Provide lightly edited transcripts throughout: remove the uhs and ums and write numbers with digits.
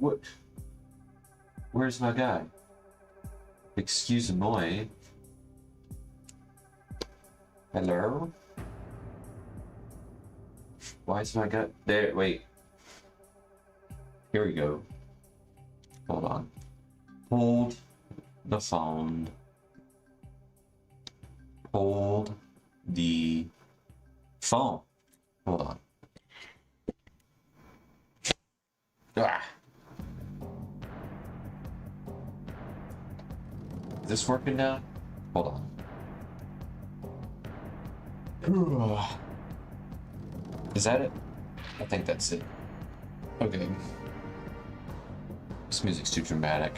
What? Where's my guy? Excuse moi. Hello? Why is my guy there? Wait. Here we go. Hold on. Hold the phone. Hold the phone. Hold on. Ah. Is this working now? Hold on. Is that it? I think that's it. Okay. This music's too dramatic.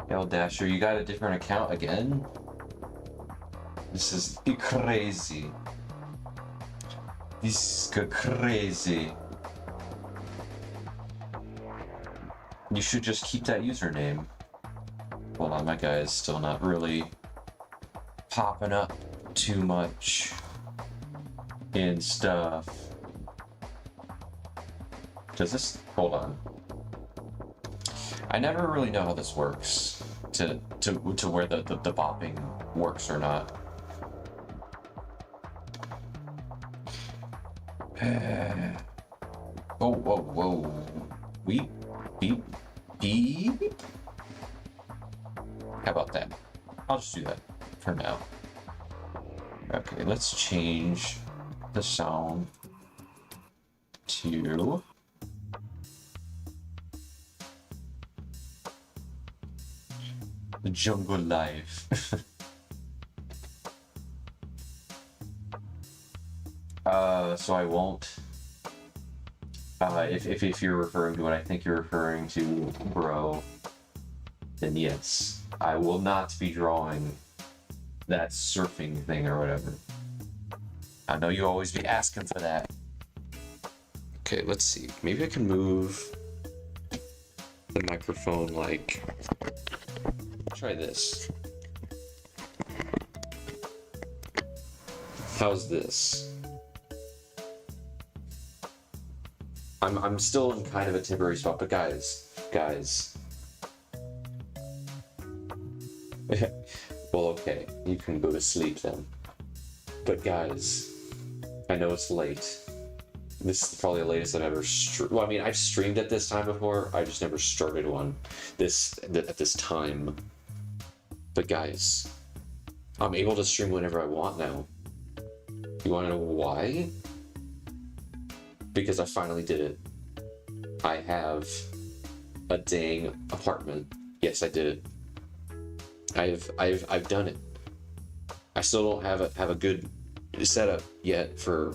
Yo, Dasher, you got a different account again? This is crazy. This is crazy. You should just keep that username. Hold on, my guy is still not really popping up too much and stuff. Does this? Hold on. I never really know how this works to where the bopping works or not. Oh, whoa, whoa. Beep, beep, beep. How about that? I'll just do that for now. Okay, let's change the sound to the jungle life. So I won't. If you're referring to what I think you're referring to, bro, then yes, I will not be drawing that surfing thing or whatever. I know you always be asking for that. Okay, let's see. Maybe I can move the microphone like. Try this. How's this? I'm still in kind of a temporary spot, but guys. Well, okay, you can go to sleep then. But guys, I know it's late. This is probably the latest I've ever well, I mean, I've streamed at this time before. I just never started one at this time. But guys, I'm able to stream whenever I want now. You want to know why? Because I finally did it. I have a dang apartment. Yes, I did it. I've done it. I still don't have a good setup yet for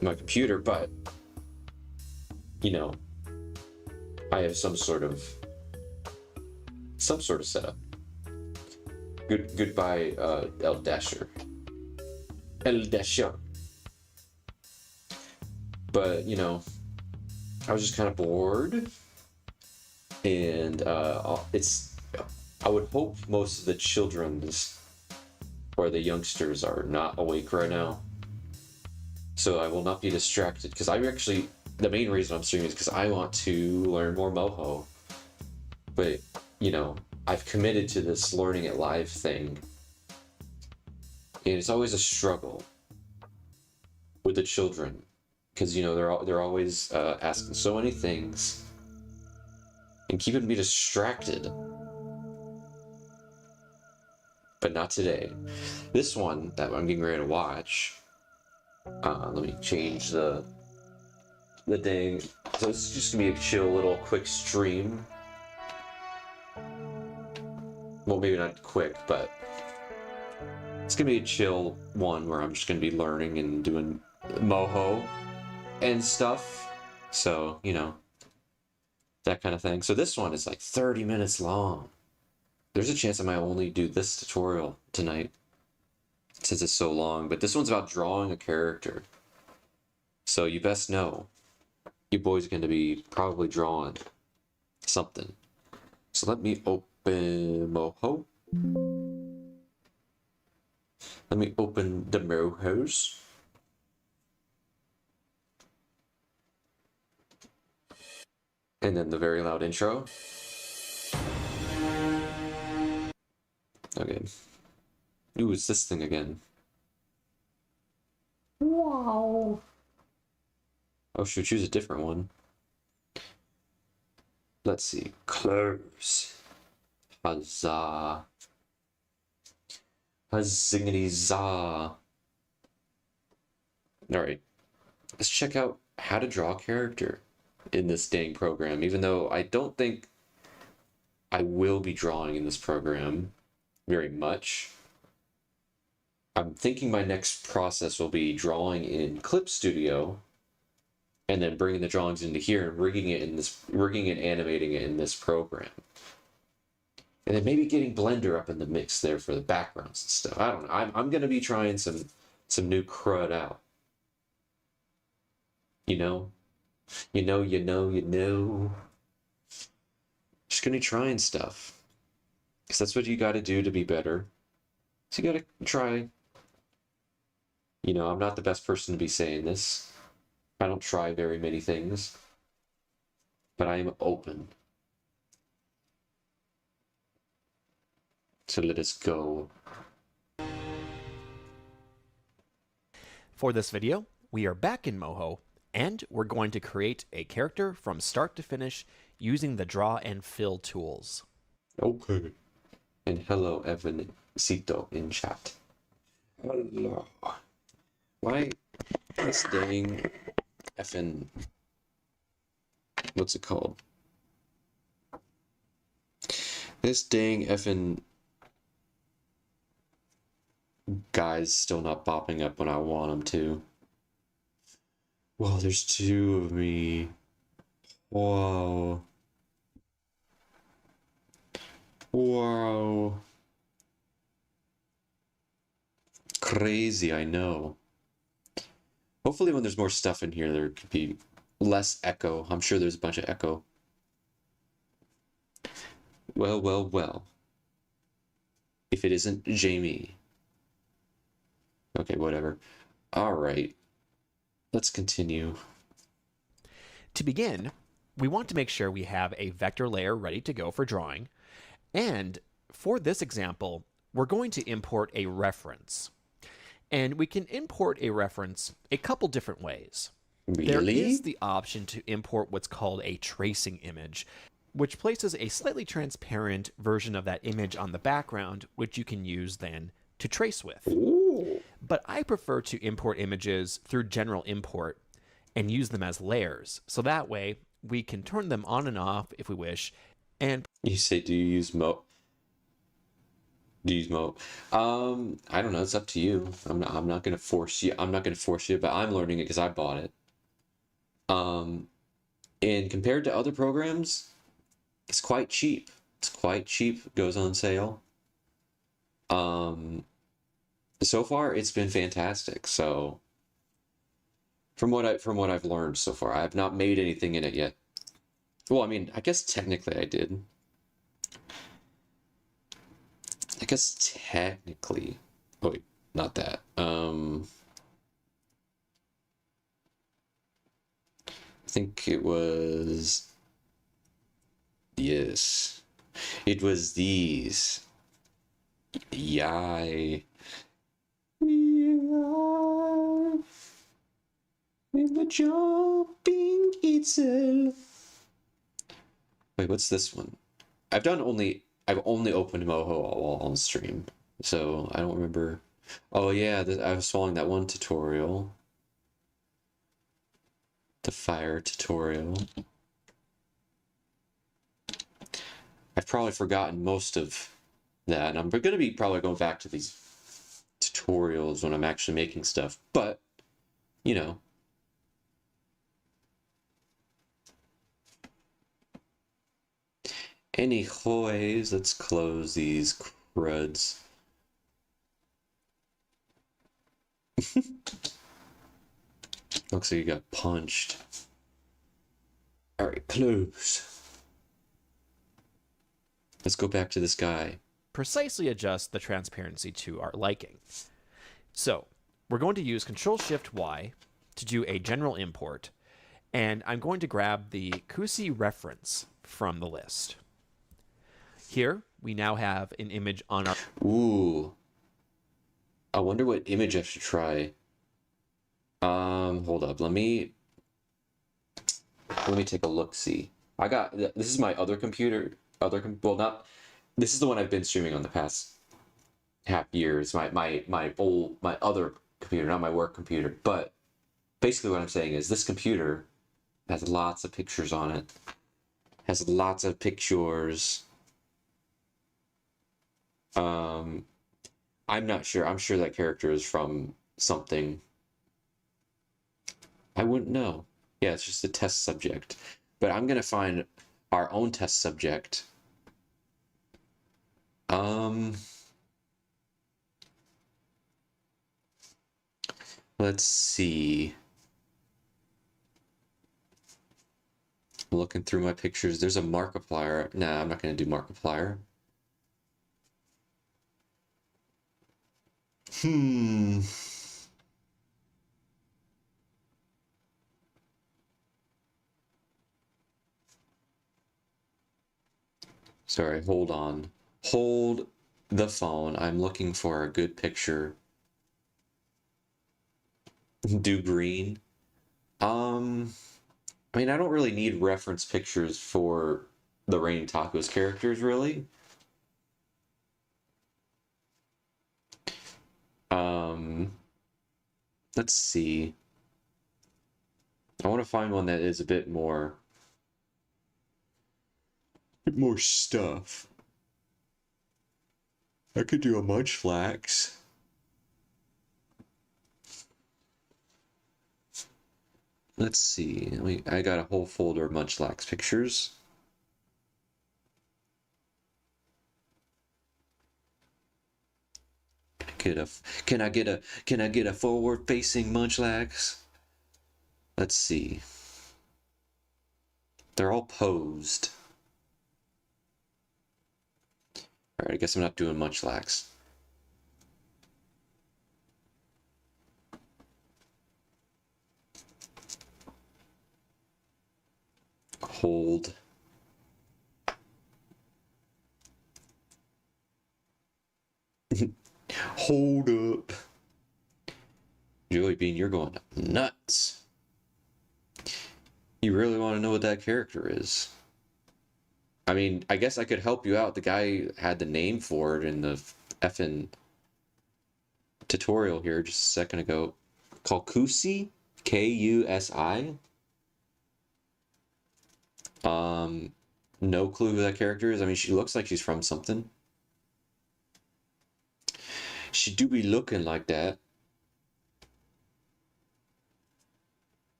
my computer, but you know, I have some sort of setup. Goodbye, El Dasher. El Dasher. But you know, I was just kind of bored, and I would hope most of the children's or the youngsters are not awake right now, so I will not be distracted. Because the main reason I'm streaming is because I want to learn more Moho. But you know, I've committed to this learning it live thing, and it's always a struggle with the children. Because you know they're always asking so many things and keeping me distracted, but not today. This one that I'm getting ready to watch. Let me change the dang. So it's just gonna be a chill little quick stream. Well, maybe not quick, but it's gonna be a chill one where I'm just gonna be learning and doing Moho and stuff, so you know, that kind of thing. So this one is like 30 minutes long. There's a chance I might only do this tutorial tonight since it's so long, but this one's about drawing a character, so you best know your boy's going to be probably drawing something. So let me open Moho. Let me open the Mohos. And then the very loud intro. Okay. Ooh, it's this thing again. Wow. Oh shoot, choose a different one. Let's see. Close. Huzzah. Huzzingity za. Alright. Let's check out how to draw a character in this dang program, even though I don't think I will be drawing in this program very much. I'm thinking my next process will be drawing in Clip Studio and then bringing the drawings into here and rigging and animating it in this program. And then maybe getting Blender up in the mix there for the backgrounds and stuff. I don't know. I'm going to be trying some new crud out. You know? You know. Just going to be trying stuff. Because that's what you got to do to be better. So you got to try. You know, I'm not the best person to be saying this. I don't try very many things. But I am open. So let us go. For this video, we are back in Moho, and we're going to create a character from start to finish using the draw and fill tools. Okay. And hello, Evancito in chat. Hello. Why this dang effing... What's it called? This dang effing guy's still not popping up when I want him to. Well, there's two of me. Whoa. Whoa. Crazy, I know. Hopefully when there's more stuff in here, there could be less echo. I'm sure there's a bunch of echo. Well. If it isn't Jamie. Okay, whatever. Alright. Let's continue. To begin, we want to make sure we have a vector layer ready to go for drawing. And for this example, we're going to import a reference. And we can import a reference a couple different ways. Really? There is the option to import what's called a tracing image, which places a slightly transparent version of that image on the background, which you can use then to trace with. Ooh. But I prefer to import images through general import and use them as layers. So that way we can turn them on and off if we wish. And You say, do you use Mo? Do you use Mo? I don't know. It's up to you. I'm not gonna force you. I'm not gonna force you, but I'm learning it because I bought it. And compared to other programs, it's quite cheap. It's quite cheap. It goes on sale. So far it's been fantastic. So from what I've learned so far, I've not made anything in it yet. Well, I mean, I guess technically I did. I guess technically. Oh wait, not that. I think it was. Yes, it was these. Yay. In the jumping itself. Wait, what's this one? I've only opened Moho while on stream, so I don't remember. Oh yeah, I was following that one tutorial. The fire tutorial. I've probably forgotten most of that, and I'm going to be probably going back to these tutorials when I'm actually making stuff, but, you know. Anyways, let's close these cruds. Looks like you got punched. Alright, close. Let's go back to this guy. precisely adjust the transparency to our liking. So we're going to use Control-Shift-Y to do a general import. And I'm going to grab the Kusi reference from the list. Here, we now have an image on our... Ooh. I wonder what image I should try. Hold up. Let me take a look. See, I got this is my other computer. Well, not this is the one I've been streaming on the past half years. My other computer, not my work computer. But basically, what I'm saying is this computer has lots of pictures on it. Has lots of pictures. I'm not sure. I'm sure that character is from something. I wouldn't know. Yeah, it's just a test subject. But I'm gonna find our own test subject. Let's see. I'm looking through my pictures. There's a Markiplier. Nah, I'm not gonna do Markiplier. Sorry, hold on. Hold the phone. I'm looking for a good picture. Do green. I mean, I don't really need reference pictures for the Raining Tacos characters, really. Let's see. I want to find one that is a bit more stuff. I could do a Munchlax. Let's see. I got a whole folder of Munchlax pictures. Can I get a forward-facing Munchlax? Let's see. They're all posed. All right, I guess I'm not doing Munchlax. Hold. Hold up. Joey Bean, you're going nuts. You really want to know what that character is? I mean, I guess I could help you out. The guy had the name for it in the effing tutorial here just a second ago. Called Kusi? Kusi? No clue who that character is. I mean, she looks like she's from something. She do be looking like that.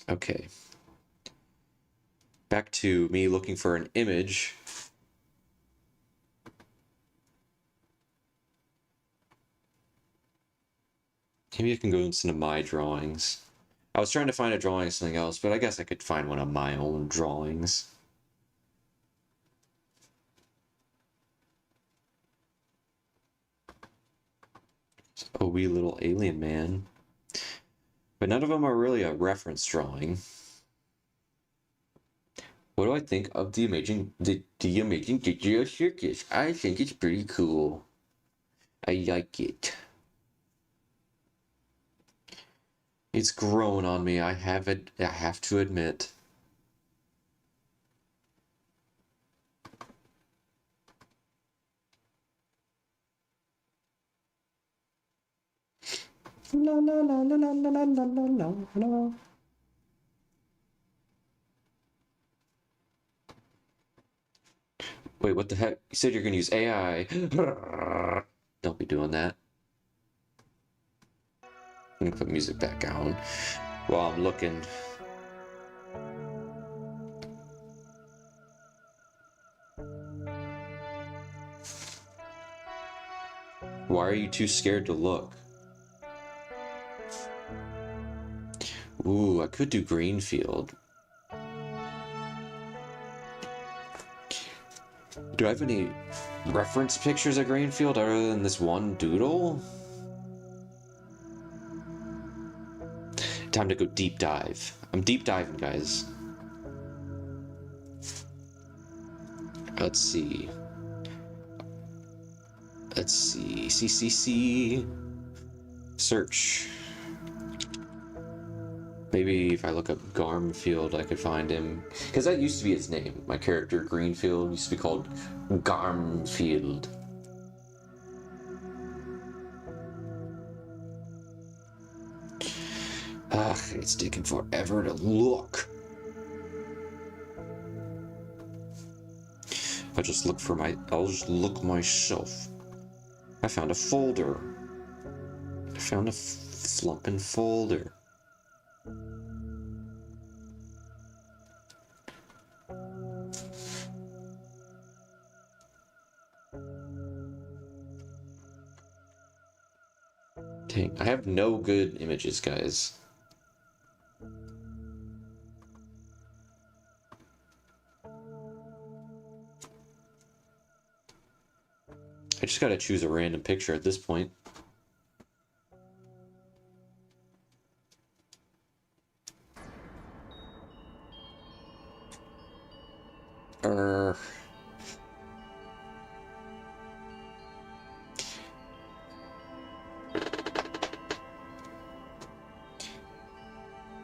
Okay. Back to me looking for an image. Maybe I can go into my drawings. I was trying to find a drawing of something else, but I guess I could find one of my own drawings. A wee little alien man. But none of them are really a reference drawing. What do I think of the Amazing Digital Circus? I think it's pretty cool. I like it. It's grown on me. I have to admit. La la la la la la la la la la. Wait, what the heck? You said you're gonna use AI. Don't be doing that. I'm gonna put music back on while I'm looking. Why are you too scared to look? Ooh, I could do Greenfield. Do I have any reference pictures of Greenfield other than this one doodle? Time to go deep dive. I'm deep diving, guys. Let's see. CCC. Search. Maybe if I look up Garmfield, I could find him. Because that used to be his name. My character, Greenfield, used to be called Garmfield. Ugh, it's taking forever to look. I'll just look myself. I found a folder. I found a slumping folder. Dang, I have no good images, guys. I just gotta choose a random picture at this point.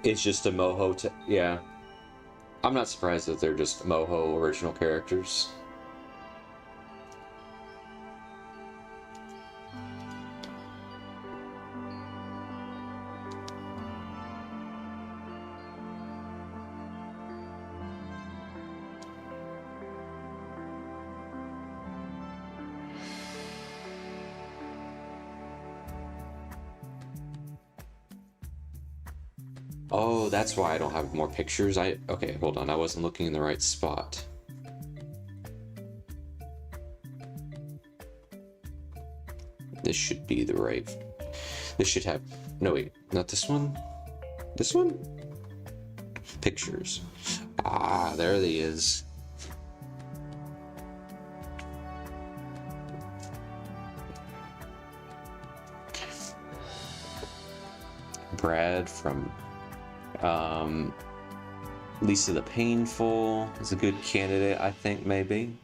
It's just a Moho. Yeah. I'm not surprised that they're just Moho original characters. Oh, that's why I don't have more pictures. Okay, hold on. I wasn't looking in the right spot. This should be the right. This should have. No, wait. Not this one. This one? Pictures. Ah, there he is. Brad from Lisa the Painful is a good candidate, I think, maybe.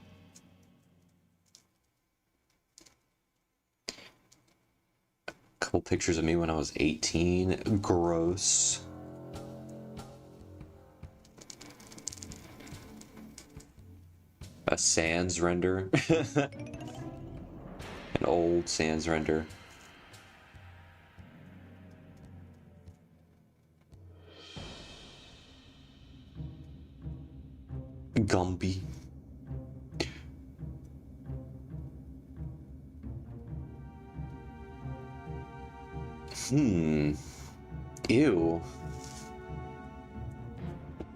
A couple pictures of me when I was 18. Gross. A sans render. An old sans render. Gumby. Ew.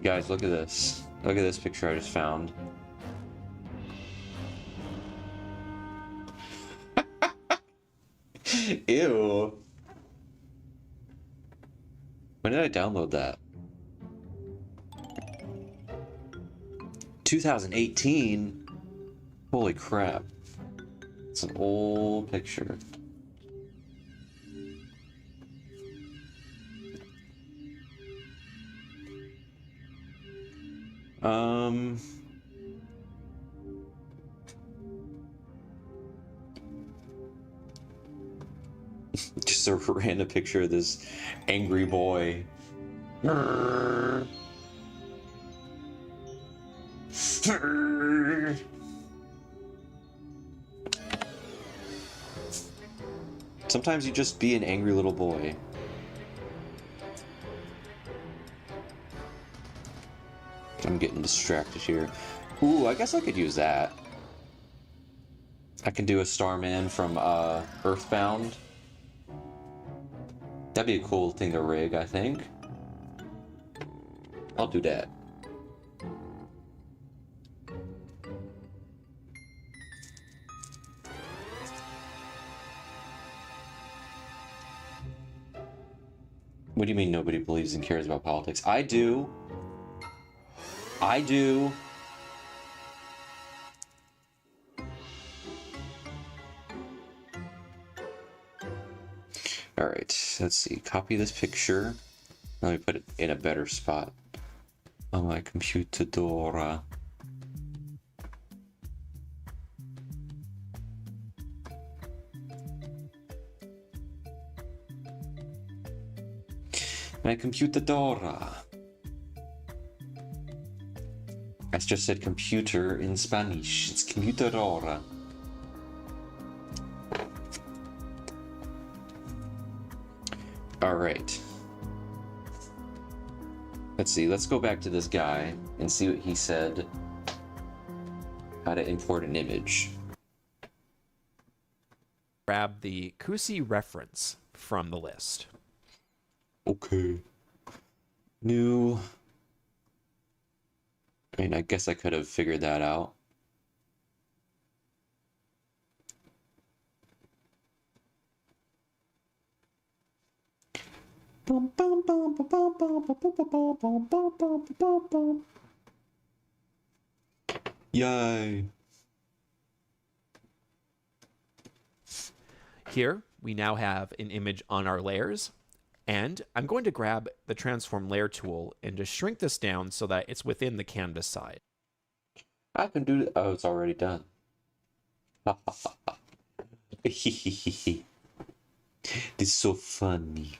Guys, look at this. Look at this picture I just found. Ew. When did I download that? 2018? Holy crap. It's an old picture. Just a random picture of this angry boy. Sometimes you just be an angry little boy. I'm getting distracted here. Ooh, I guess I could use that. I can do a Starman from Earthbound. That'd be a cool thing to rig, I think. I'll do that. What do you mean nobody believes and cares about politics? I do. I do. All right, let's see. Copy this picture. Let me put it in a better spot on my computadora. My computadora. I just said computer in Spanish. It's computadora. All right. Let's see. Let's go back to this guy and see what he said. How to import an image. Grab the Kusi reference from the list. Okay. New. I mean, I guess I could have figured that out. Yay. Here, we now have an image on our layers, and I'm going to grab the transform layer tool and just shrink this down so that it's within the canvas side. I can do it. Oh, it's already done. This is so funny.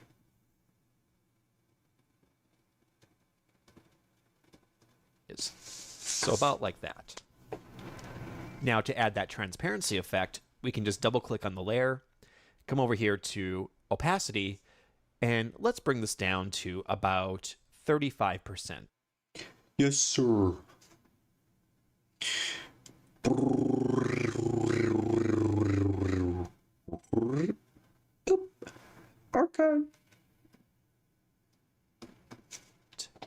So about like that. Now to add that transparency effect, we can just double click on the layer, come over here to opacity, and let's bring this down to about 35%. Yes, sir. Okay.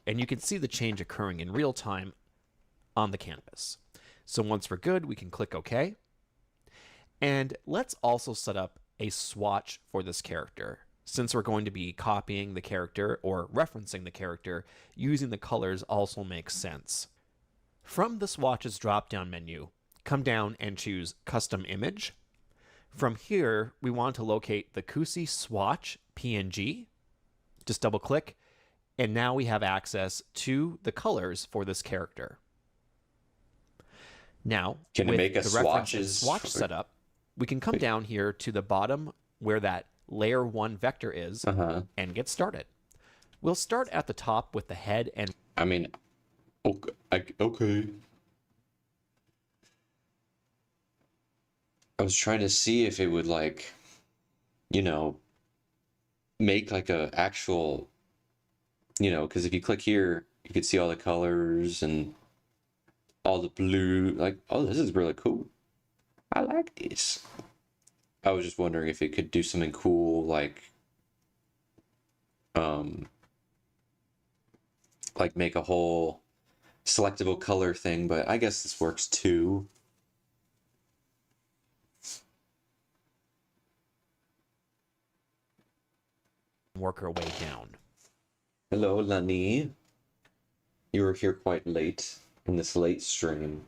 And you can see the change occurring in real time on the canvas. So once we're good, we can click OK. And let's also set up a swatch for this character. Since we're going to be copying the character or referencing the character, using the colors also makes sense. From the swatches drop-down menu, come down and choose Custom Image. From here, we want to locate the Kusi swatch PNG. Just double click, and now we have access to the colors for this character. Now, can with it make a the reference swatches swatch setup, we can come down here to the bottom where that layer 1 vector is and get started. We'll start at the top with the head and... I mean, okay. I was trying to see if it would, like, you know, make like a actual, you know, because if you click here, you can see all the colors and all the blue. Like, oh, this is really cool. I like this. I was just wondering if it could do something cool, like make a whole selectable color thing, but I guess this works too. Work our way down. Hello, Lani. You were here quite late in this late stream.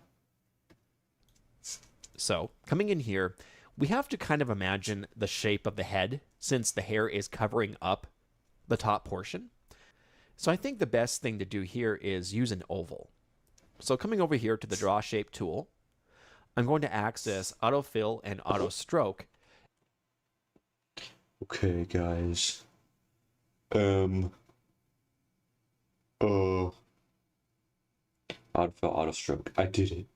So, coming in here, we have to kind of imagine the shape of the head since the hair is covering up the top portion. So I think the best thing to do here is use an oval. So coming over here to the Draw Shape tool, I'm going to access Autofill and Auto Stroke. Okay, guys. Autofill, auto stroke. I did it.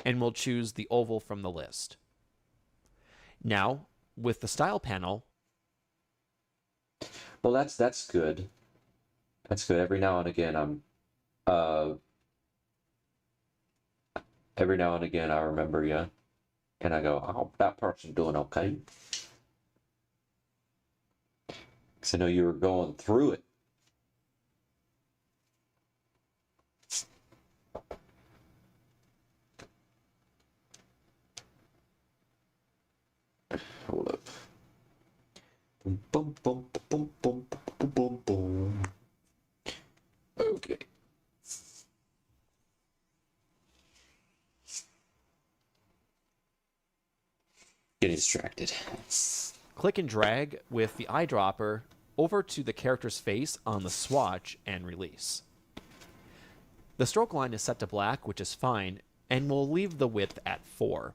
And we'll choose the oval from the list. Now, with the Style panel... Well, that's good. That's good. Every now and again, every now and again, I remember you, and I go, "Oh, that person's doing okay." Because I know you were going through it. Hold up. Boom, boom, boom, boom, boom, boom, boom, boom. Okay. Getting distracted. Click and drag with the eyedropper over to the character's face on the swatch and release. The stroke line is set to black, which is fine, and we'll leave the width at 4.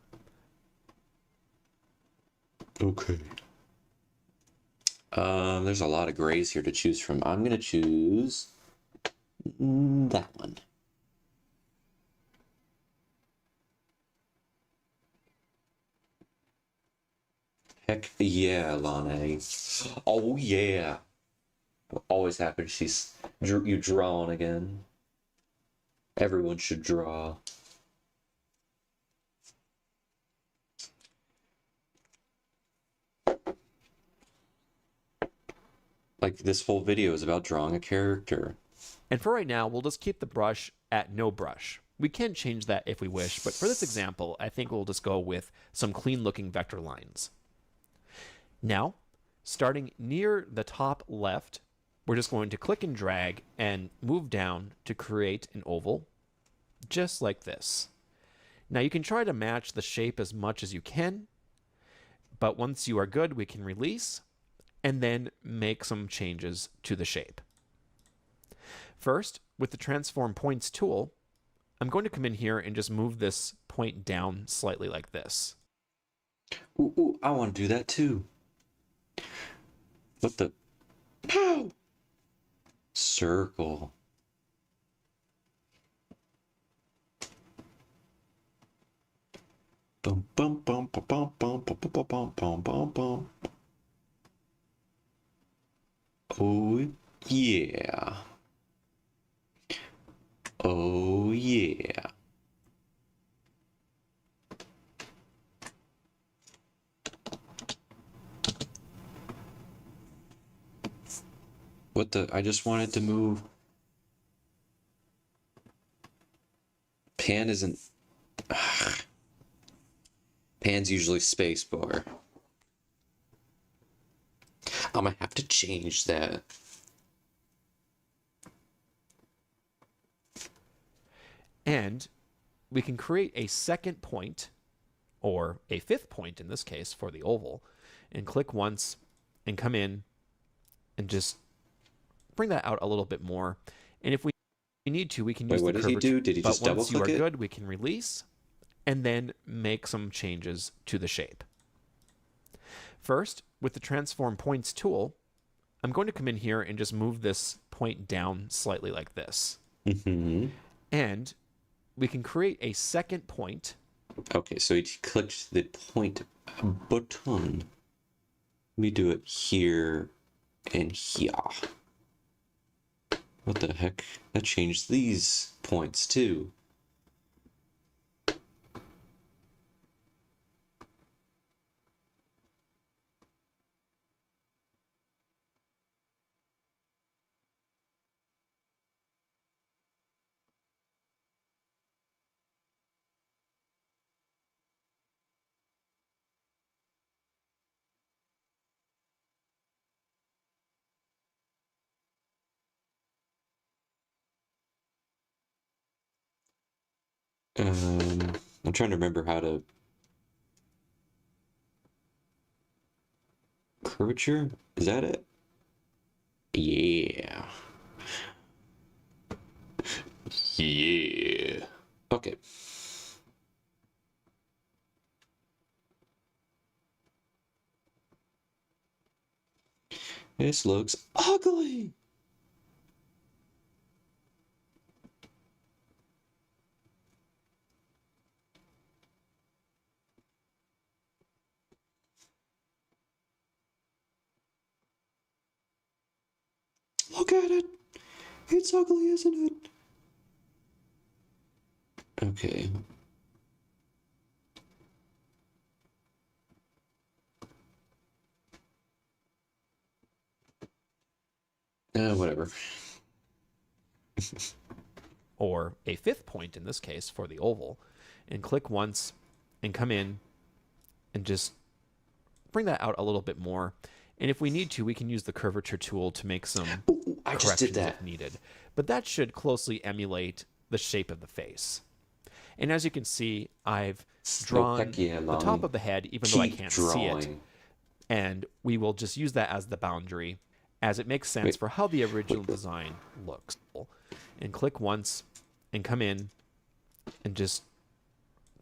Okay. There's a lot of grays here to choose from. I'm going to choose that one. Heck yeah, Lane. Oh yeah. What always happens, you drawn again. Everyone should draw. Like, this whole video is about drawing a character. And for right now, we'll just keep the brush at no brush. We can change that if we wish, but for this example, I think we'll just go with some clean-looking vector lines. Now, starting near the top left, we're just going to click and drag and move down to create an oval, just like this. Now, you can try to match the shape as much as you can, but once you are good, we can release and then make some changes to the shape. First, with the Transform Points tool, I'm going to come in here and just move this point down slightly like this. Ooh, I want to do that too. What the? Pow! Circle. Bum bum bum bum bum bum bum bum bum bum bum bum. Oh yeah. Oh yeah. What the? I just wanted to move. Pan isn't. Pan's usually spacebar. I'm gonna have to change that. And we can create a second point, or a fifth point in this case for the oval, and click once and come in and just bring that out a little bit more. And if we need to, we can use the curvature. What did he do? Did he just double click it? But once you are good, we can release and then make some changes to the shape. First, with the Transform Points tool, I'm going to come in here and just move this point down slightly like this. Mm-hmm. And we can create a second point. Okay, so he clicked the point button. Let me do it here and here. What the heck? That changed these points too. I'm trying to remember how to curvature. Is that it? Yeah. Yeah. Okay. This looks ugly. Look at it. It's ugly, isn't it? Okay. Whatever. Or a fifth point in this case for the oval, and click once and come in and just bring that out a little bit more. And if we need to, we can use the curvature tool to make some I just did corrections that. if needed. But that should closely emulate the shape of the face. And as you can see, I've drawn the top of the head, even though I can't see it. And we will just use that as the boundary. as it makes sense Wait. for how the original design looks. And click once and come in and just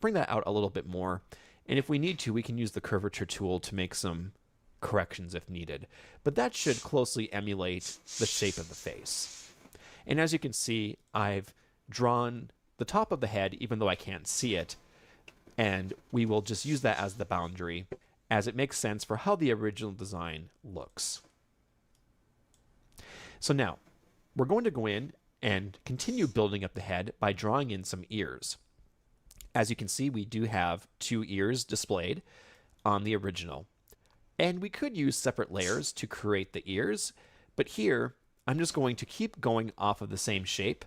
bring that out a little bit more. And if we need to, we can use the curvature tool to make some corrections if needed. But that should closely emulate the shape of the face. And as you can see, I've drawn the top of the head, even though I can't see it. And we will just use that as the boundary, as it makes sense for how the original design looks. So now, we're going to go in and continue building up the head by drawing in some ears. As you can see, we do have 2 ears displayed on the original. And we could use separate layers to create the ears, but here I'm just going to keep going off of the same shape.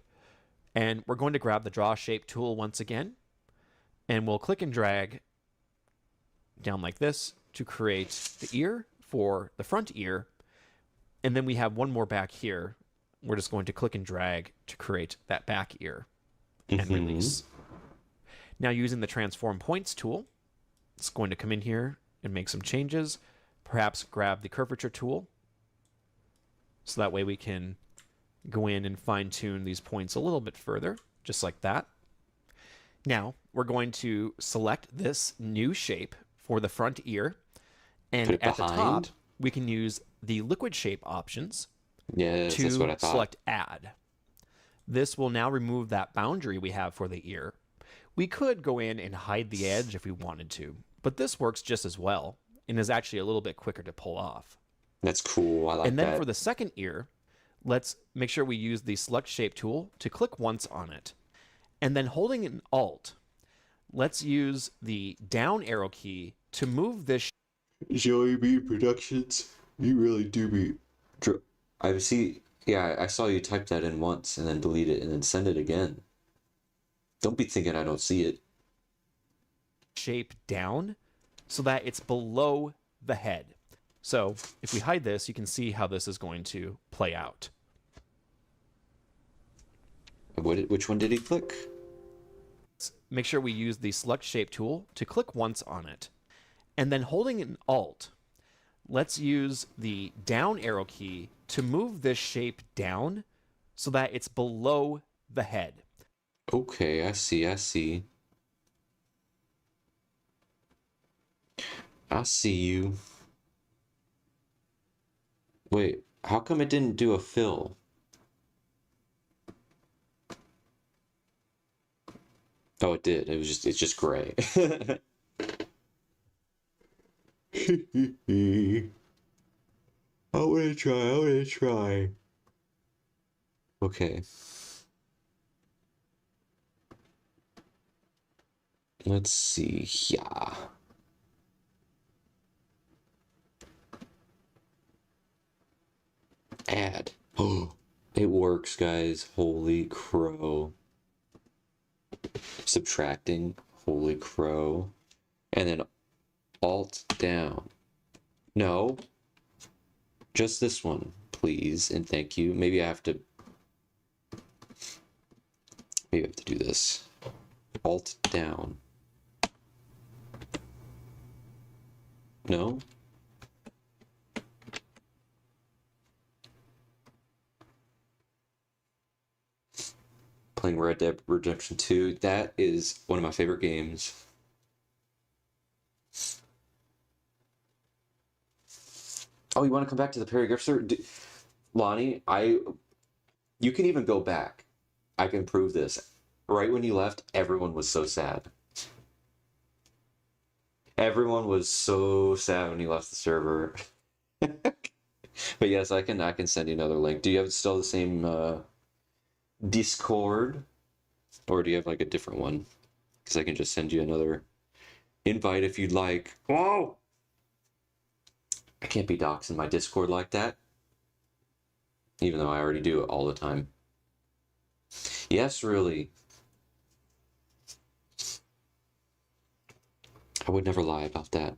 And we're going to grab the Draw Shape tool once again, and we'll click and drag down like this to create the ear for the front ear. And then we have one more back here. We're just going to click and drag to create that back ear and release. Now using the Transform Points tool, it's going to come in here and make some changes. Perhaps grab the Curvature tool, so that way we can go in and fine-tune these points a little bit further, just like that. Now, we're going to select this new shape for the front ear, and at the top, we can use the liquid shape options Yes, that's what I to thought. select Add. This will now remove that boundary we have for the ear. We could go in and hide the edge if we wanted to, but this works just as well and is actually a little bit quicker to pull off. That's cool. I like that. And then for the second ear, let's make sure we use the Select Shape tool to click once on it. And then holding an Alt, let's use the down arrow key to move this. Joey B Productions, you really do be. I see. Yeah, I saw you type that in once and then delete it and then send it again. Don't be thinking I don't see it. Shape down so that it's below the head. So if we hide this, you can see how this is going to play out. Which one did he click? Make sure we use the Select Shape tool to click once on it. And then holding an Alt, let's use the down arrow key to move this shape down so that it's below the head. Okay, I see. I see you. Wait, how come it didn't do a fill? Oh, it did. It's just gray. I wanna try. Okay. Let's see. Yeah. Add. Oh, it works, guys. Holy crow. Subtracting. Holy crow. And then Alt down. No. Just this one, please, and thank you. Maybe I have to do this. Alt down. No? Playing Red Dead Redemption 2. That is one of my favorite games. Oh, you want to come back to the Perry Grifter? Lonnie, you can even go back. I can prove this. Right when you left, everyone was so sad. Everyone was so sad when you left the server. But yes, I can send you another link. Do you have still the same Discord? Or do you have like a different one? Because I can just send you another invite if you'd like. Whoa! I can't be doxing my Discord like that. Even though I already do it all the time. Yes, really. I would never lie about that.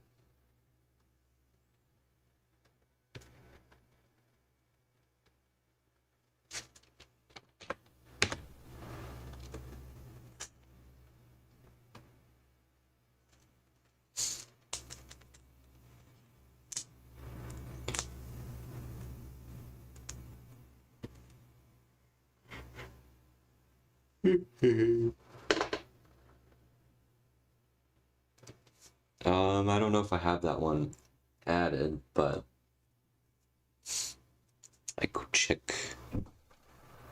I don't know if I have that one added, but I could check.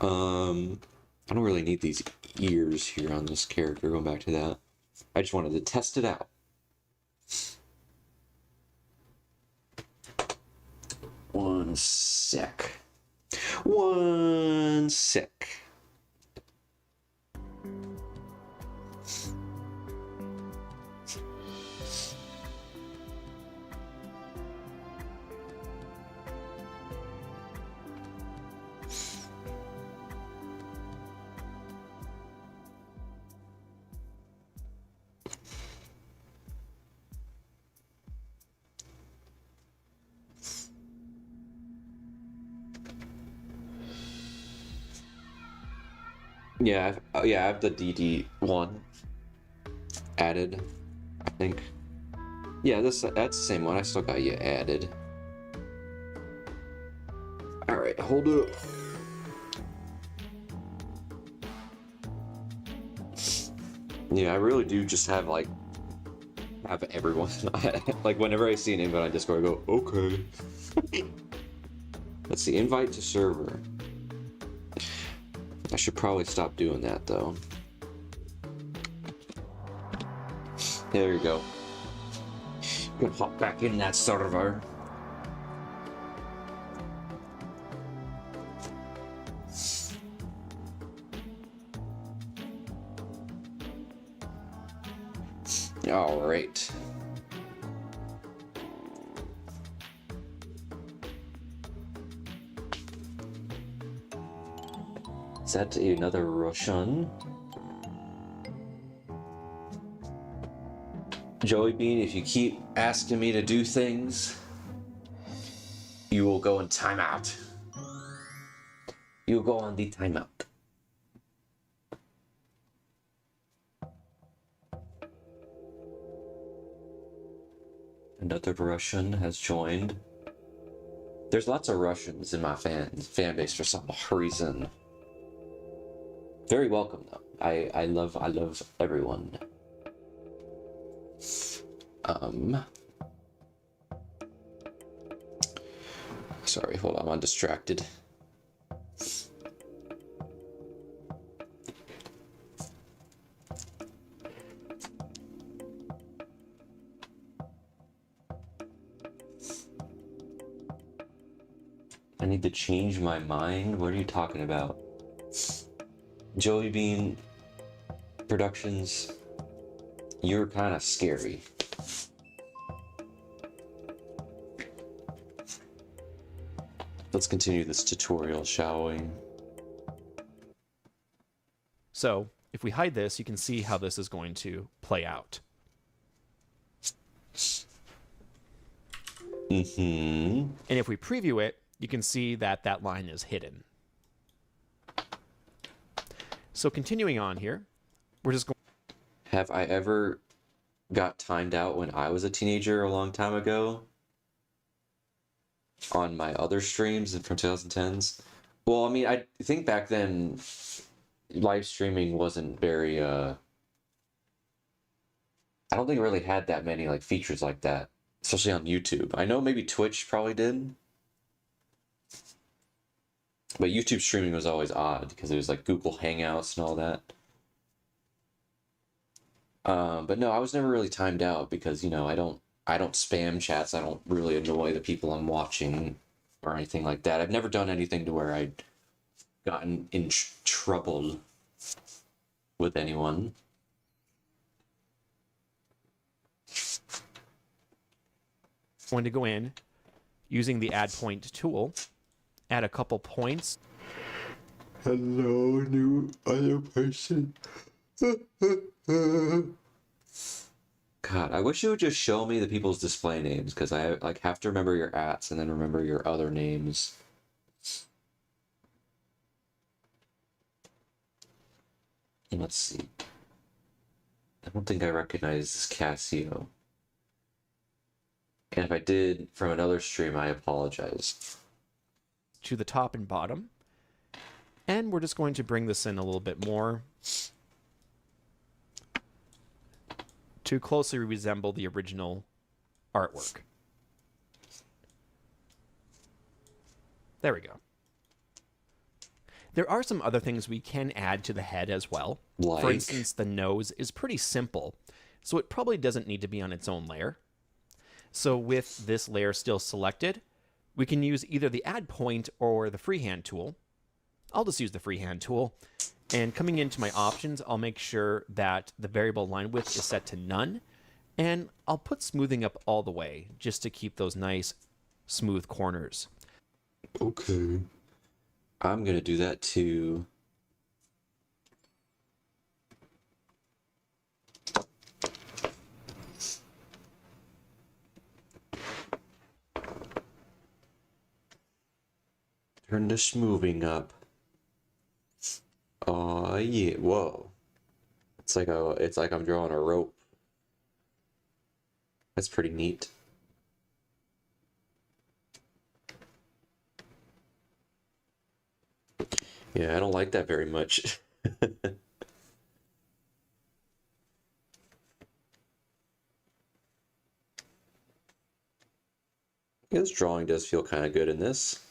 I don't really need these ears here on this character, going back to that. I just wanted to test it out. One sec. One sec. Yeah, I have the DD1 added, I think. Yeah, that's the same one. I still got you added. All right, hold up. Yeah, I really do just have everyone. Like whenever I see an invite on Discord, I go, okay. Let's see, invite to server. I should probably stop doing that though. There you go. Gonna hop back in that server. All right. Is that another Russian? Joey Bean, if you keep asking me to do things, you will go in timeout. You go on the timeout. Another Russian has joined. There's lots of Russians in my fan base for some reason. Very welcome though. I love everyone. Sorry, hold on, I'm distracted. I need to change my mind? What are you talking about? Joey Bean Productions, you're kind of scary. Let's continue this tutorial, shall we? So if we hide this, you can see how this is going to play out. Mm-hmm. And if we preview it, you can see that that line is hidden. So continuing on here, we're just going... Have I ever got timed out when I was a teenager a long time ago? On my other streams from 2010s? Well, I mean, I think back then live streaming wasn't very I don't think it really had that many like features like that, especially on YouTube. I know maybe Twitch probably did, but YouTube streaming was always odd because it was like Google Hangouts and all that. But no, I was never really timed out because, you know, I don't spam chats. I don't really annoy the people I'm watching or anything like that. I've never done anything to where I'd gotten in trouble with anyone. going to go in using the add point tool, add a couple points. Hello, new other person. God, I wish it would just show me the people's display names because I like have to remember your ats and then remember your other names. And let's see. I don't think I recognize this Casio. And if I did from another stream, I apologize. To the top and bottom. And we're just going to bring this in a little bit more to closely resemble the original artwork. There we go. There are some other things we can add to the head as well. Like? For instance, the nose is pretty simple, so it probably doesn't need to be on its own layer. So with this layer still selected, we can use either the add point or the freehand tool. I'll just use the freehand tool. And coming into my options, I'll make sure that the variable line width is set to none. And I'll put smoothing up all the way just to keep those nice smooth corners. Okay. I'm going to do that too. Turn the smoothing up. Oh yeah, whoa. It's like I'm drawing a rope. That's pretty neat. Yeah, I don't like that very much. This drawing does feel kind of good in this.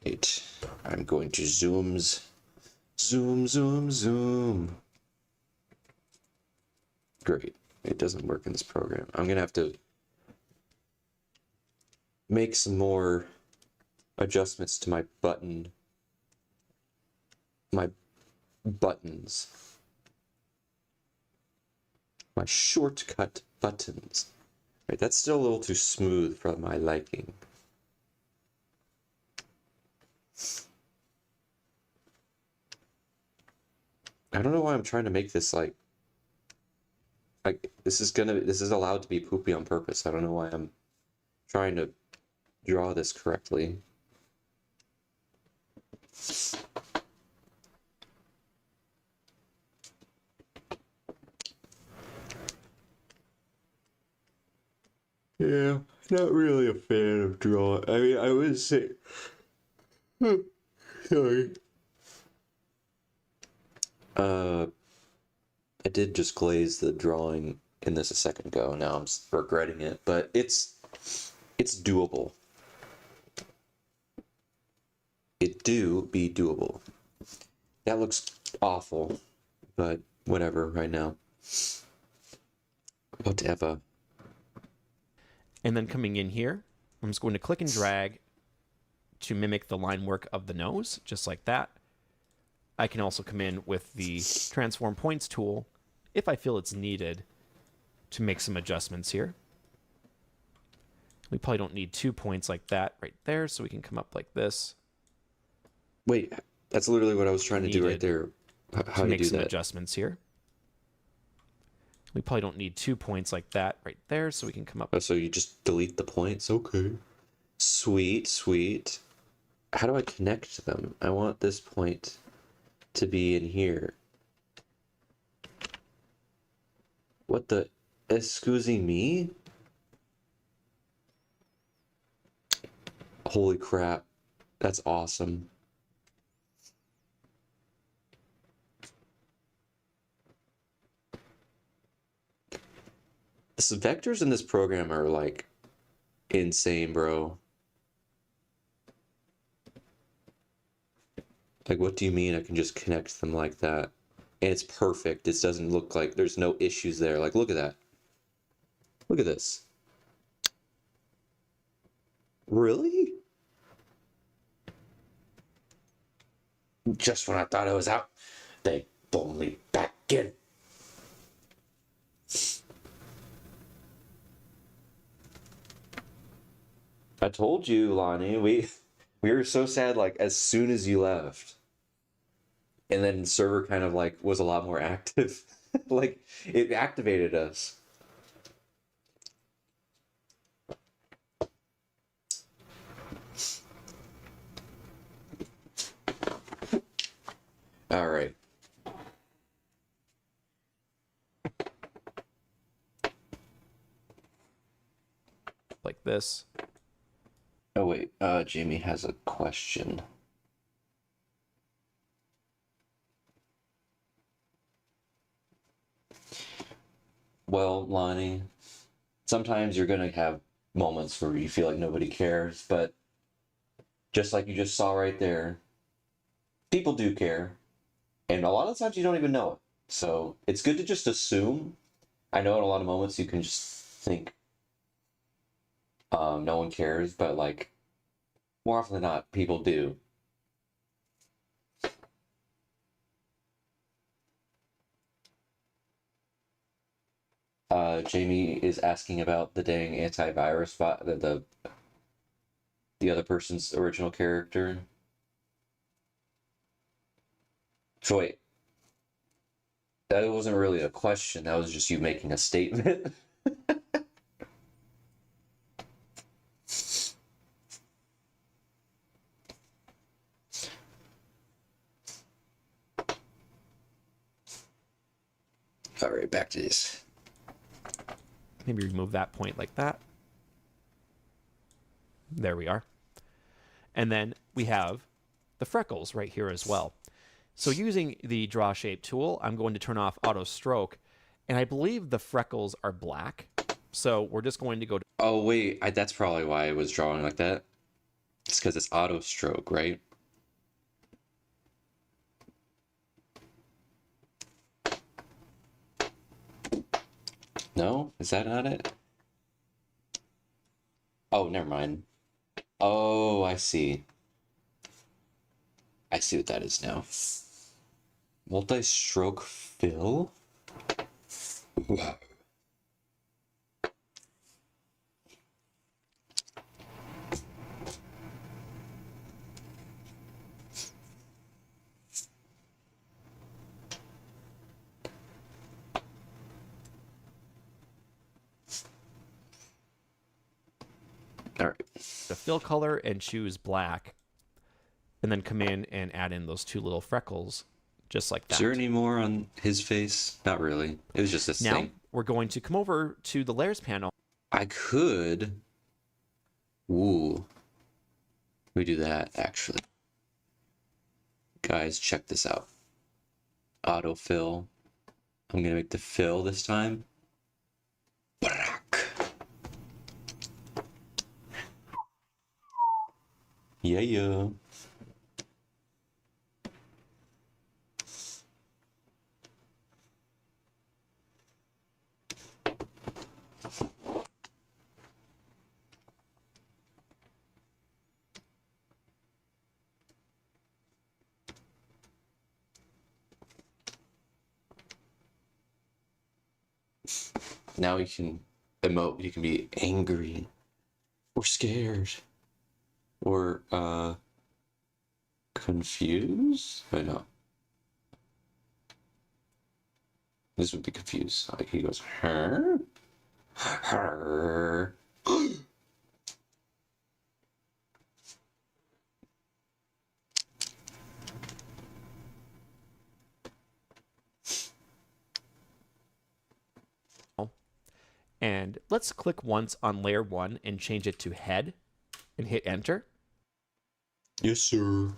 Right. I'm going to zoom, zoom. Great. It doesn't work in this program. I'm gonna have to make some more adjustments to my buttons. My shortcut buttons. Right, that's still a little too smooth for my liking. I don't know why I'm trying to make this like this is allowed to be poopy on purpose. I don't know why I'm trying to draw this correctly. Yeah, not really a fan of drawing. I mean, I would say, sorry. I did just glaze the drawing in this a second ago. Now I'm regretting it, but it's doable. It do be doable. That looks awful, but whatever right now. Whatever. And then coming in here, I'm just going to click and drag to mimic the line work of the nose, just like that. I can also come in with the transform points tool if I feel it's needed to make some adjustments here. We probably don't need 2 points like that right there, so we can come up like this. Wait, that's literally what I was trying to do right there. How do you make do some that? Adjustments here. We probably don't need 2 points like that right there, so we can come up. Oh, so you just delete the points? Okay. Sweet, sweet. How do I connect them? I want this point to be in here. What the? Excusing me? Holy crap. That's awesome. The vectors in this program are like insane, bro. Like, what do you mean I can just connect them like that? And it's perfect. This doesn't look like there's no issues there. Like, look at that. Look at this. Really? Just when I thought I was out, they pulled me back in. I told you, Lonnie, we were so sad like as soon as you left. And then server kind of like was a lot more active. Like it activated us. All right. this. Oh wait, Jamie has a question. Well, Lonnie, sometimes you're gonna have moments where you feel like nobody cares, but just like you just saw right there, people do care, and a lot of times you don't even know it. So it's good to just assume. I know in a lot of moments you can just think no one cares, but like more often than not, people do. Jamie is asking about the dang antivirus the other person's original character. So wait, that wasn't really a question. That was just you making a statement. All right, back to this. Maybe remove that point like that. There we are. And then we have the freckles right here as well. So using the draw shape tool, I'm going to turn off auto stroke, and I believe the freckles are black. So we're just going to go to... Oh wait, that's probably why I was drawing like that. It's because it's auto stroke, right? No? Is that not it? Oh, never mind. Oh, I see. I see what that is now. Multi-stroke fill? All right. the fill color and choose black, and then come in and add in those two little freckles, just like that. Is there any more on his face? Not really. It was just this Now, thing. we're going to come over to the layers panel. I could. Ooh. Let me do that, actually. Guys, check this out. Autofill. I'm going to make the fill this time. Yeah, yeah. Now you can emote. You can be angry or scared or confused. I know. This would be confused. Like he goes, her, her. And let's click once on layer 1 and change it to head and hit enter. Yes, sir.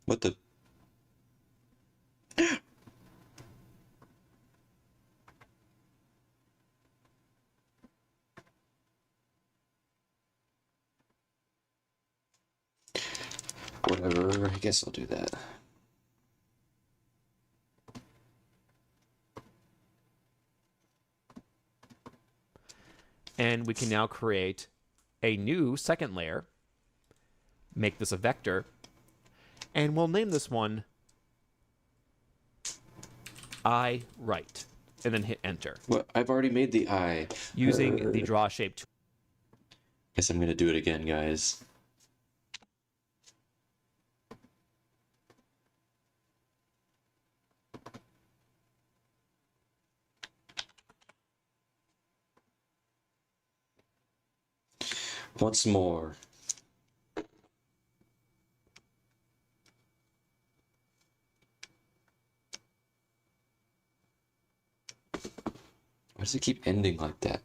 What the? Whatever. I guess I'll do that. And we can now create a new second layer, make this a vector, and we'll name this one I right, and then hit enter. What? I've already made the eye. Using the draw shape tool. Guess I'm gonna do it again, guys. Once more. Why does it keep ending like that?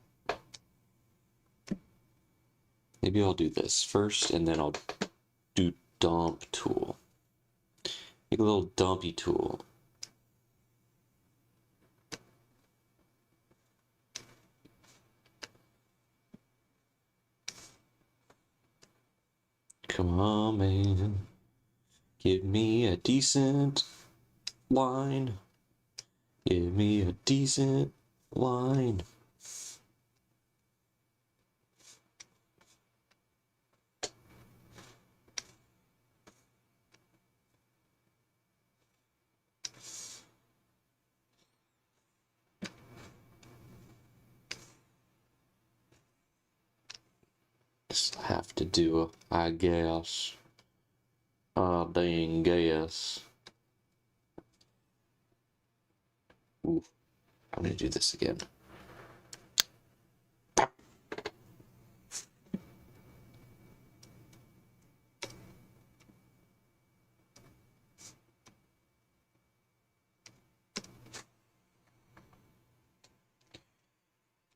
maybe I'll do this first, and then I'll do dump tool. Make a little dumpy tool. Come on, man. Give me a decent line. Give me a decent line. Just have to do, I guess. Oh, dang guess. Ooh, I'm gonna do this again.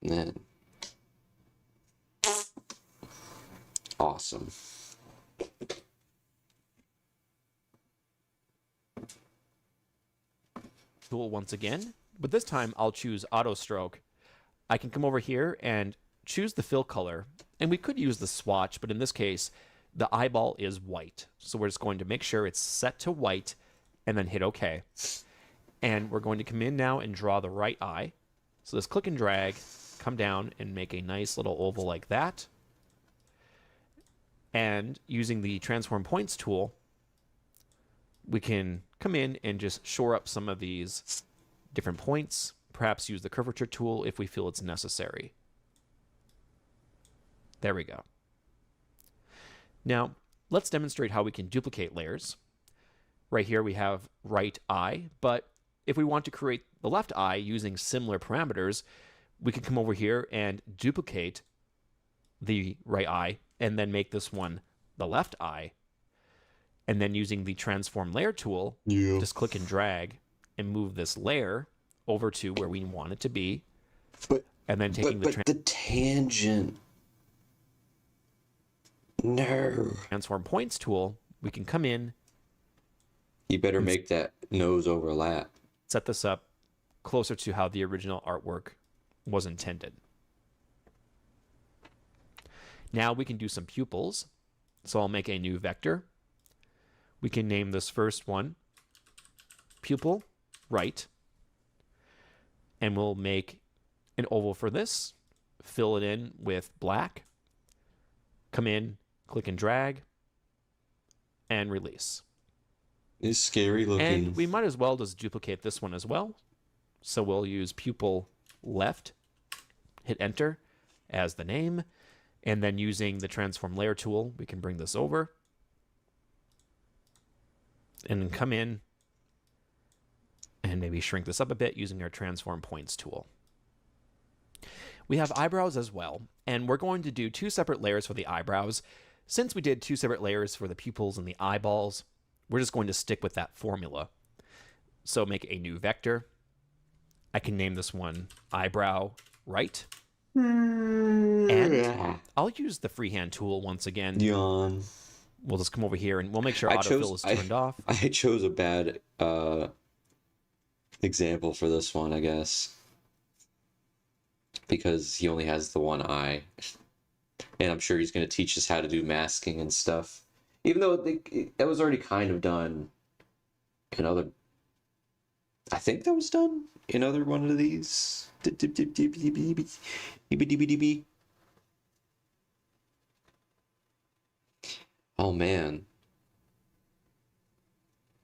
And then, awesome. Tool once again, but this time I'll choose auto stroke. I can come over here and choose the fill color, and we could use the swatch, but in this case the eyeball is white, so we're just going to make sure it's set to white and then hit OK. And we're going to come in now and draw the right eye. So let's click and drag, come down and make a nice little oval like that. And using the transform points tool, we can come in and just shore up some of these different points, perhaps use the curvature tool if we feel it's necessary. There we go. Now, let's demonstrate how we can duplicate layers. Right here we have right eye, but if we want to create the left eye using similar parameters, we can come over here and duplicate the right eye and then make this one the left eye. And then using the transform layer tool, just click and drag and move this layer over to where we want it to be. And then taking the tangent. No. Transform points tool, we can come in. You better make that nose overlap. Set this up closer to how the original artwork was intended. Now we can do some pupils. So I'll make a new vector. We can name this first one pupil right. And we'll make an oval for this. Fill it in with black. Come in, click and drag, and release. It's scary looking. And we might as well just duplicate this one as well. So we'll use pupil left, hit enter as the name, and then using the transform layer tool, we can bring this over and then come in and maybe shrink this up a bit using our transform points tool. We have eyebrows as well, and we're going to do two separate layers for the eyebrows. Since we did two separate layers for the pupils and the eyeballs, we're just going to stick with that formula. So make a new vector. I can name this one eyebrow right. And I'll use the freehand tool once again. Yawn. We'll just come over here and we'll make sure autofill is turned off. I chose a bad example for this one, I guess. Because he only has the one eye. And I'm sure he's going to teach us how to do masking and stuff. Even though that was already kind of done in other... I think that was done in other one of these. Oh, man.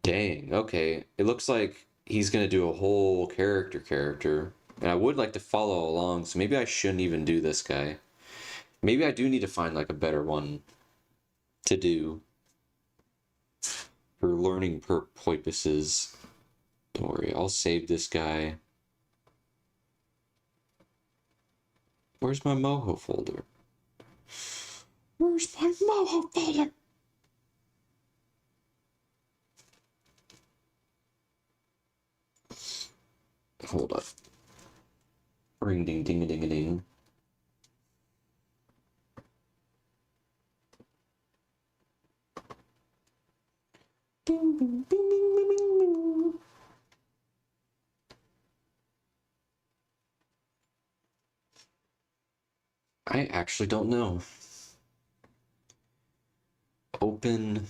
Dang, okay. It looks like he's going to do a whole character. And I would like to follow along, so maybe I shouldn't even do this guy. Maybe I do need to find like a better one to do for learning purposes. Don't worry, I'll save this guy. Where's my Moho folder? Where's my Moho folder? Hold up. Ring ding ding a ding a ding. I actually don't know. Open.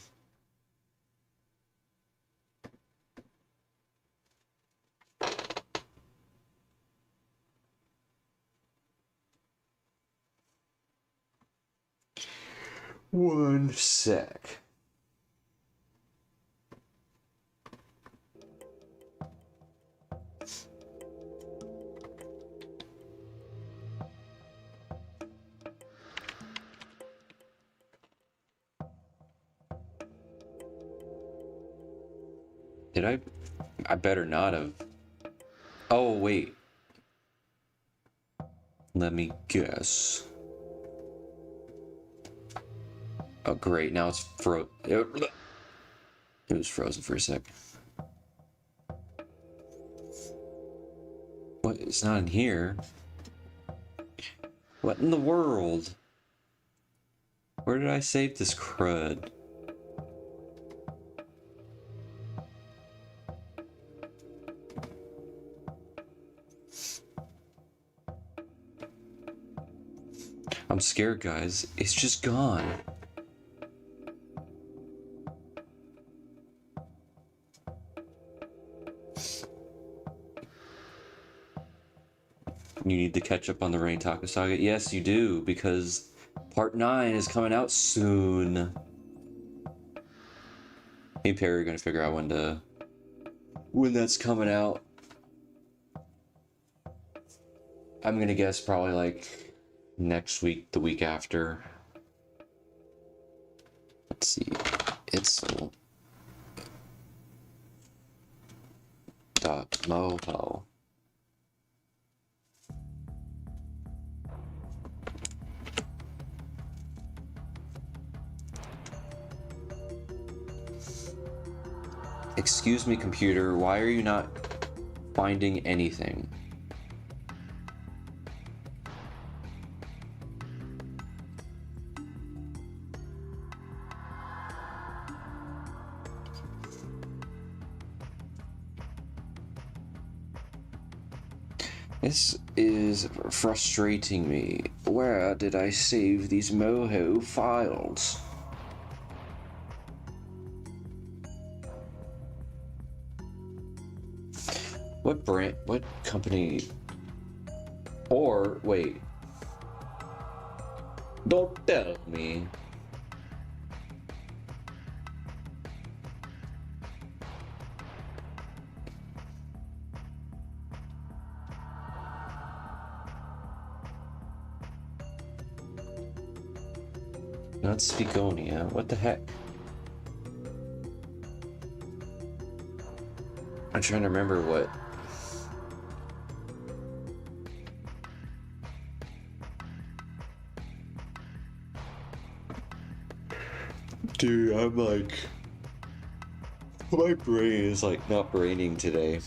One sec. Did I? I better not have. Oh, wait. Let me guess. Oh, great. Now it's it was frozen for a sec. What? It's not in here. What in the world? Where did I save this crud? I'm scared, guys. It's just gone. You need to catch up on the Rain Taco Saga? Yes, you do, because part 9 is coming out soon. Me and Perry are gonna figure out when that's coming out. I'm gonna guess probably like next week, the week after. Let's see. It's .moho. Excuse me, computer, why are you not finding anything? This is frustrating me. Where did I save these Moho files? What brand, what company, or wait, don't tell me. Not Spigonia, what the heck? I'm trying to remember what. Dude, I'm like, my brain is like not braining today.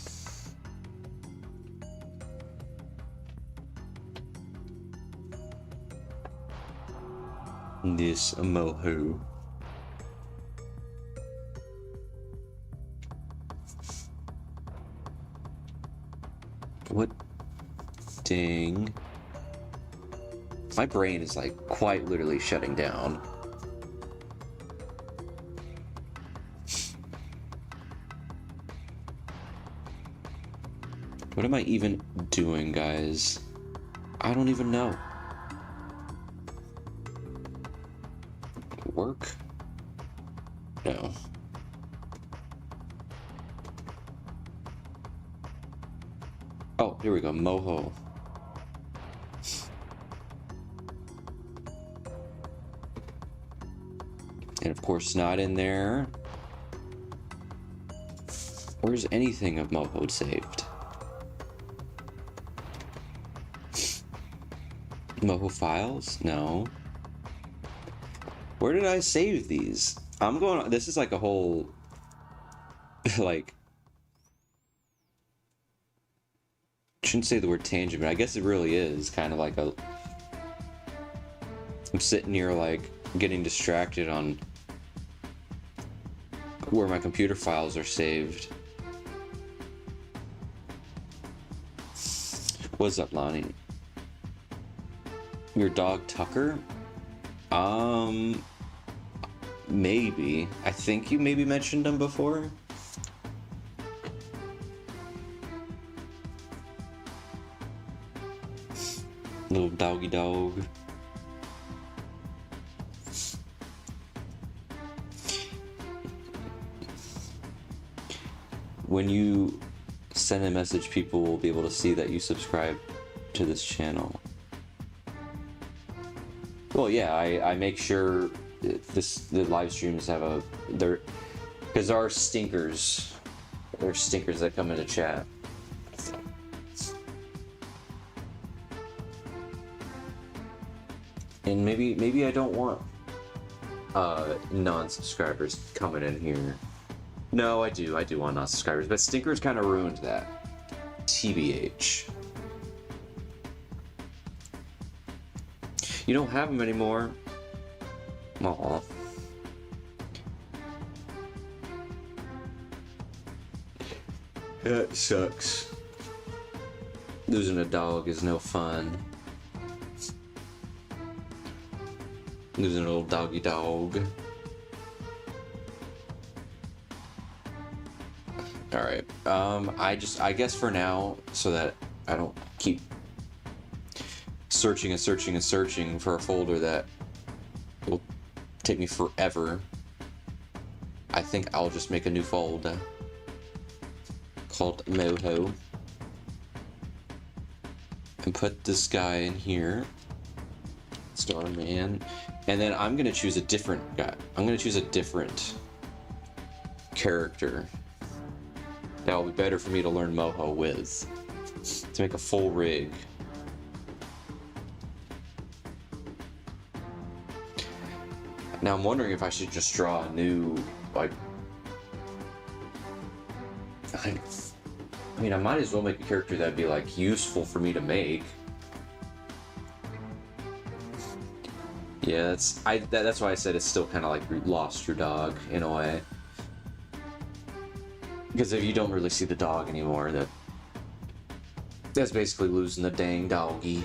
This Moho. What? Dang. My brain is like quite literally shutting down. What am I even doing, guys? I don't even know. Work? No. Oh, here we go. Moho. And of course, not in there. Where's anything of Moho saved? Moho files? No. Where did I save these? I'm going. This is like a whole. Like. Shouldn't say the word tangent, but I guess it really is kind of like a. I'm sitting here like getting distracted on where my computer files are saved. What's up, Lonnie? Your dog Tucker? Maybe. I think you maybe mentioned him before. Little doggy dog. When you send a message, people will be able to see that you subscribe to this channel. Well, yeah, I make sure the live streams have because there are stinkers. There are stinkers that come into chat. And maybe I don't want non-subscribers coming in here. No, I do want non-subscribers, but stinkers kind of ruined that. TBH. You don't have them anymore. Aw. That sucks. Losing a dog is no fun. Losing a little doggy dog. Alright. I guess for now, so that I don't keep searching for a folder that will take me forever, I think I'll just make a new folder called Moho and put this guy in here, Starman, and then I'm gonna choose a different guy. I'm gonna choose a different character that will be better for me to learn Moho with, to make a full rig. Now I'm wondering if I should just draw a new, like, I mean, I might as well make a character that'd be, like, useful for me to make. Yeah, that's why I said it's still kind of like lost your dog, in a way. Because if you don't really see the dog anymore, that's basically losing the dang doggy.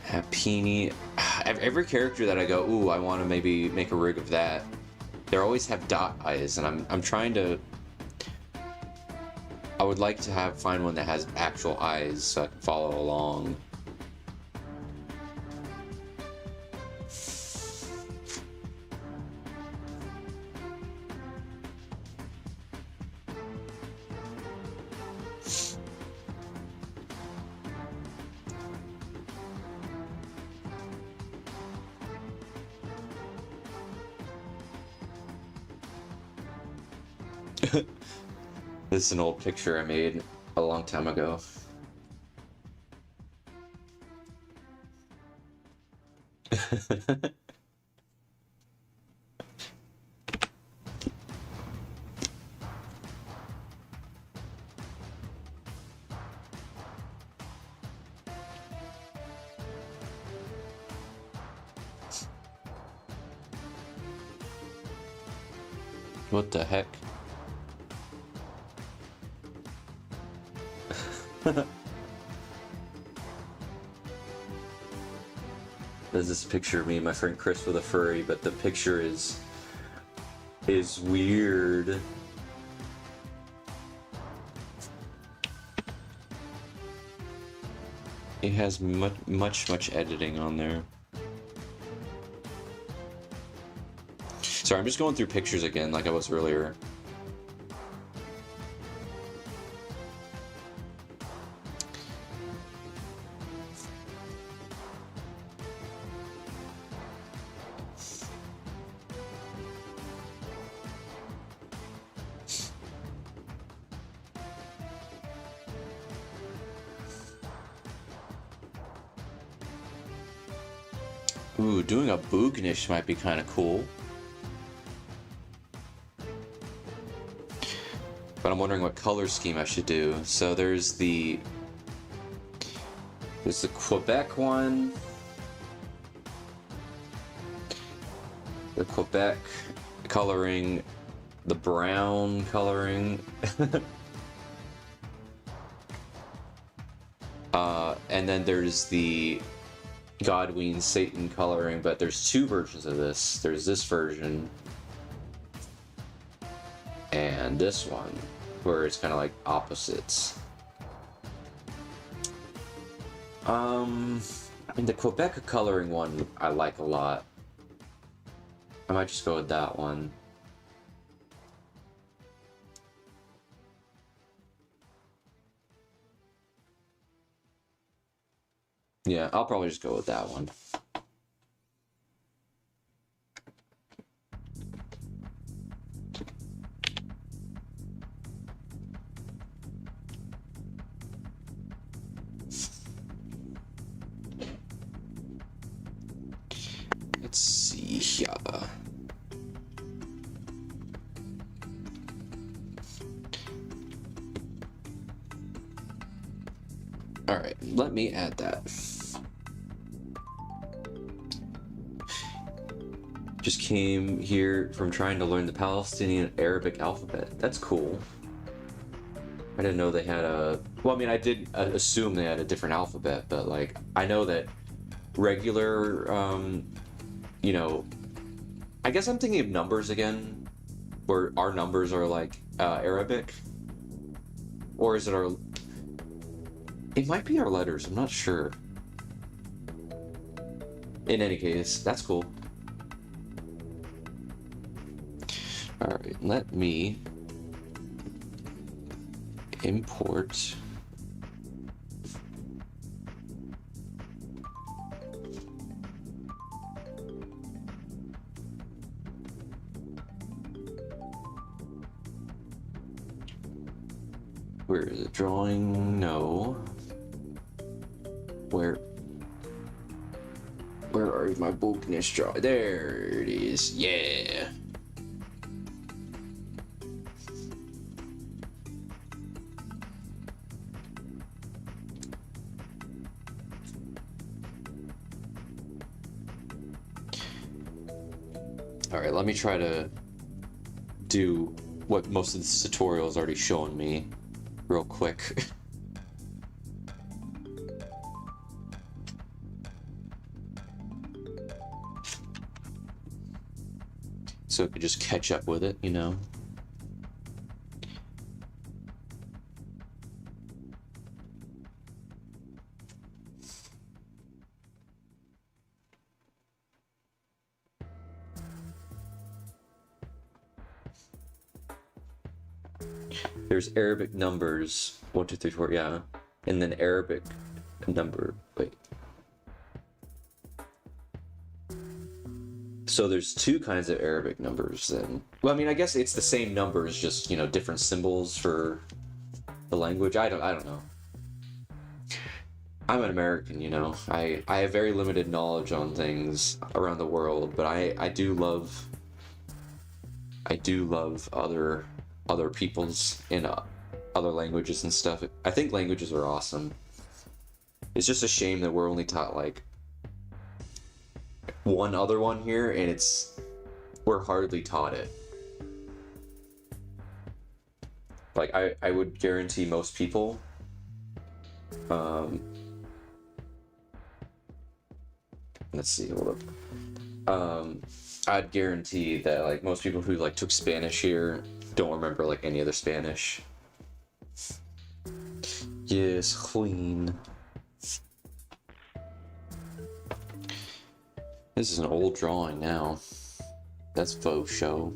Happini. Every character that I go, ooh, I want to maybe make a rig of that, they always have dot eyes, and I'm trying to. I would like to find one that has actual eyes so I can follow along. This is an old picture I made a long time ago. What the heck? There's this picture of me and my friend Chris with a furry, but the picture is weird. It has much editing on there. Sorry, I'm just going through pictures again like I was earlier. Ooh, doing a Boognish might be kind of cool. But I'm wondering what color scheme I should do. So there's the There's the Quebec one. The Quebec coloring, the brown coloring. And then there's the Godwin Satan coloring, but there's two versions of this. There's this version and this one, where it's kind of like opposites. I mean, the Quebec coloring one I like a lot. I might just go with that one. Yeah, I'll probably just go with that one. Let's see here. All right, let me add that. Just came here from trying to learn the Palestinian Arabic alphabet. That's cool. I didn't know they had a... Well, I mean, I did assume they had a different alphabet, but, like, I know that regular, you know... I guess I'm thinking of numbers again, where our numbers are, like, Arabic. Or is it our... It might be our letters, I'm not sure. In any case, that's cool. Alright, let me import where is it? Drawing? No. Where are my bookness draw? There it is. Yeah. Alright, let me try to do what most of this tutorial is already showing me real quick. So I could just catch up with it, you know? There's Arabic numbers, 1, 2, 3, 4, yeah. And then Arabic number, wait. So there's two kinds of Arabic numbers then. Well, I mean, I guess it's the same numbers, just, you know, different symbols for the language. I don't know. I'm an American, you know. I have very limited knowledge on things around the world, but I do love other people's in other languages and stuff. I think languages are awesome. It's just a shame that we're only taught like one other one here, and we're hardly taught it. Like I would guarantee most people let's see, hold up. I'd guarantee that like most people who like took Spanish here don't remember like any other Spanish. Yes, clean. This is an old drawing now. That's faux show.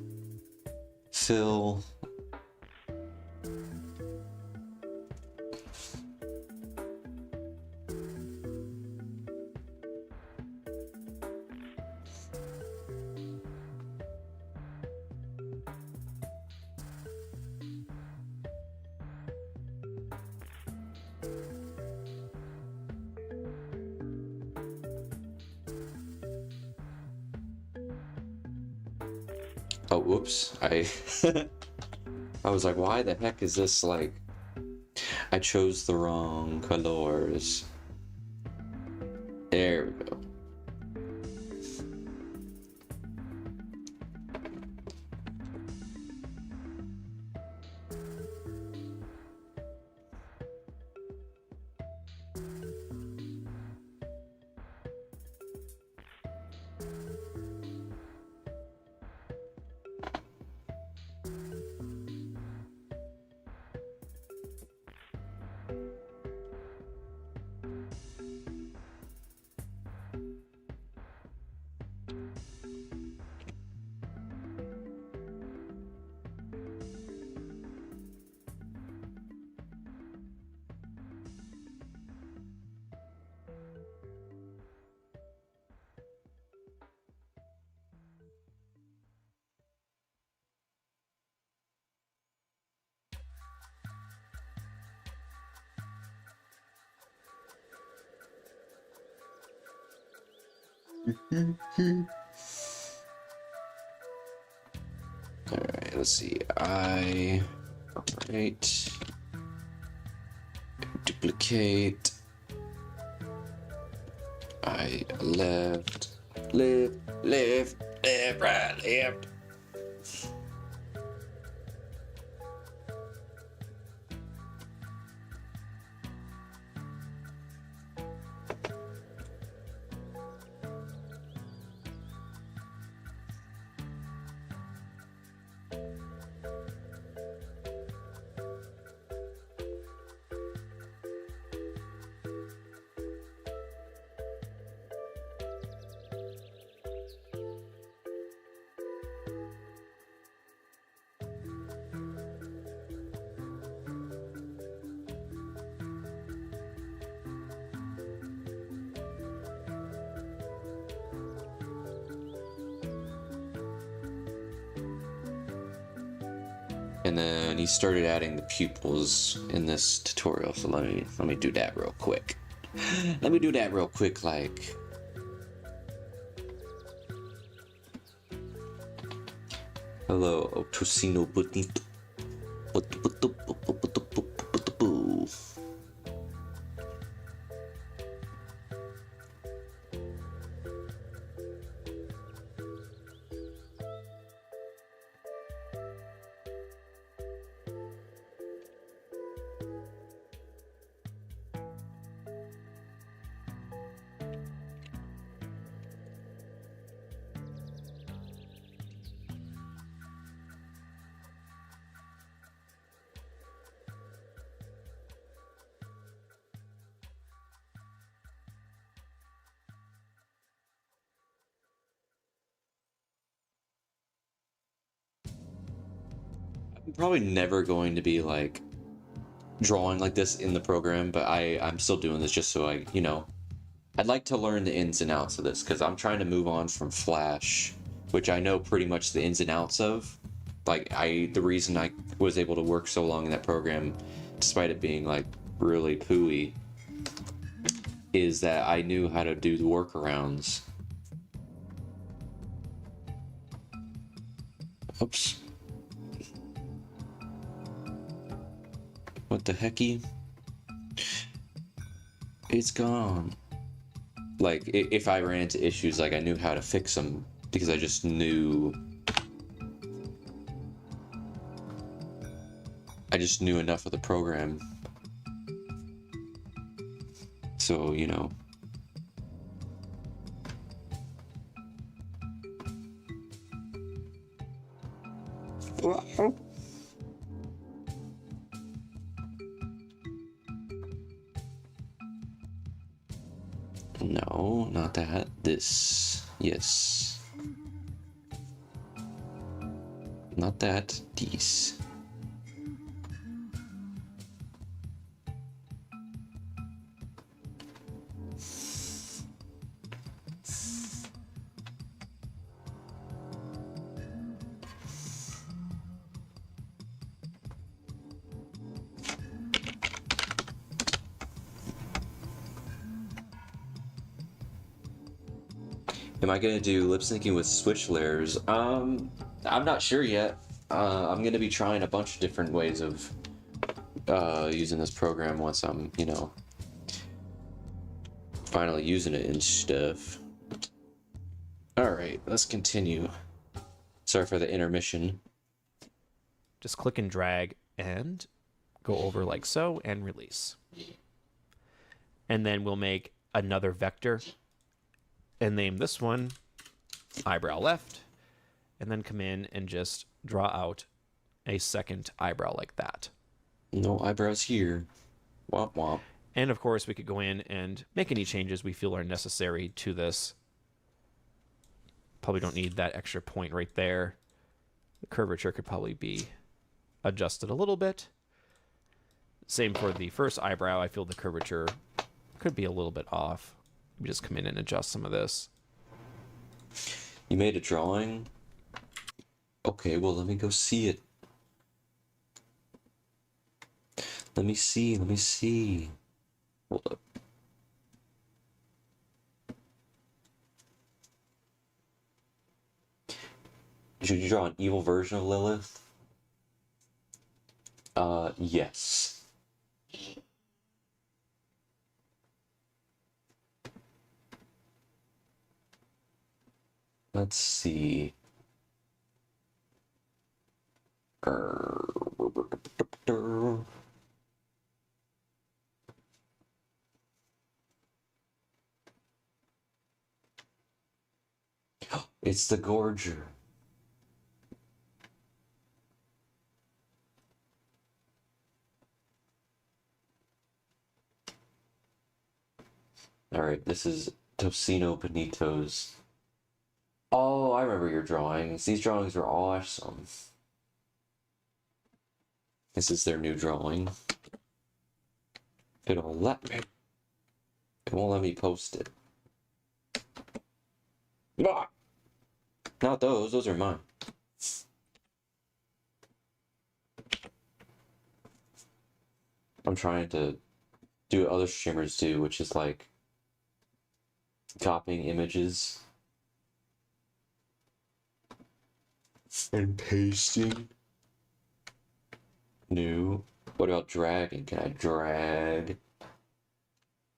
Fill. Oh, whoops. I was like, why the heck is this like... I chose the wrong colors. There we go. Alright, let's see. Alright. Duplicate. I left, right, left. And then he started adding the pupils in this tutorial, so let me do that real quick. Let me do that real quick, like. Hello, Tocino Bonito. I'm probably never going to be like drawing like this in the program, but I'm still doing this just so I'd like to learn the ins and outs of this because I'm trying to move on from Flash, which I know pretty much the ins and outs of. Like the reason I was able to work so long in that program, despite it being like really pooey, is that I knew how to do the workarounds. Oops. What the hecky? It's gone. Like, if I ran into issues, like, I knew how to fix them because I just knew... I just knew enough of the program. So, you know... No, not that. This. Yes. Not that. These. Am I gonna do lip syncing with switch layers? I'm not sure yet. I'm gonna be trying a bunch of different ways of using this program once I'm, finally using it and stuff. Alright, let's continue. Sorry for the intermission. Just click and drag and go over like so and release. And then we'll make another vector and name this one eyebrow left, and then come in and just draw out a second eyebrow like that. No eyebrows here. Womp womp. And of course, we could go in and make any changes we feel are necessary to this. Probably don't need that extra point right there. The curvature could probably be adjusted a little bit. Same for the first eyebrow. I feel the curvature could be a little bit off. We just come in and adjust some of this. You made a drawing? Okay, well, let me go see it. Let me see. Hold up. Should you draw an evil version of Lilith? Yes. Let's see. It's the Gorger. Alright, this is Tocino Benito's. Oh, I remember your drawings. These drawings are awesome. This is their new drawing. It'll let me. It won't let me post it. Ah! Not those. Those are mine. I'm trying to do what other streamers do, which is like copying images and pasting. New. What about dragging? Can I drag?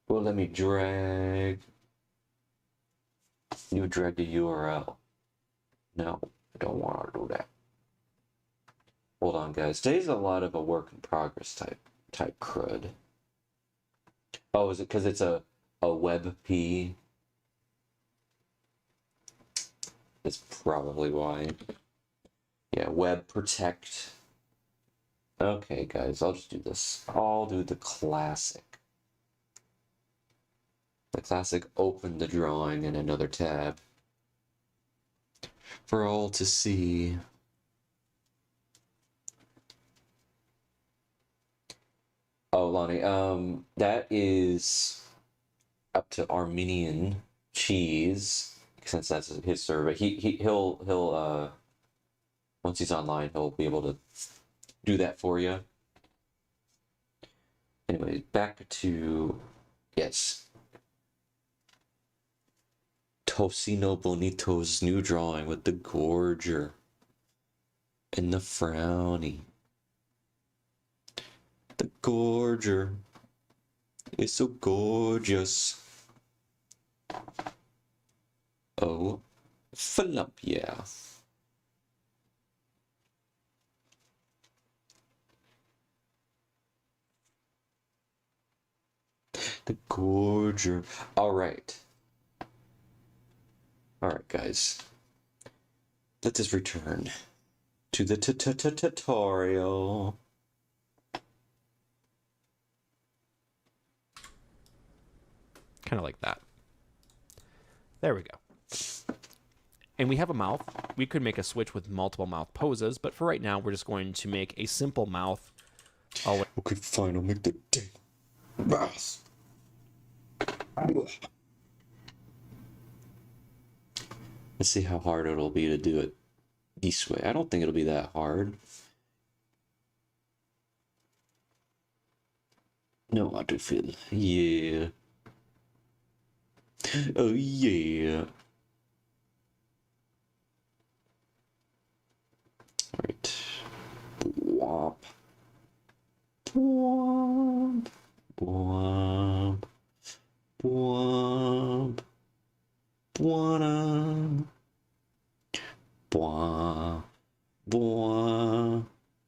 Well, let me drag. You drag the URL. No, I don't want to do that. Hold on, guys. Today's a lot of a work in progress type crud. Oh, is it because it's a WebP? That's probably why. Yeah, web protect. Okay, guys, I'll just do this. I'll do the classic. The classic open the drawing in another tab. For all to see. Oh, Lonnie, that is up to Armenian Cheese, since that's his server. He'll once he's online, he'll be able to do that for you. Anyway, back to, yes, Tocino Bonito's new drawing with the Gorger and the Frowny. The Gorger is so gorgeous. Oh, flump, yeah. The Gorger. All right. All right, guys. Let us return to the tutorial. Kind of like that. There we go. And we have a mouth. We could make a switch with multiple mouth poses, but for right now, we're just going to make a simple mouth. Okay, fine. I'll make the dang mouth. Let's see how hard it'll be to do it this way. I don't think it'll be that hard. No, I do feel. Yeah. Oh, yeah. Alright. Womp. Womp. Womp. Womp. Wanna,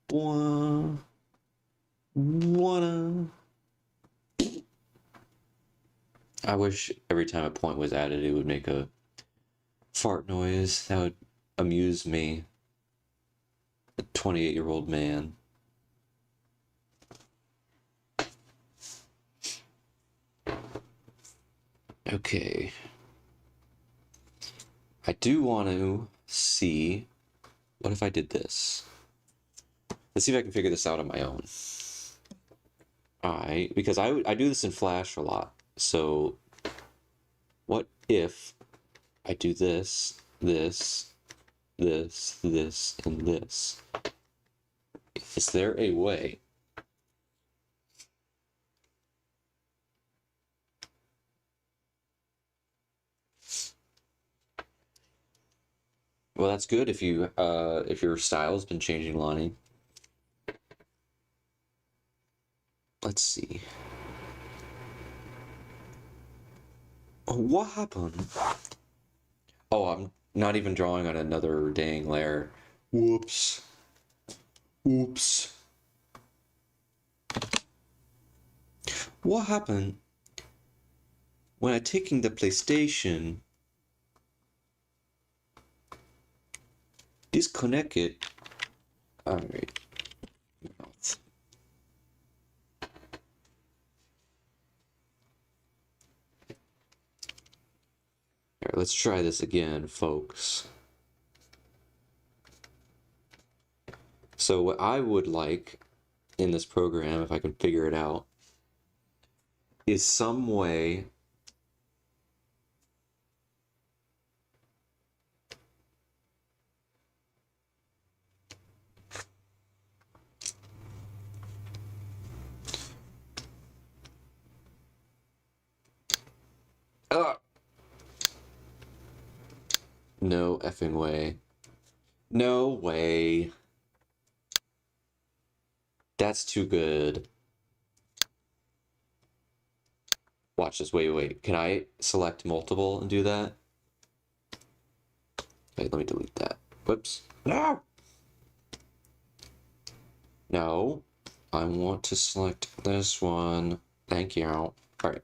wanna, wanna. I wish every time a point was added, it would make a fart noise. That would amuse me, a 28-year-old man. Okay. I do want to see, what if I did this? Let's see if I can figure this out on my own. Because I do this in Flash a lot. So what if I do this, this, this, this, and this? Is there a way? Well, that's good if your style's been changing, Lonnie. Let's see. Oh, what happened? Oh, I'm not even drawing on another dang layer. Whoops. Oops. What happened when I'm taking the PlayStation, disconnect it? Alright. Alright, let's try this again, folks. So what I would like in this program, if I can figure it out, is some way no effing way. No way. That's too good. Watch this. Wait. Can I select multiple and do that? Wait, let me delete that. Whoops. No! No. I want to select this one. Thank you. All right.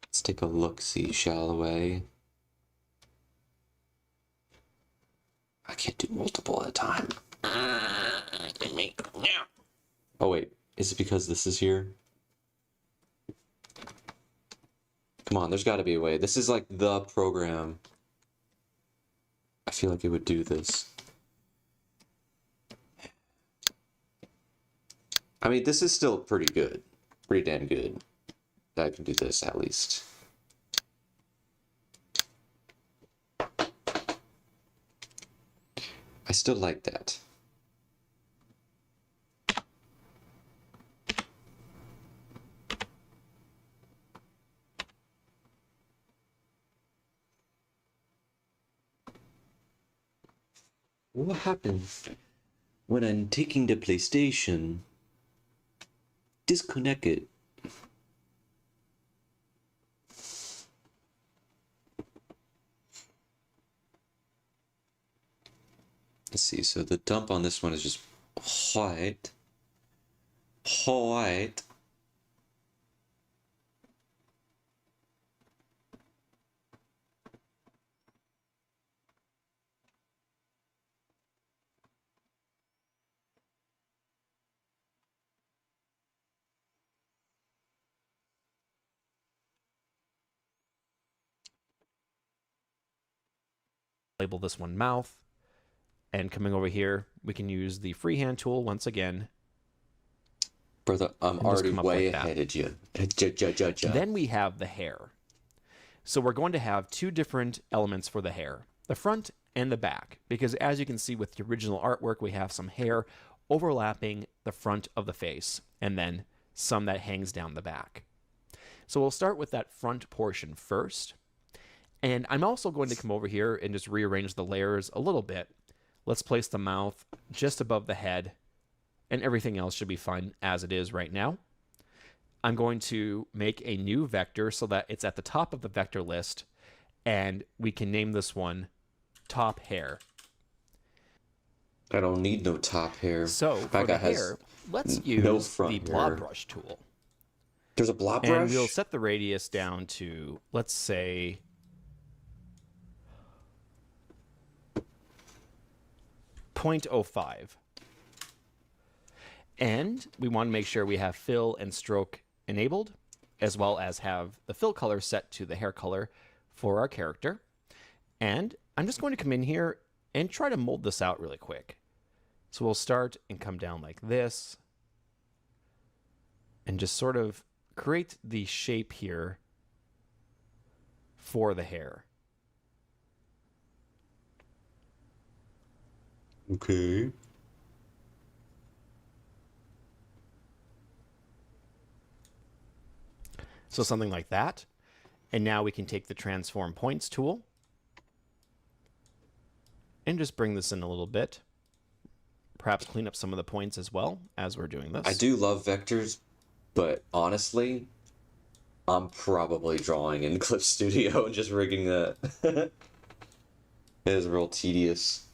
Let's take a look-see, shall we? I can't do multiple at a time. Oh wait, is it because this is here? Come on, there's got to be a way. This is like the program. I feel like it would do this. I mean, this is still pretty good. Pretty damn good. I can do this at least. I still like that. What happens when I'm taking the PlayStation, disconnect it? Let's see, so the dump on this one is just white. White. Label this one mouth. And coming over here, we can use the freehand tool once again. Brother, I'm already way ahead of you. Then we have the hair. So we're going to have two different elements for the hair, the front and the back, because as you can see with the original artwork, we have some hair overlapping the front of the face and then some that hangs down the back. So we'll start with that front portion first. And I'm also going to come over here and just rearrange the layers a little bit. Let's place the mouth just above the head, and everything else should be fine as it is right now. I'm going to make a new vector so that it's at the top of the vector list, and we can name this one top hair. I don't need no top hair. So for the hair, let's use the blob brush tool. There's a blob brush? And we'll set the radius down to, let's say, 0.05. And we want to make sure we have fill and stroke enabled, as well as have the fill color set to the hair color for our character. And I'm just going to come in here and try to mold this out really quick. So we'll start and come down like this, and just sort of create the shape here for the hair. Okay. So something like that. And now we can take the transform points tool and just bring this in a little bit. Perhaps clean up some of the points as well as we're doing this. I do love vectors, but honestly, I'm probably drawing in Clip Studio and just rigging that. It is real tedious.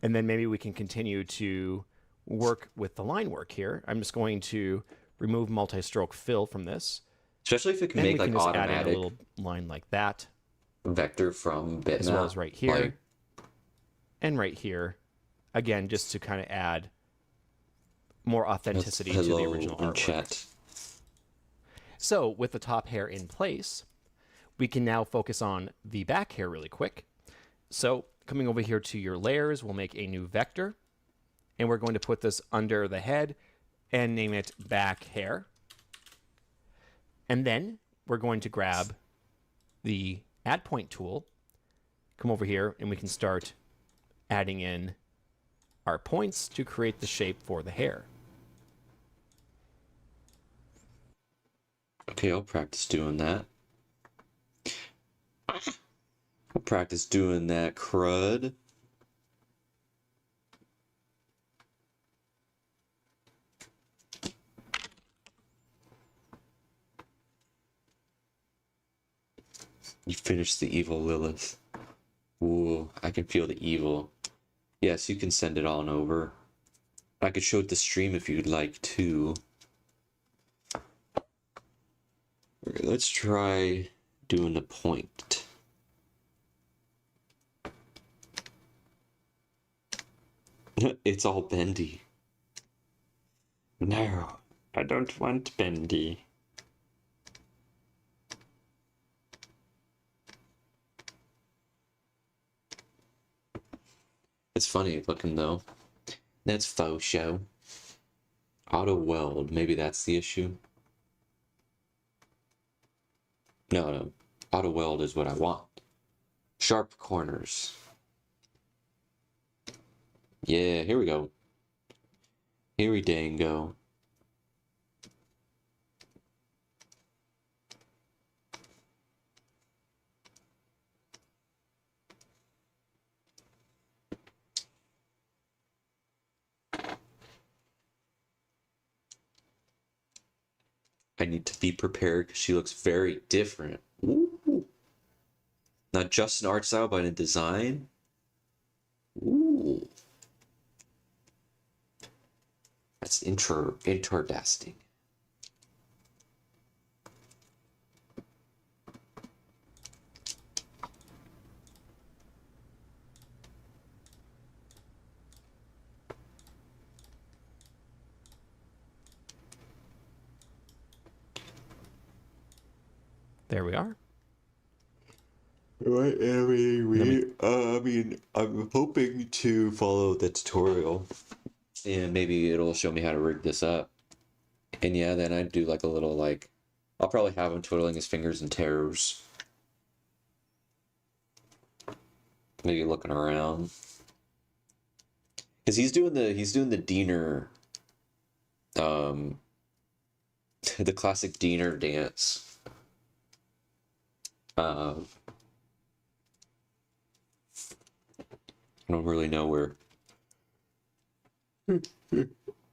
And then maybe we can continue to work with the line work here. I'm just going to remove multi-stroke fill from this. Especially if it can make like automatic add in a little line like that. Vector from bitmap. As well as right here. And right here. Again, just to kind of add more authenticity to the original artwork. Chat. So with the top hair in place, we can now focus on the back hair really quick. So coming over here to your layers, we'll make a new vector. And we're going to put this under the head and name it back hair. And then we're going to grab the add point tool, come over here, and we can start adding in our points to create the shape for the hair. Okay, I'll practice doing that. I'll practice doing that, crud. You finished the evil Lilith. Ooh, I can feel the evil. Yes, you can send it on over. I could show it to stream if you'd like to. Okay, let's try doing the point. It's all bendy. No, I don't want bendy. It's funny looking though. That's faux show. Auto weld, maybe that's the issue. No, auto weld is what I want. Sharp corners. Yeah, here we go. Here we dang go. I need to be prepared because she looks very different. Ooh. Not just an art style, but in design. Ooh. That's interesting. There we are. Right, I'm hoping to follow the tutorial and maybe it'll show me how to rig this up. And yeah, then I'd do like a little like, I'll probably have him twiddling his fingers and toes. Maybe looking around. Because he's doing the Diener The classic Diener dance. I don't really know where I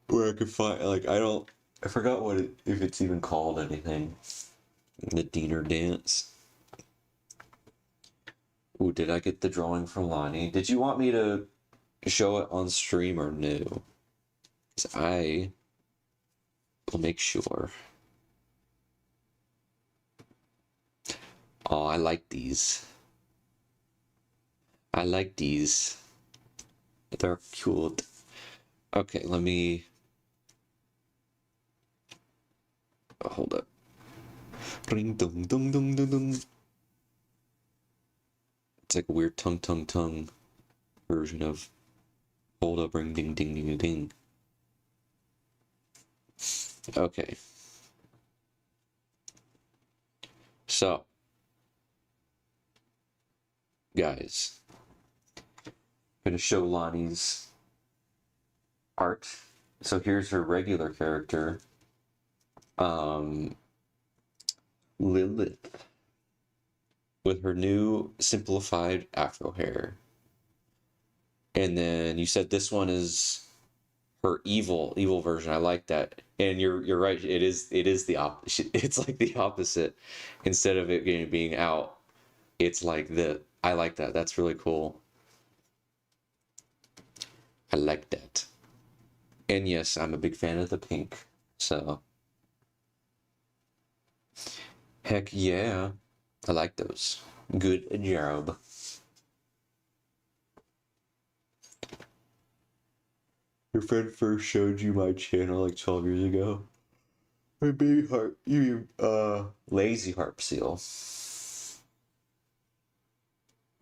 could find, like, I forgot if it's even called anything. The Diener dance. Ooh, did I get the drawing from Lonnie? Did you want me to show it on stream or no? 'Cause I will make sure. Oh, I like these. I like these. They're cute. Okay, let me... Oh, hold up. Ring dong dong dong dong dong. It's like a weird tongue version of hold up, ring ding ding ding ding. Okay. So, guys, I'm gonna show Lonnie's art. So here's her regular character, Lilith, with her new simplified afro hair. And then you said this one is her evil version. I like that. And you're right. It is the opposite. It's like the opposite. Instead of it being out, it's like the. I like that. That's really cool. I like that. And yes, I'm a big fan of the pink. So, heck yeah, I like those. Good job. Your friend first showed you my channel like 12 years ago. My baby harp, lazy harp seal.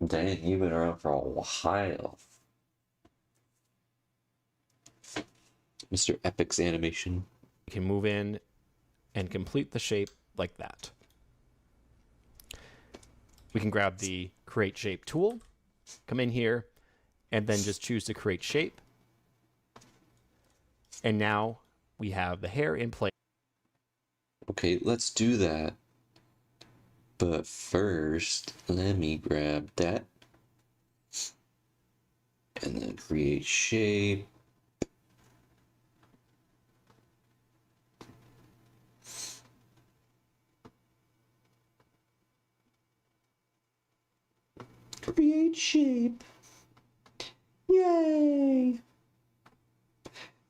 Dang, you've been around for a while. Mr. Epic's animation. You can move in and complete the shape like that. We can grab the Create Shape tool, come in here, and then just choose to create shape. And now we have the hair in place. Okay, let's do that. But first, let me grab that. And then create shape. Create shape. Yay!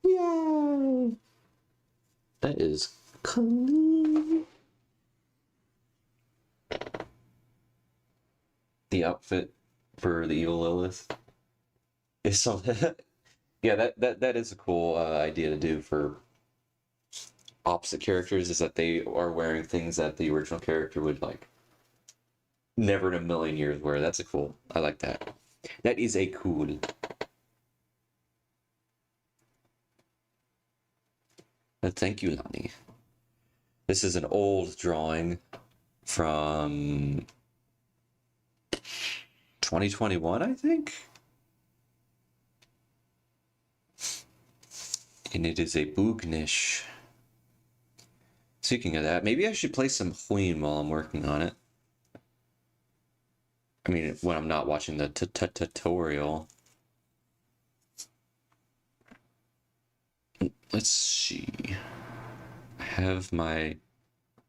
Yay! That is cool. The outfit for the evil Lilith is something. Yeah, that is a cool idea to do for opposite characters. Is that they are wearing things that the original character would like never in a million years wear. That's a cool. I like that. That is a cool. Thank you, Lonnie. This is an old drawing from 2021, I think. And it is a Boognish. Speaking of that, maybe I should play some Queen while I'm working on it. I mean, when I'm not watching the tutorial. Let's see. I have my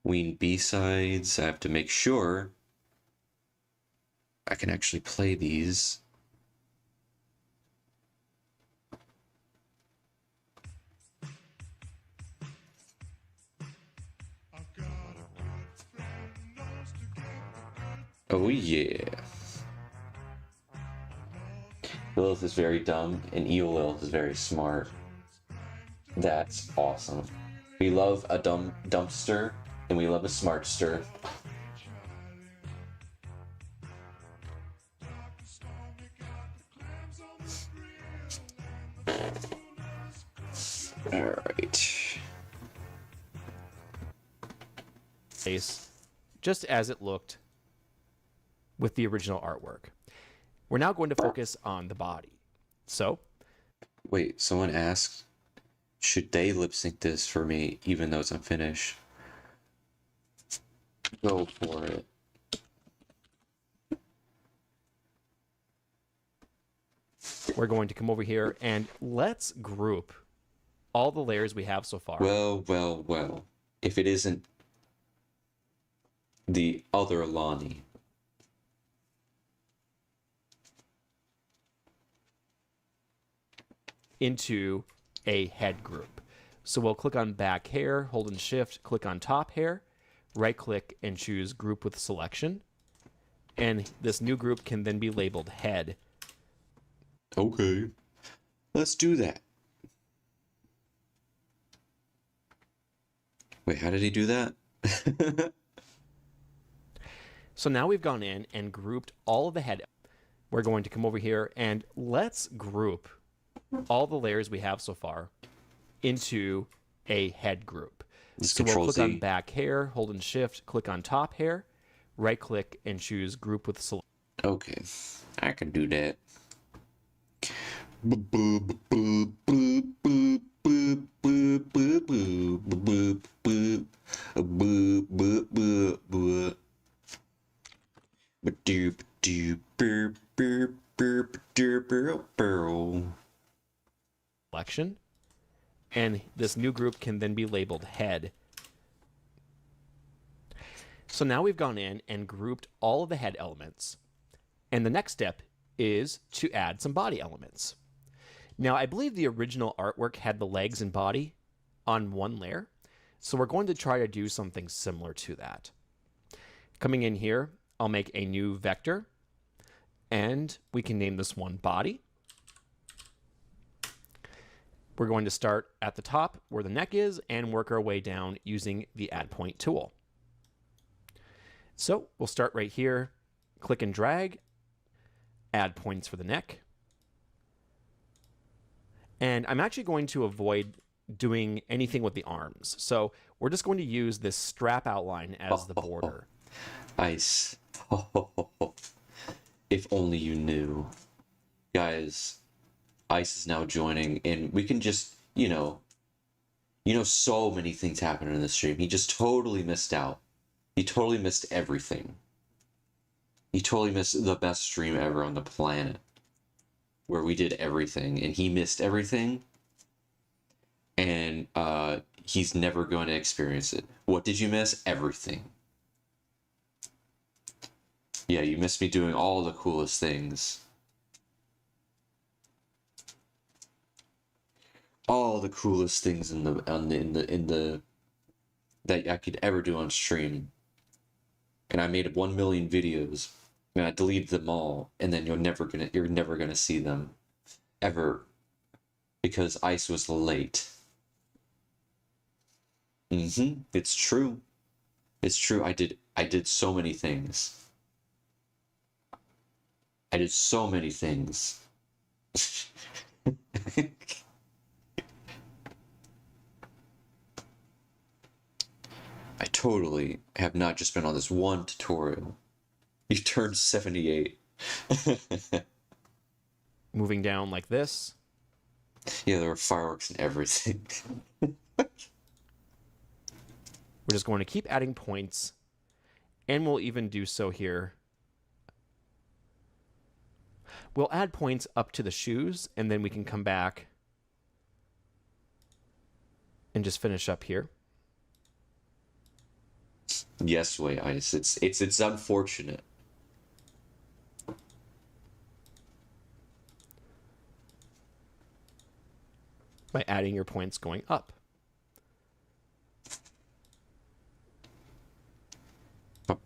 Ween B-sides. I have to make sure I can actually play these. Oh yeah. Lilith is very dumb, and evil Lilith is very smart. That's awesome. We love a dumpster, and we love a smartster. Alright. Place just as it looked with the original artwork. We're now going to focus on the body. So, Wait, someone asked, Should they lip sync this for me, even though it's unfinished? Go for it. We're going to come over here and let's group all the layers we have so far. Well. If it isn't the other Lonnie. Into a head group. So we'll click on back hair, hold and shift, click on top hair, right click and choose group with selection. And this new group can then be labeled head. Okay. Let's do that. Wait, how did he do that? So now we've gone in and grouped all of the head. We're going to come over here and let's group all the layers we have so far into a head group. So we'll click on back hair, hold and shift, click on top hair, right click and choose group with select. Okay, I can do that. Selection. And this new group can then be labeled head. So now we've gone in and grouped all of the head elements. And the next step is to add some body elements. Now, I believe the original artwork had the legs and body on one layer. So we're going to try to do something similar to that. Coming in here, I'll make a new vector. And we can name this one body. We're going to start at the top where the neck is and work our way down using the add point tool. So we'll start right here, click and drag, add points for the neck. And I'm actually going to avoid doing anything with the arms. So we're just going to use this strap outline as the border. Ice. If only you knew. Guys, Ice is now joining, and we can just, so many things happen in the stream. He just totally missed out. He totally missed everything. He totally missed the best stream ever on the planet, where we did everything, and he missed everything, and he's never going to experience it. What did you miss? Everything. Yeah, you missed me doing all the coolest things. All the coolest things in the that I could ever do on stream. And I made 1 million videos, and I deleted them all, and then you're never gonna see them ever, because Ice was late. It's true. It's true. I did so many things. I did so many things. I totally have not just been on this one tutorial. You turned 78. Moving down like this. Yeah, there were fireworks and everything. We're just going to keep adding points, and we'll even do so here. We'll add points up to the shoes, and then we can come back and just finish up here. Yes, wait, Ice. It's unfortunate. By adding your points going up.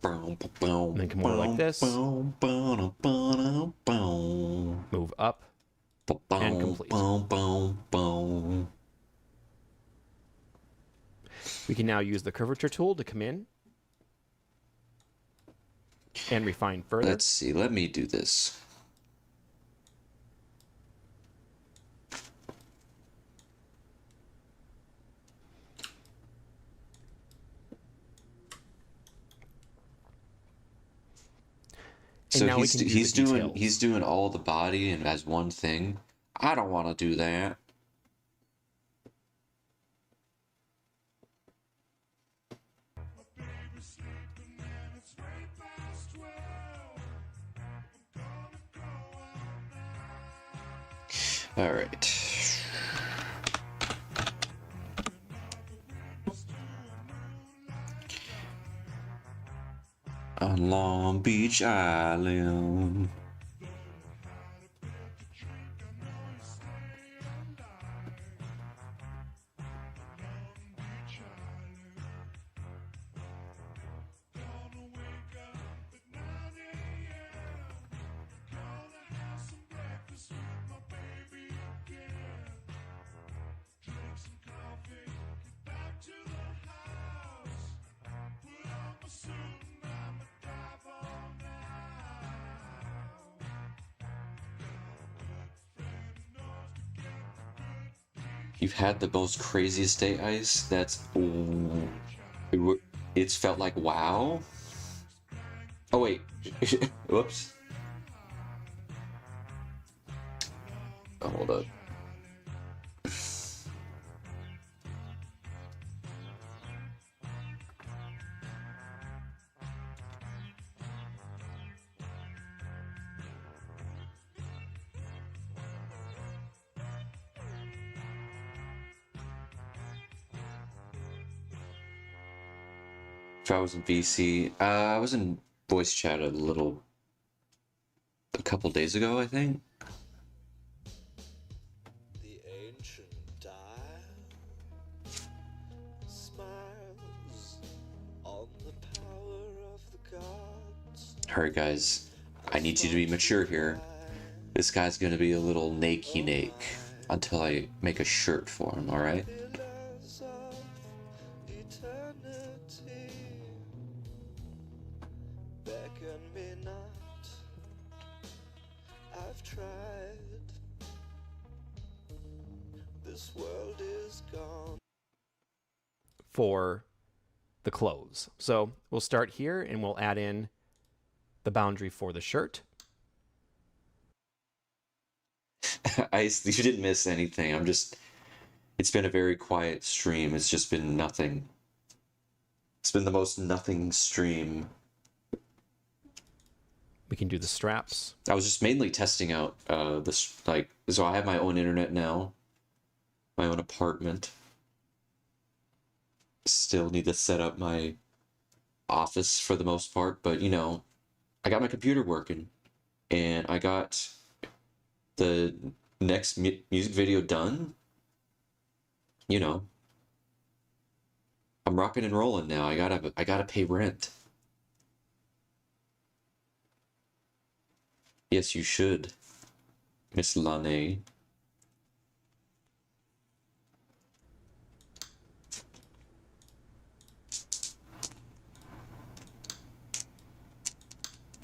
And then come over like this. Move up. And complete. We can now use the curvature tool to come in and refine further. Let's see. Let me do this. So he's doing all the body and as one thing. I don't want to do that. All right. On Long Beach Island. You've had the most craziest day ice. That's it's felt like wow. Oh wait, whoops. Oh, hold up. If I was in BC, I was in voice chat a couple days ago, I think. The ancient dial smiles on the power of the gods. Alright, guys, I need you to be mature here. This guy's gonna be a little nakey until I make a shirt for him, alright? Pillars of eternity, beckon me not. I've tried. This world is gone. For the clothes. So we'll start here and we'll add in the boundary for the shirt. You didn't miss anything. It's been a very quiet stream. It's just been nothing. It's been the most nothing stream. We can do the straps. I was just mainly testing out this, like, so I have my own internet now, my own apartment. Still need to set up my office for the most part, but you know, I got my computer working, and I got the next music video done. You know, I'm rocking and rolling now. I gotta pay rent. Yes, you should, Miss Lane.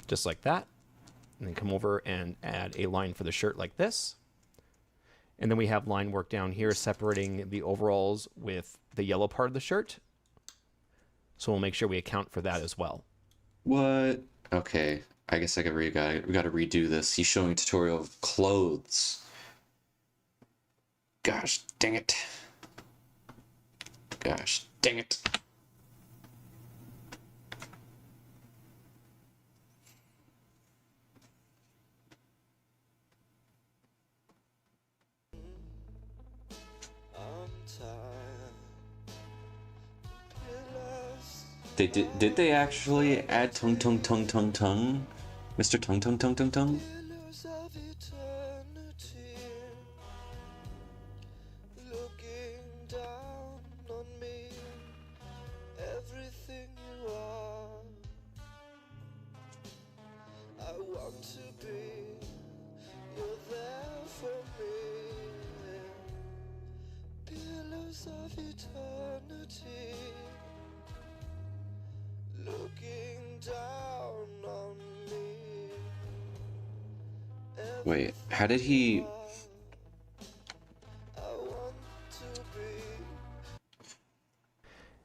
Just like that. And then come over and add a line for the shirt like this. And then we have line work down here separating the overalls with the yellow part of the shirt. So we'll make sure we account for that as well. What? Okay, I guess we gotta redo this. He's showing a tutorial of clothes. Gosh dang it. Gosh dang it. I'm tired. Pillars Did they actually add tongue, Mr. Tongue? Pillars of eternity, looking down on me, everything you are. I want to be, you're there for me. Pillars of eternity, looking down on me. Wait, how did he... I want to be.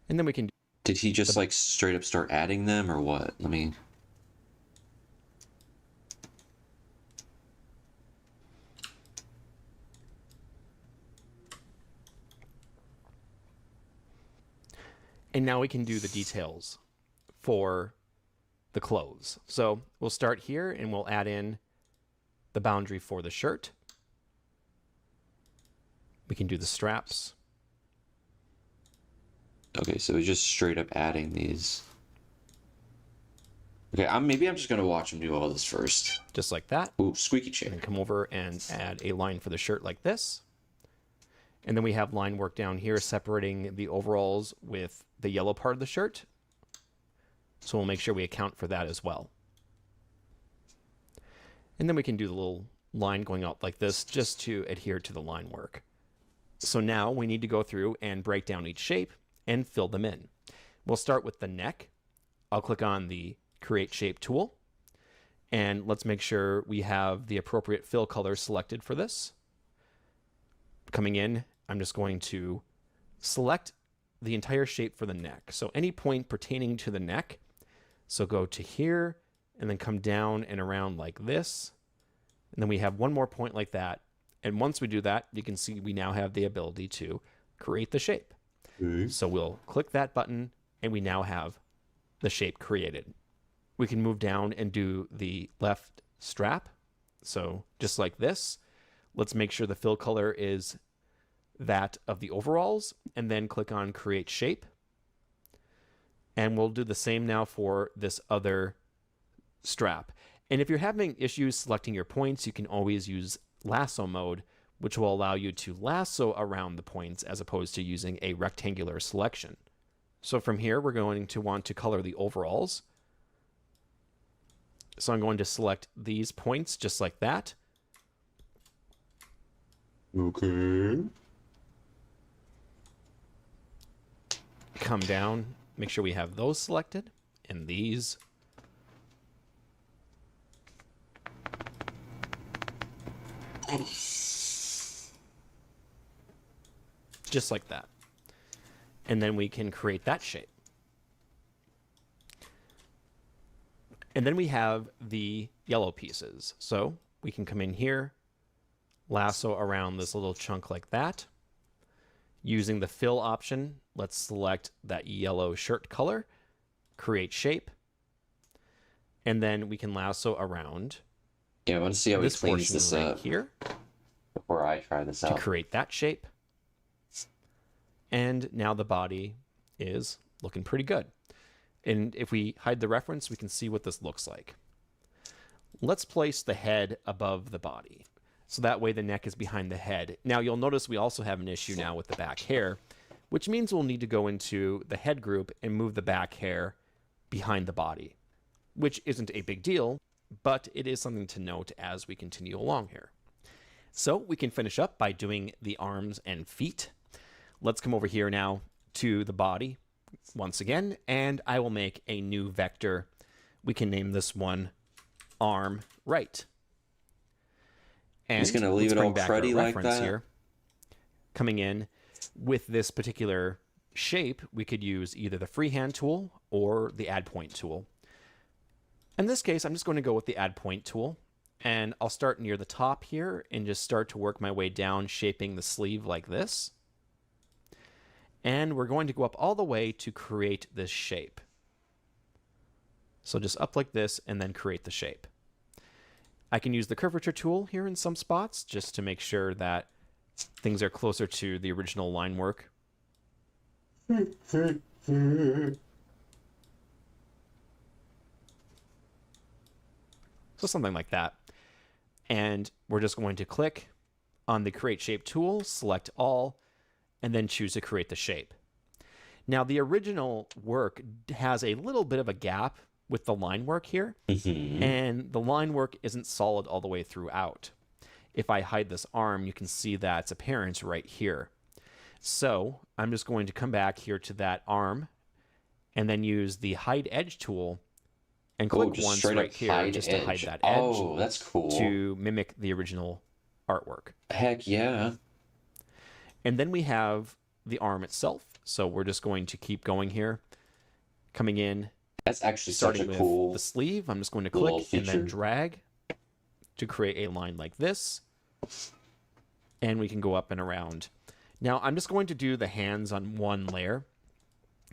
And then we can Did he just like straight up start adding them or what? Let me... And now we can do the details for the clothes. So we'll start here and we'll add in the boundary for the shirt. We can do the straps. Okay, so we're just straight up adding these. Okay, maybe I'm just gonna watch him do all this first. Just like that. Ooh, squeaky And chair. then come over and add a line for the shirt like this. And then we have line work down here separating the overalls with the yellow part of the shirt. So we'll make sure we account for that as well. And then we can do the little line going out like this just to adhere to the line work. So now we need to go through and break down each shape and fill them in. We'll start with the neck. I'll click on the Create Shape tool. And let's make sure we have the appropriate fill color selected for this. Coming in, I'm just going to select the entire shape for the neck. So any point pertaining to the neck. So go to here and then come down and around like this. And then we have one more point like that. And once we do that, you can see we now have the ability to create the shape. So we'll click that button and we now have the shape created. We can move down and do the left strap. So just like this, let's make sure the fill color is that of the overalls and then click on Create Shape. And we'll do the same now for this other strap. And if you're having issues selecting your points, you can always use lasso mode, which will allow you to lasso around the points as opposed to using a rectangular selection. So from here, we're going to want to color the overalls. So I'm going to select these points just like that. Okay. Come down, make sure we have those selected, and these. Just like that. And then we can create that shape. And then we have the yellow pieces. So we can come in here, lasso around this little chunk like that. Using the fill option, let's select that yellow shirt color, create shape, and then we can lasso around. Yeah, I want to see how he this cleans portion this right up here before I try this to out. create that shape. And now the body is looking pretty good. And if we hide the reference, we can see what this looks like. Let's place the head above the body. So that way the neck is behind the head. Now you'll notice we also have an issue now with the back hair, which means we'll need to go into the head group and move the back hair behind the body, which isn't a big deal, but it is something to note as we continue along here. So we can finish up by doing the arms and feet. Let's come over here now to the body once again, and I will make a new vector. We can name this one arm right. And He's gonna leave let's it bring all back our cruddy like reference that? here. Coming in with this particular shape, we could use either the freehand tool or the add point tool. In this case, I'm just going to go with the add point tool, and I'll start near the top here and just start to work my way down, shaping the sleeve like this. And we're going to go up all the way to create this shape. So just up like this and then create the shape. I can use the curvature tool here in some spots just to make sure that things are closer to the original line work. So something like that. And we're just going to click on the Create Shape tool, select all, and then choose to create the shape. Now the original work has a little bit of a gap with the line work here, and the line work isn't solid all the way throughout. If I hide this arm, you can see that it's apparent right here. So I'm just going to come back here to that arm and then use the hide edge tool and click just once straight right up here hide just to hide edge. that edge. Oh, that's cool. To mimic the original artwork. Heck yeah. And then we have the arm itself. So we're just going to keep going here. Coming in, That's actually such starting a with cool the sleeve. I'm just going to little click and then feature. drag to create a line like this. And we can go up and around. Now I'm just going to do the hands on one layer.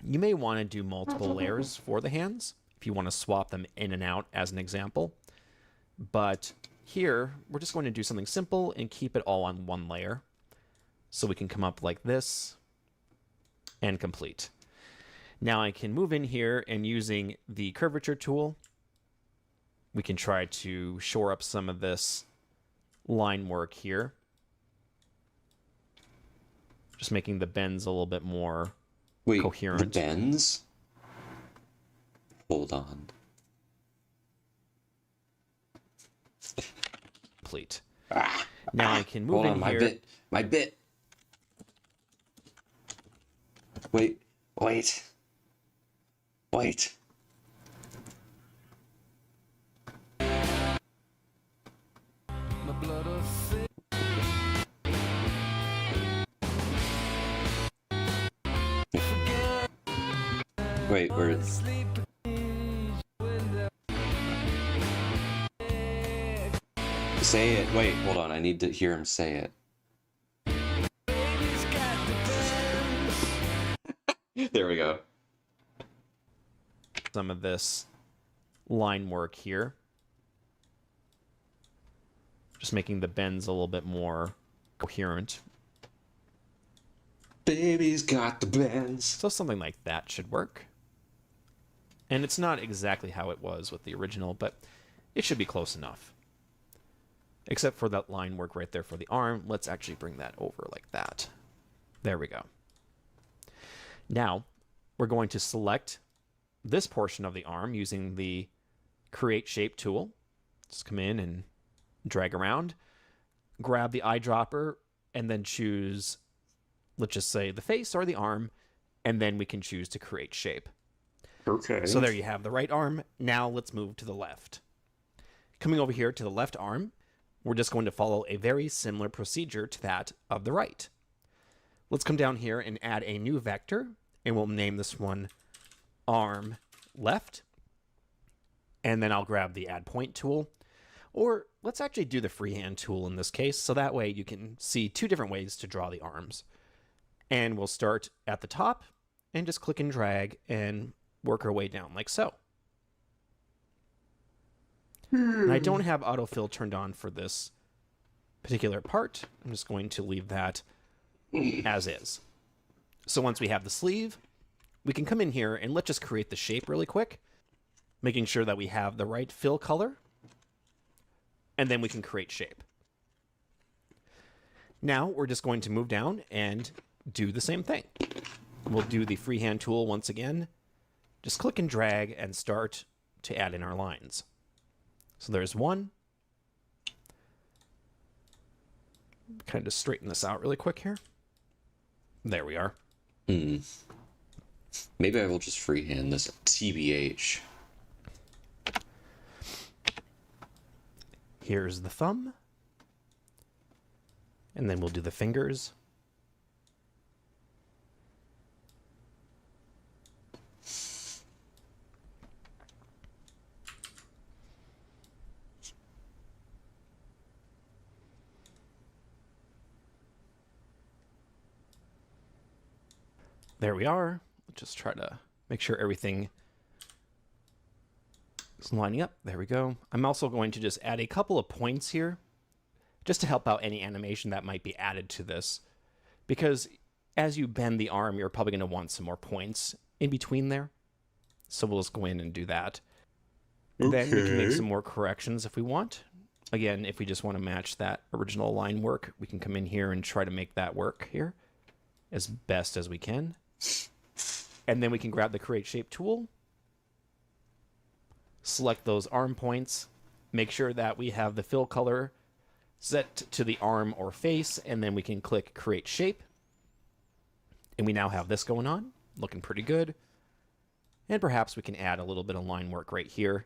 You may want to do multiple layers for the hands if you want to swap them in and out as an example. But here, we're just going to do something simple and keep it all on one layer. So we can come up like this and complete. Now I can move in here, and using the curvature tool, we can try to shore up some of this line work here. Just making the bends a little bit more coherent. The bends? Hold on. Complete. Ah, Now I can move hold in on, here. My bit. Wait. Wait, where? Say it. Wait, hold on. I need to hear him say it. There we go. Some of this line work here. Just making the bends a little bit more coherent. Baby's got the bends. So something like that should work. And it's not exactly how it was with the original, but it should be close enough. Except for that line work right there for the arm. Let's actually bring that over like that. There we go. Now, we're going to select this portion of the arm using the Create Shape tool. Just come in and drag around, grab the eyedropper, and then choose, let's just say, the face or the arm, and then we can choose to create shape. Okay. So there you have the right arm. Now let's move to the left. Coming over here to the left arm, we're just going to follow a very similar procedure to that of the right. Let's come down here and add a new vector, and we'll name this one arm left. And then I'll grab the add point tool, or let's actually do the freehand tool in this case, so that way you can see two different ways to draw the arms. And we'll start at the top and just click and drag and work our way down like so. And I don't have autofill turned on for this particular part. I'm just going to leave that as is. So once we have the sleeve, we can come in here and let's just create the shape really quick, making sure that we have the right fill color, and then we can create shape. Now we're just going to move down and do the same thing. We'll do the freehand tool once again. Just click and drag and start to add in our lines. So there's one. Kind of straighten this out really quick here. There we are. Maybe I will just freehand this TBH. Here's the thumb. And then we'll do the fingers. There we are. Let's just try to make sure everything is lining up. There we go. I'm also going to just add a couple of points here just to help out any animation that might be added to this. Because as you bend the arm, you're probably going to want some more points in between there. So we'll just go in and do that. Okay. Then we can make some more corrections if we want. Again, if we just want to match that original line work, we can come in here and try to make that work here as best as we can. And then we can grab the Create Shape tool, select those arm points, make sure that we have the fill color set to the arm or face, and then we can click Create Shape. And we now have this going on, looking pretty good. And perhaps we can add a little bit of line work right here.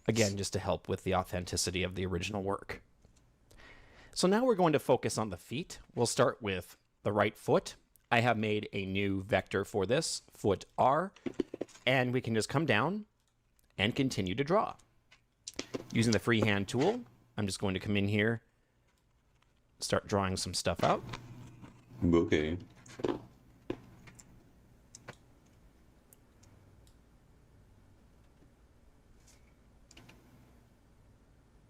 Again, just to help with the authenticity of the original work. So now we're going to focus on the feet. We'll start with the right foot. I have made a new vector for this, foot R, and we can just come down and continue to draw. Using the freehand tool, I'm just going to come in here, start drawing some stuff out. Okay.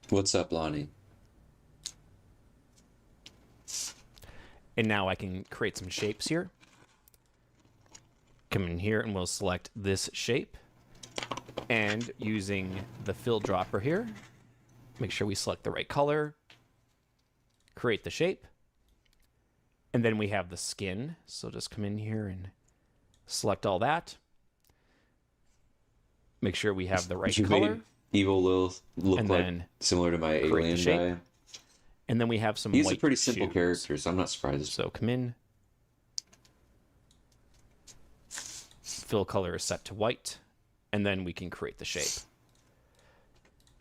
What's up, Lonnie? And now I can create some shapes here. Come in here and we'll select this shape. And using the fill dropper here, make sure we select the right color. Create the shape. And then we have the skin. So just come in here and select all that. Make sure we have the right color. Evil Lilith look And like then similar to my create the alien shape. guy. And then we have some He's white a pretty simple shoes. character, so I'm not surprised. So come in. Fill color is set to white. And then we can create the shape.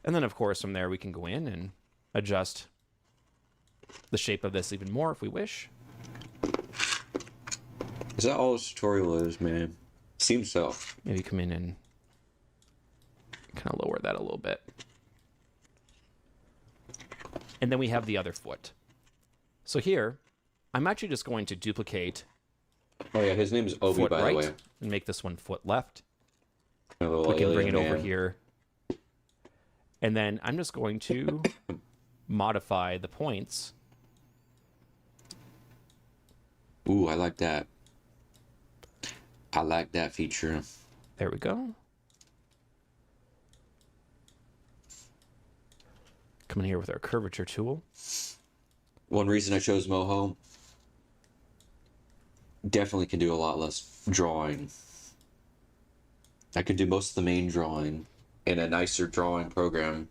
And then, of course, from there we can go in and adjust the shape of this even more if we wish. Is that all this tutorial is, man? Seems so. Maybe come in and kind of lower that a little bit. And then we have the other foot. So here, I'm actually just going to duplicate Oh yeah, his name is Obi, foot by right the way. and make this one foot left. A little We can bring it alien over man. here. And then I'm just going to modify the points. Ooh, I like that. I like that feature. There we go. Come in here with our curvature tool. One reason I chose Moho, definitely can do a lot less drawing. I can do most of the main drawing in a nicer drawing program.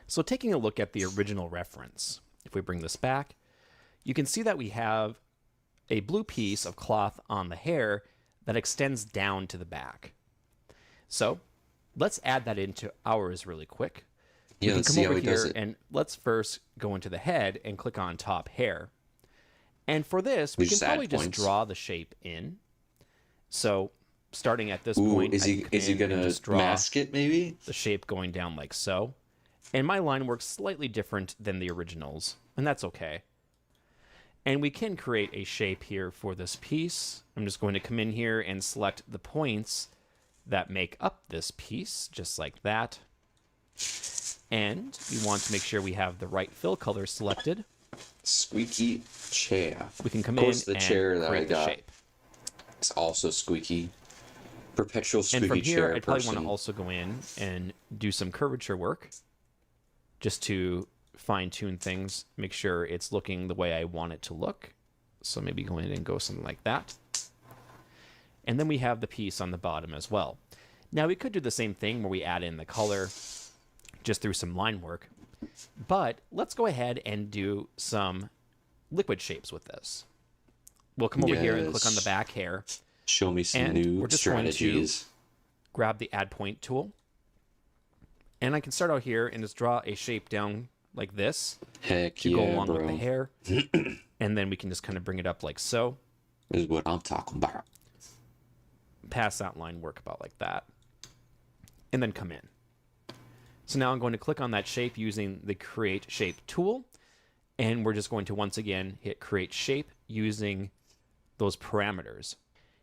So taking a look at the original reference, if we bring this back, you can see that we have a blue piece of cloth on the hair that extends down to the back. So let's add that into ours really quick. Yeah, We can let's come see how over he does here it. and let's first go into the head and click on top hair. And for this, we We can just add probably just points. draw the shape in. So starting at this Ooh, point, is I he can is he come in and gonna just draw mask it maybe? the shape going down like so. And my line works slightly different than the originals, and that's okay. And we can create a shape here for this piece. I'm just going to come in here and select the points that make up this piece, just like that. And we want to make sure we have the right fill color selected. Squeaky chair. We can come Of in course, the and chair that I create the got. shape. It's also squeaky. Perpetual And squeaky from here, chair I'd probably person. want to also go in and do some curvature work just to fine-tune things, make sure it's looking the way I want it to look. So maybe go in and go something like that. And then we have the piece on the bottom as well. Now we could do the same thing where we add in the color just through some line work, but let's go ahead and do some liquid shapes with this. We'll come over here and click on the Yes. back hair, Show me some and new we're just going to strategies. grab the add point tool, and I can start out here and just draw a shape down like this Heck to yeah, go along bro. with the hair. And then we can just kind of bring it up like so. This is what I'm talking about. Pass that line work about like that. And then come in. So now I'm going to click on that shape using the Create Shape tool. And we're just going to once again hit Create Shape using those parameters.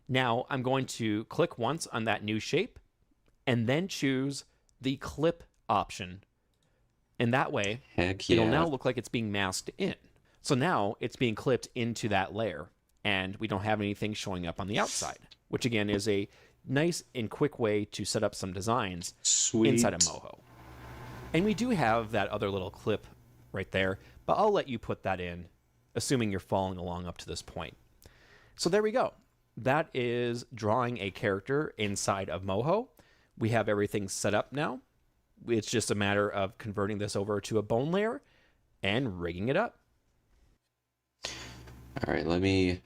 Now I'm going to click once on that new shape and then choose the Clip option. And that way, Heck yeah. it'll now look like it's being masked in. So now it's being clipped into that layer, and we don't have anything showing up on the outside, which again is a nice and quick way to set up some designs Sweet. inside of Moho. And we do have that other little clip right there, but I'll let you put that in, assuming you're following along up to this point. So there we go. That is drawing a character inside of Moho. We have everything set up now. It's just a matter of converting this over to a bone layer and rigging it up. All right, let me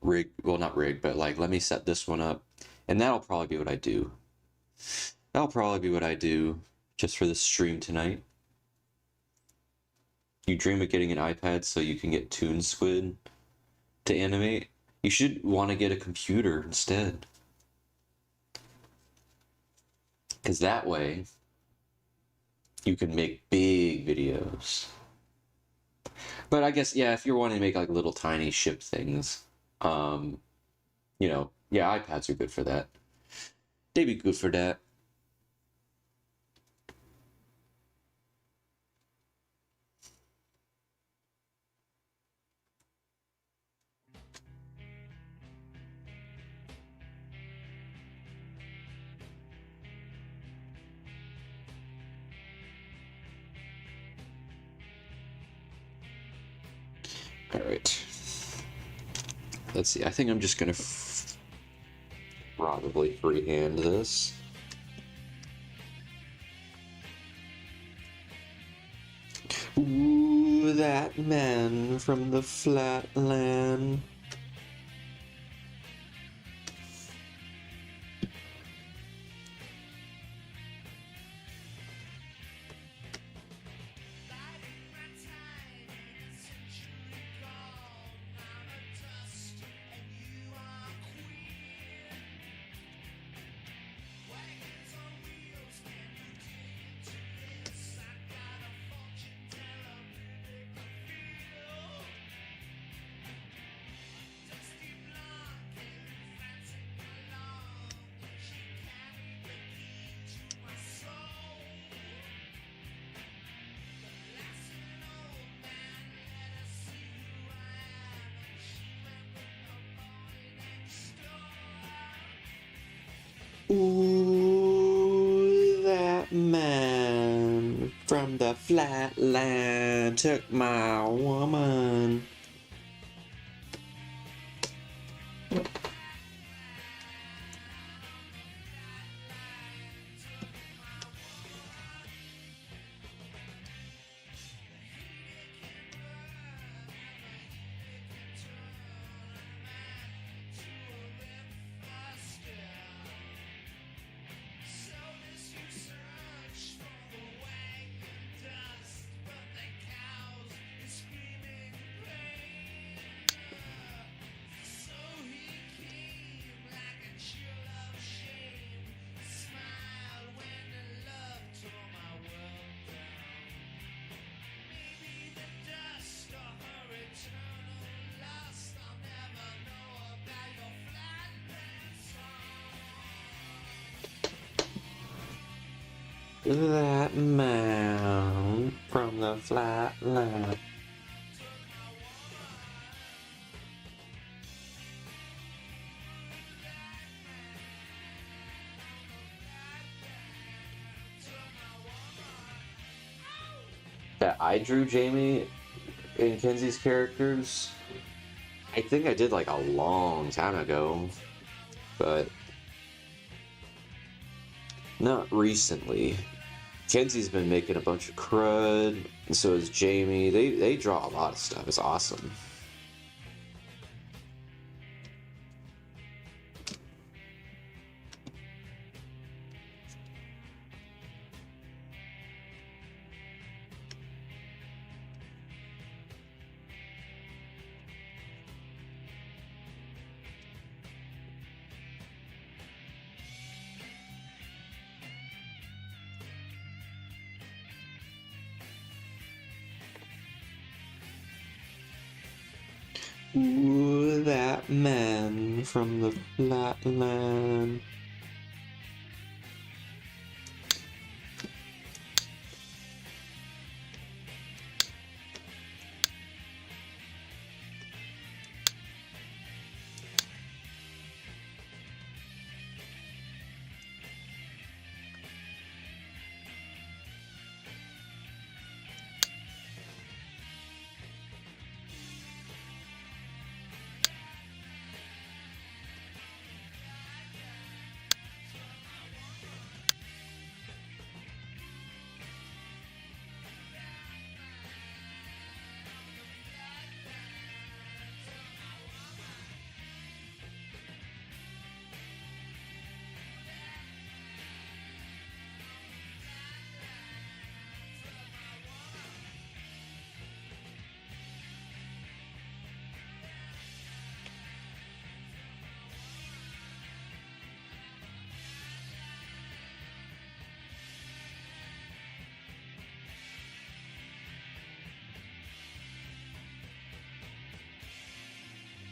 rig, well, not rig, but like let me set this one up, and that'll probably be what I do. That'll probably be what I do just for this stream tonight. You dream of getting an iPad so you can get Toon Squid to animate? You should want to get a computer instead. Because that way, you can make big videos. But I guess, yeah, if you're wanting to make like little tiny ship things, you know, yeah, iPads are good for that. They'd be good for that. All right. Let's see. I think I'm just gonna probably freehand this. Ooh, that man from the flatland. Ooh, that man from the flatland took my woman. That man from the flatland. That I drew Jamie and Kenzie's characters. I think I did like a long time ago, but not recently. Kenzie's been making a bunch of crud, and so is Jamie. They draw a lot of stuff. It's awesome. Ooh, that man from the flatland.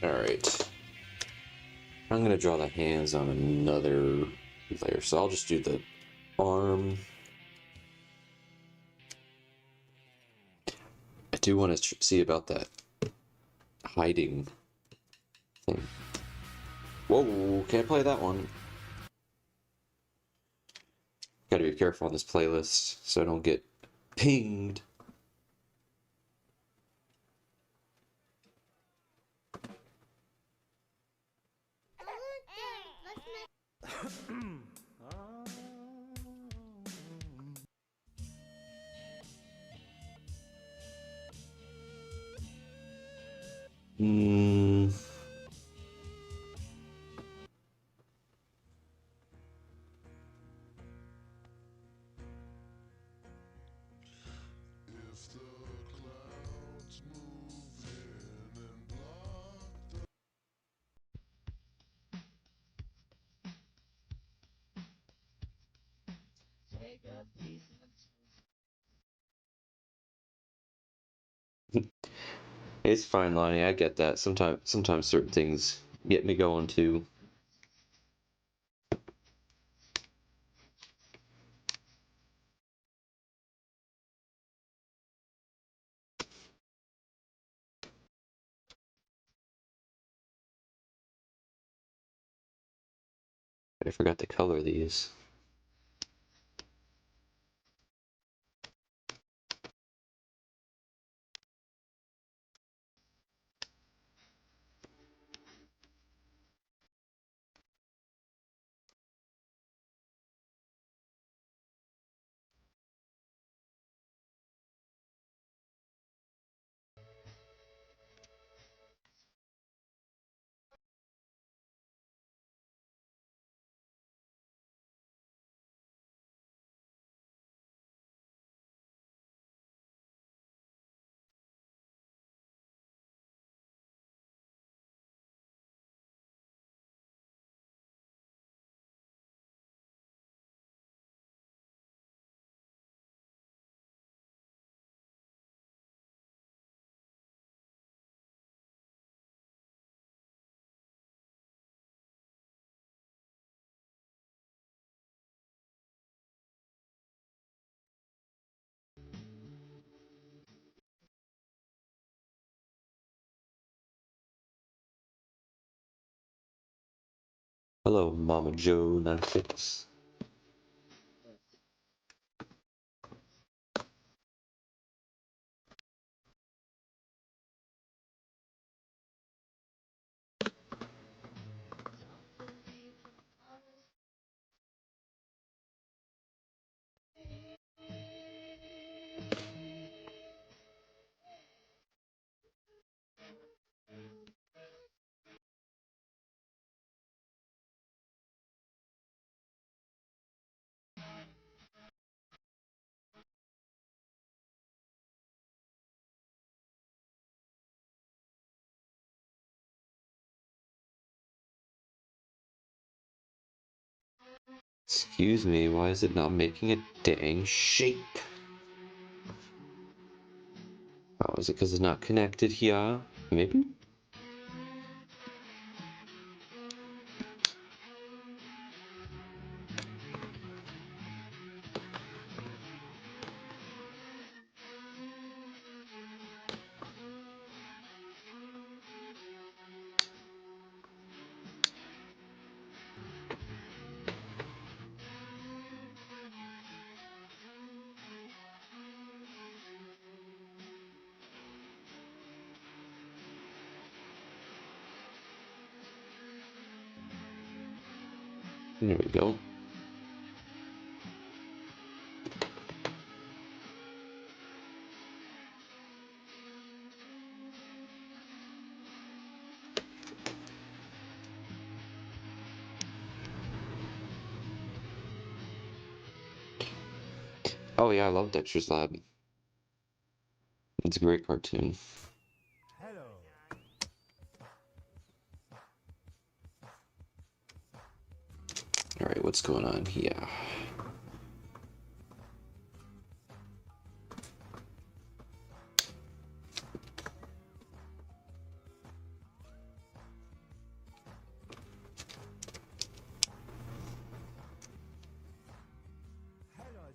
Alright. I'm gonna draw the hands on another layer, so I'll just do the arm. I do want to see about that hiding thing. Whoa, can't play that one. Gotta be careful on this playlist so I don't get pinged. Hmm. It's fine, Lonnie. I get that. Sometimes certain things get me going too. I forgot to color these. Hello, Mama Joe 96. Excuse me, why is it not making a dang shape? Oh, is it because it's not connected here? Maybe? There we go. Oh yeah, I love Dexter's Lab. It's a great cartoon. Alright, what's going on here?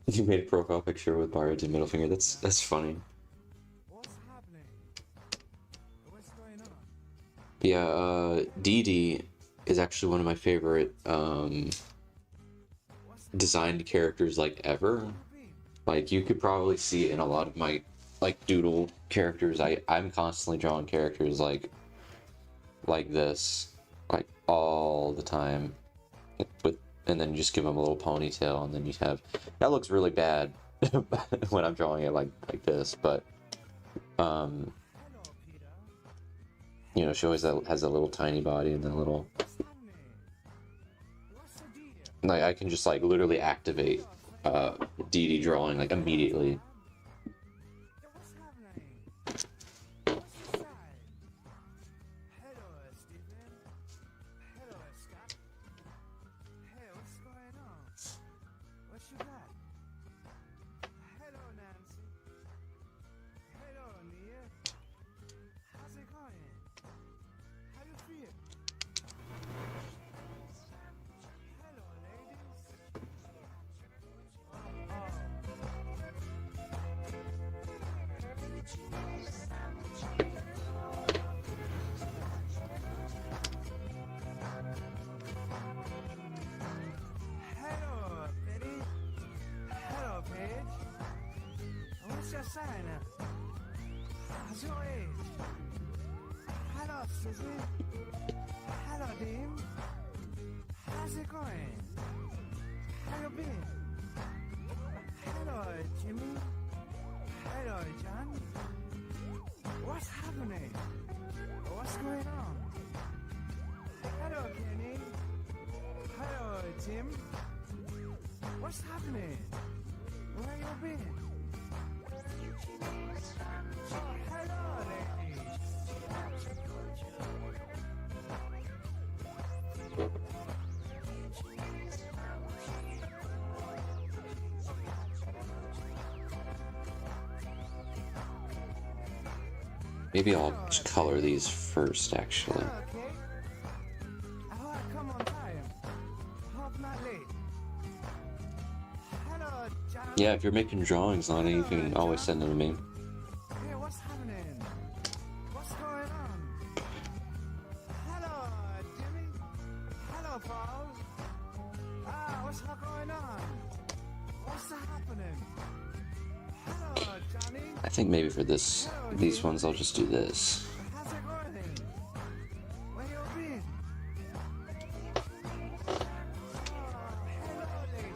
You made a profile picture with Bario's middle finger. That's funny. What's happening? What's going on? Yeah, Dee Dee is actually one of my favorite designed characters like ever. Like you could probably see it in a lot of my like doodle characters. I'm constantly drawing characters like this, like all the time, with and then you just give him a little ponytail, and then you have that looks really bad when I'm drawing it like this, but you know, she always has a little tiny body and a little, like, I can just like literally activate Dee Dee drawing like immediately. What's happening? Hello, Stephen. Hello, Scott. Hey, what's going on? What you got? Hello, Nancy. Hello, Nia. How's it going? How you feel? Hello, ladies. Hello, Betty. Hello, Paige. What's your sign? How's your age? Hello, Susie. Hello, Dean. How's it going? How you been? Hello, Jimmy. Hello, John. What's happening? What's going on? Hello, Kenny. Hello, Tim. What's happening? Where you been? Oh, hello, lady. Maybe I'll just color these first, actually. Hello, Kate. I hope I come on time. Hope not late. Hello, John. Yeah, if you're making drawings on it, you can always send them to me. Hey, what's happening? What's going on? Hello, Jimmy. Hello, Paul. What's going on? What's happening? Hello, Johnny. I think maybe for these ones, I'll just do this. How's it going? Where you been? Hello, lady.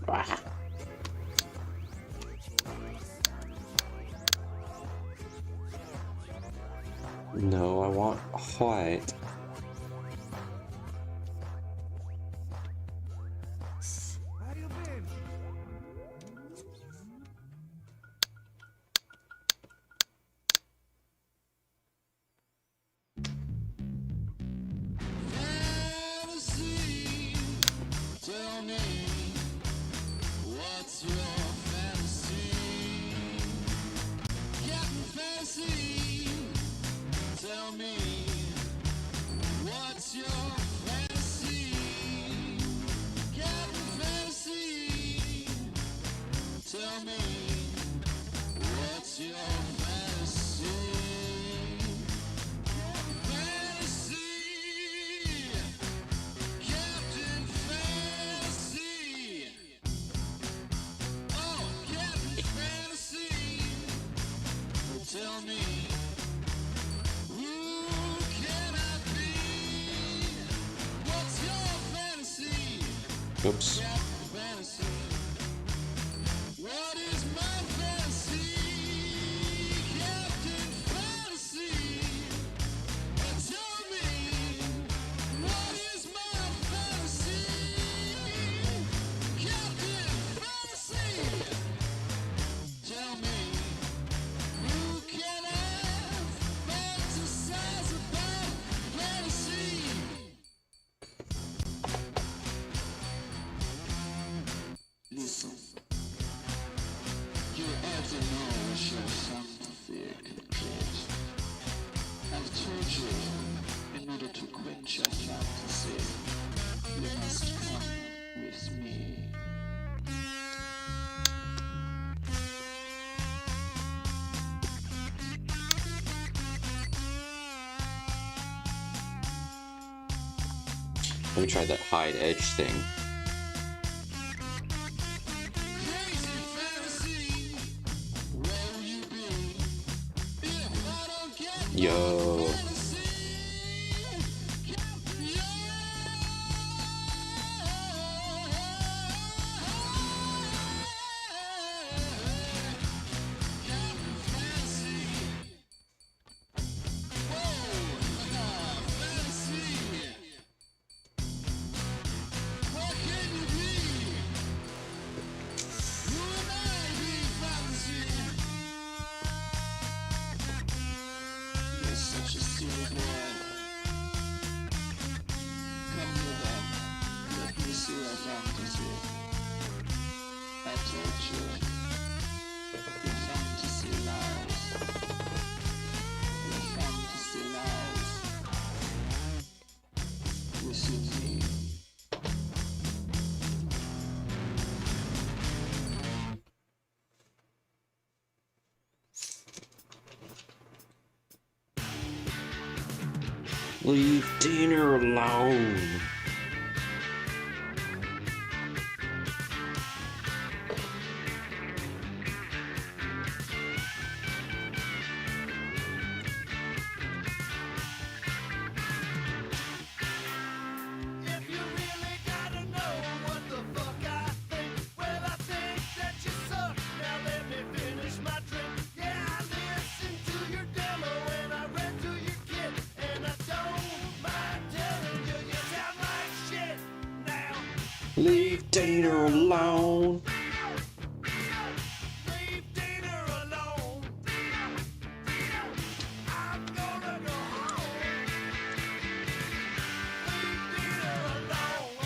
Ah. No, I want white. Where you been? Fantasy, tell me, what's your fantasy? Captain Fantasy, tell me, what's your fantasy? Captain Fantasy, tell me, what's your fantasy? Fantasy, Captain Fantasy. Oh, Captain Fantasy. Tell me, who can I be? What's your fantasy? Oops. Captain Fantasy. What is my fantasy? Captain Fantasy. Tell me, what is my fantasy? Captain Fantasy. Tell me, who can I fantasize about fantasy? Listen, you have to know your scientific truth. I've told you, in order to quench your fantasy, you must come with me. Let me try that hide edge thing. Crazy fantasy, where will you be if I don't get Yo. fantasy? Captain, silly boy. Come hither, let me see your fantasy. I told you, your fantasy lies. Your fantasy lies within me. Leave dinner alone. If you really gotta know what the fuck I think, well, I think that you suck. Now let me finish my drink. Yeah, I listened to your demo and I read through your kit, and I don't mind telling you, you sound like shit. Now, Leave dinner alone. leave dinner alone. I'm gonna go home. Leave dinner alone.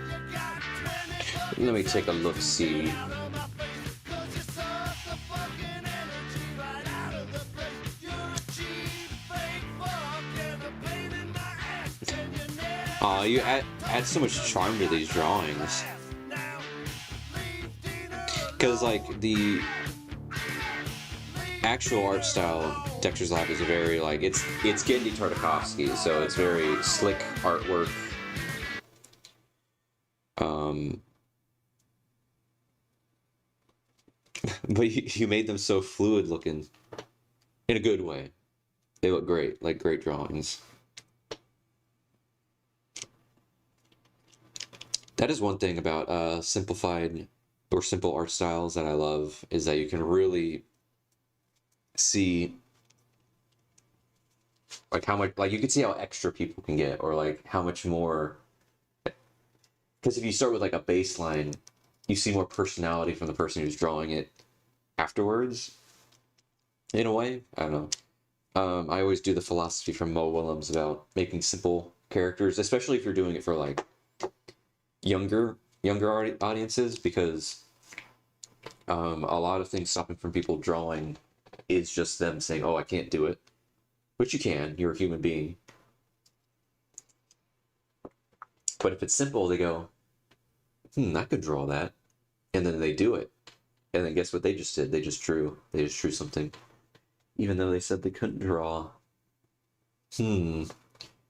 You got 20 bucks. Let me take a look. See. Out of my face, 'cause you suck the fucking energy right out of the place. You're a cheap fake fuck and a pain in my ass, and you never Aw, you add so much charm to these drawings. last. Now, leave dinner Because, like, the actual art style of Dexter's Lab is very, like, it's Gendy Tartakovsky, so it's very slick artwork. But you made them so fluid looking. In a good way. They look great, like great drawings. That is one thing about simplified or simple art styles that I love, is that you can really see like how much, like you can see how extra people can get, or like how much more, because if you start with like a baseline, you see more personality from the person who's drawing it afterwards, in a way. I don't know. I always do the philosophy from Mo Willems about making simple characters, especially if you're doing it for like younger audiences, because a lot of things stopping from people drawing is just them saying, "Oh, I can't do it," which you can. You're a human being. But if it's simple, they go, I could draw that, and then they do it, and then guess what they just did? They just drew something, even though they said they couldn't draw. How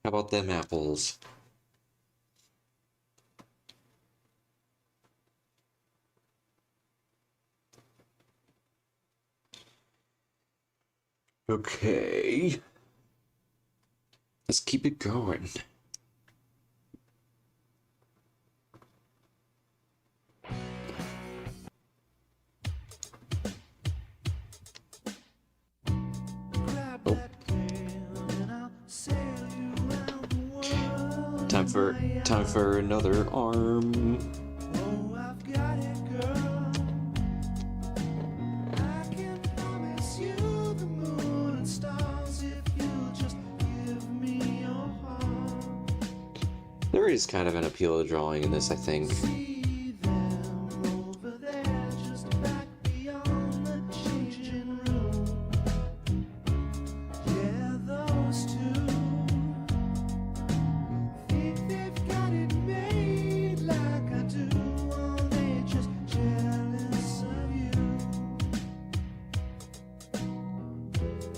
about them apples? Okay. Let's keep it going. Time for another arm. Oh, I've got it, girl. I can promise you the moon and stars if you'll just give me your heart. There is kind of an appeal to drawing in this, I think. See them over there, just back beyond the changing room. Yeah, those two think they've got it made like I do, or they just jealous of you.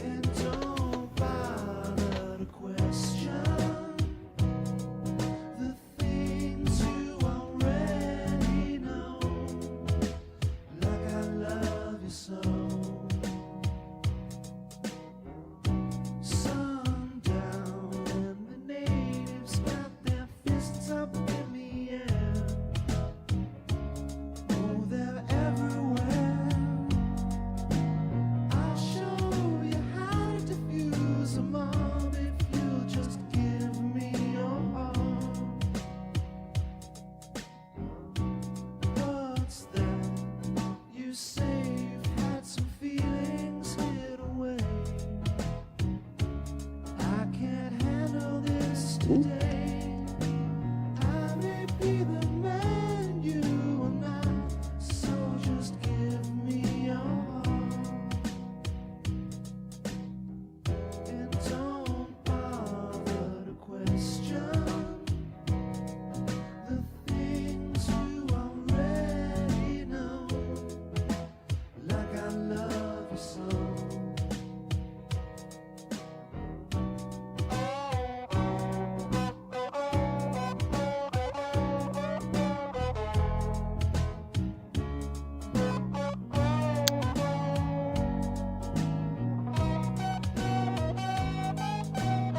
And don't bother to question the things you already today. I may be the man you are not, so just give me your heart. And don't bother to question the things you already know, like I love you so.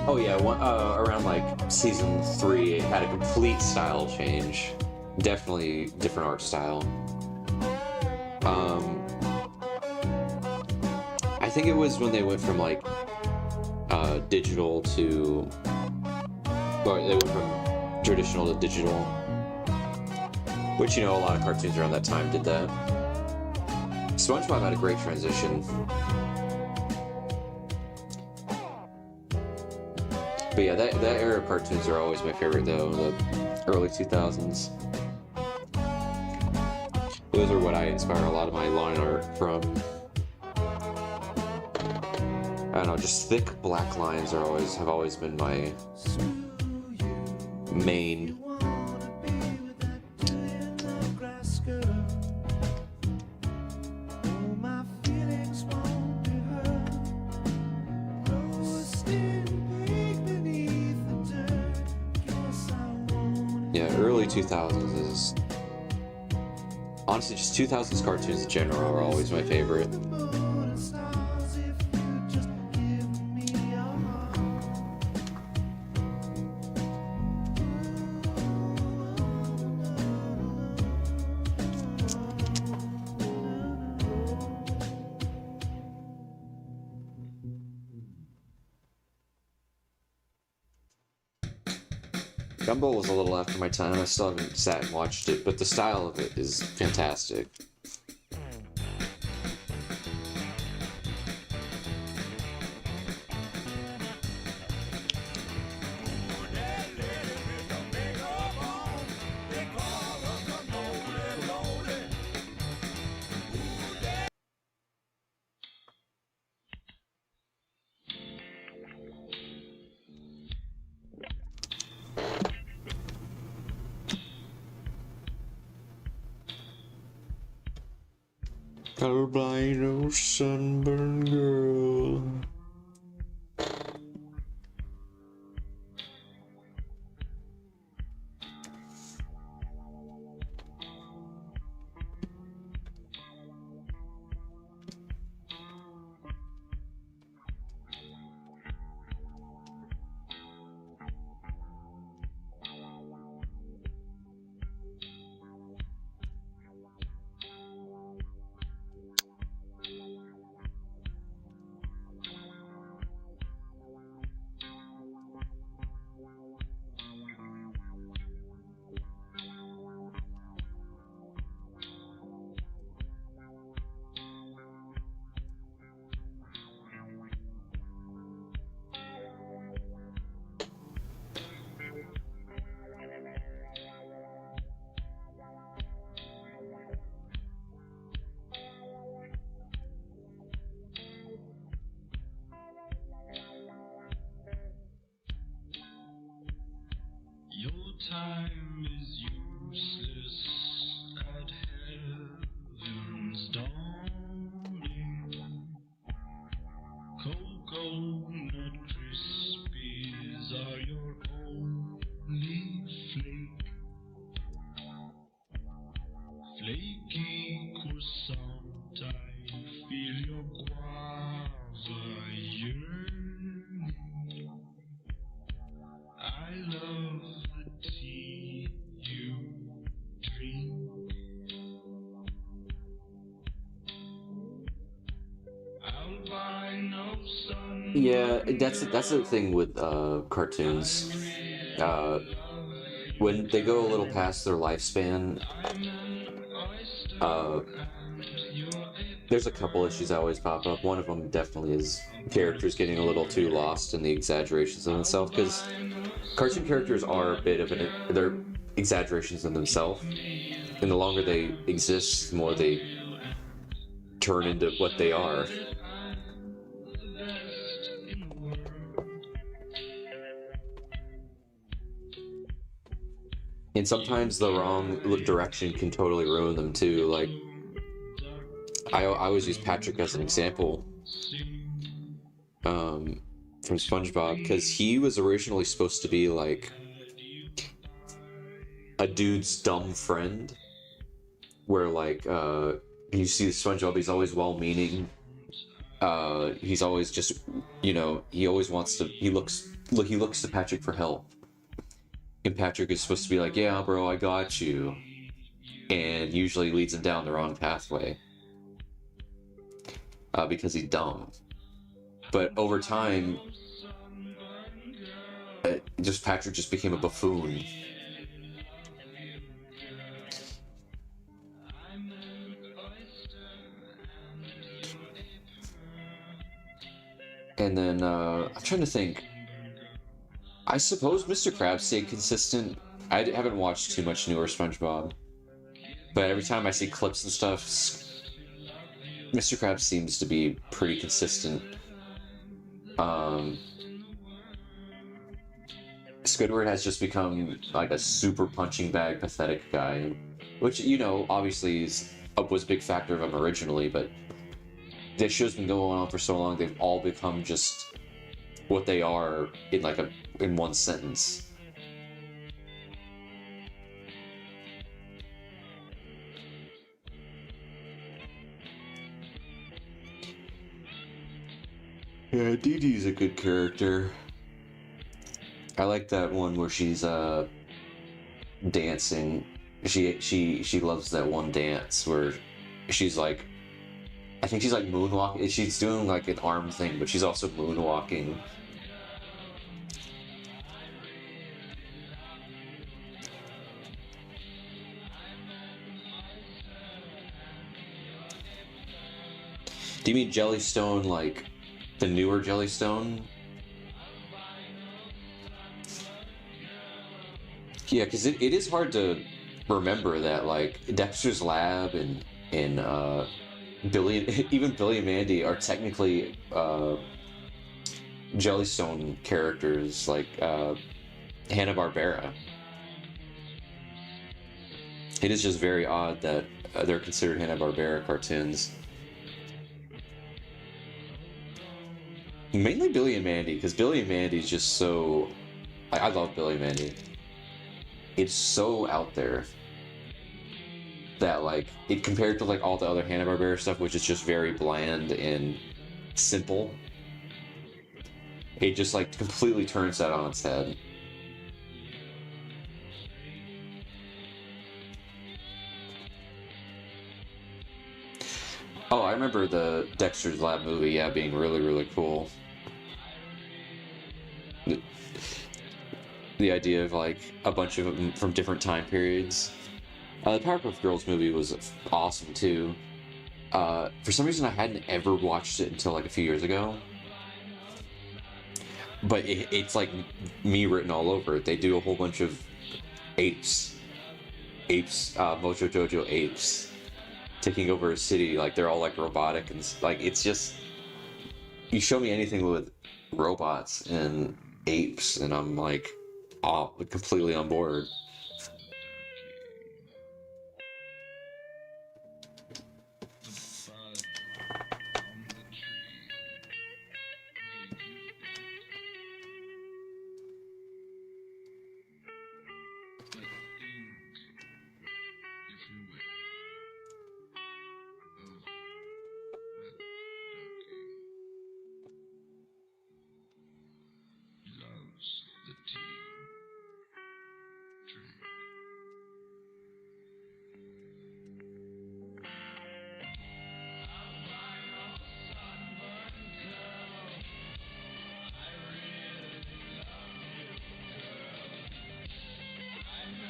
Oh yeah, around like season 3, it had a complete style change. Definitely different art style. I think it was when they went from like digital to, or they went from traditional to digital, which, you know, a lot of cartoons around that time did that. SpongeBob had a great transition. But yeah, that era of cartoons are always my favorite though, the early 2000s. Those are what I inspire a lot of my line art from. I don't know, just thick black lines have always been my main. Yeah, early 2000s is... Honestly, just 2000s cartoons in general are always my favorite. Gumball was a little after my time. I still haven't sat and watched it, but the style of it is fantastic. Albino sunburned girl. Your time is useless at heaven's dawning. Coconut Krispies are your only flake. Flaky croissant, I feel your guava yearning. I love the tea you drink. I'll buy no sun. Yeah, that's the thing with cartoons. When they go a little past their lifespan, There's a couple issues that always pop up. One of them definitely is characters getting a little too lost in the exaggerations of themselves, because cartoon characters are a bit of they're exaggerations in themselves, and the longer they exist, the more they turn into what they are. And sometimes the wrong direction can totally ruin them too. Like, I always use Patrick as an example from SpongeBob, because he was originally supposed to be like a dude's dumb friend, where like you see SpongeBob, he's always well-meaning. He's always just, he always wants to. He looks to Patrick for help, and Patrick is supposed to be like, "Yeah, bro, I got you," and usually leads him down the wrong pathway because he's dumb. But over time, Patrick just became a buffoon. And then I'm trying to think. I suppose Mr. Krabs stayed consistent. I haven't watched too much newer SpongeBob, but every time I see clips and stuff, Mr. Krabs seems to be pretty consistent. Squidward has just become like a super punching bag, pathetic guy, which, obviously was a big factor of him originally, but this show's been going on for so long, they've all become just what they are in one sentence. Yeah, Dee Dee's a good character. I like that one where she's dancing. She loves that one dance where she's like, I think she's like moonwalking. She's doing like an arm thing, but she's also moonwalking. Do you mean Jellystone, like the newer Jellystone? Yeah, because it is hard to remember that, like, Dexter's Lab and Billy, even Billy and Mandy are technically Jellystone characters, like Hanna-Barbera. It is just very odd that they're considered Hanna-Barbera cartoons. Mainly Billy and Mandy, because Billy and Mandy is just so... I love Billy and Mandy. It's so out there that, like, it compared to like all the other Hanna-Barbera stuff, which is just very bland and simple, it just like completely turns that on its head. Oh, I remember the Dexter's Lab movie, yeah, being really, really cool. The idea of like a bunch of them from different time periods. The Powerpuff Girls movie was awesome too. For some reason, I hadn't ever watched it until like a few years ago. But it's like me written all over it. They do a whole bunch of apes, Mojo Jojo apes, taking over a city. Like they're all like robotic and like it's just, you show me anything with robots and apes, and I'm like, oh, completely on board.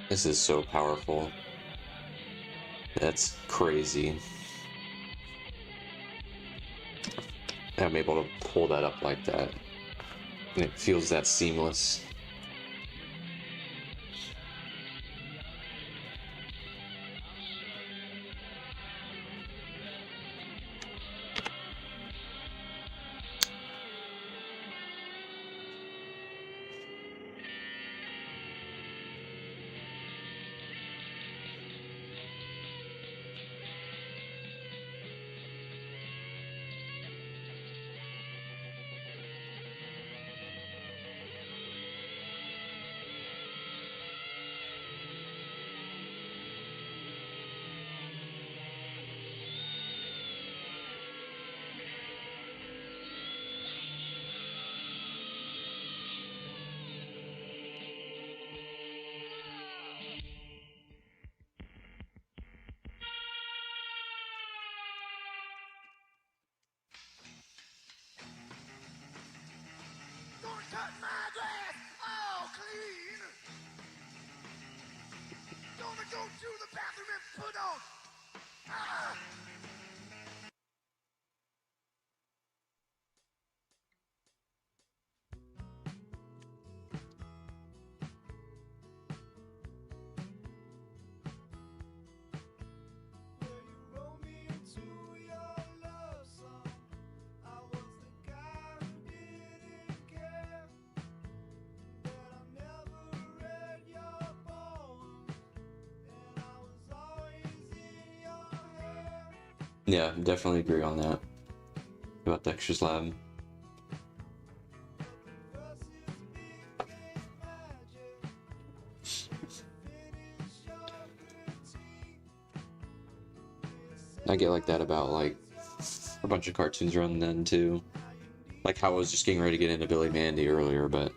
This is so powerful. That's crazy. I'm able to pull that up like that. And it feels that seamless. Gonna cut my grass all clean. Gonna go to the bathroom and put on. Ah! Well, you wrote me into your love song. I was the guy who didn't care. But I never read your poems, and I was always in your hair. Yeah, definitely agree on that. About Dexter's Lab. Verses became magic. Finish your critique. I get like that about like a bunch of cartoons around then too. Like how I was just getting ready to get into Billy Mandy earlier, but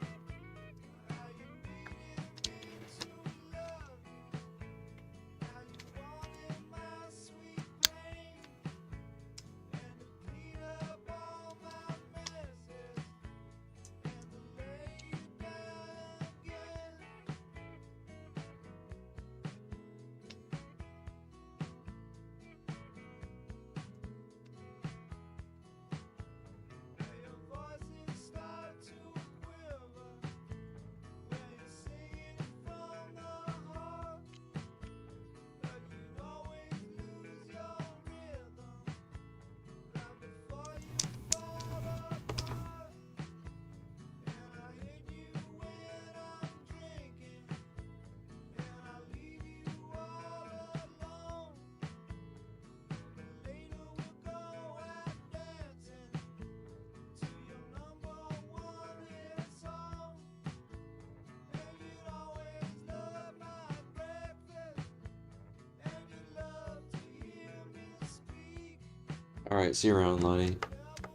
alright, see you around, Lonnie.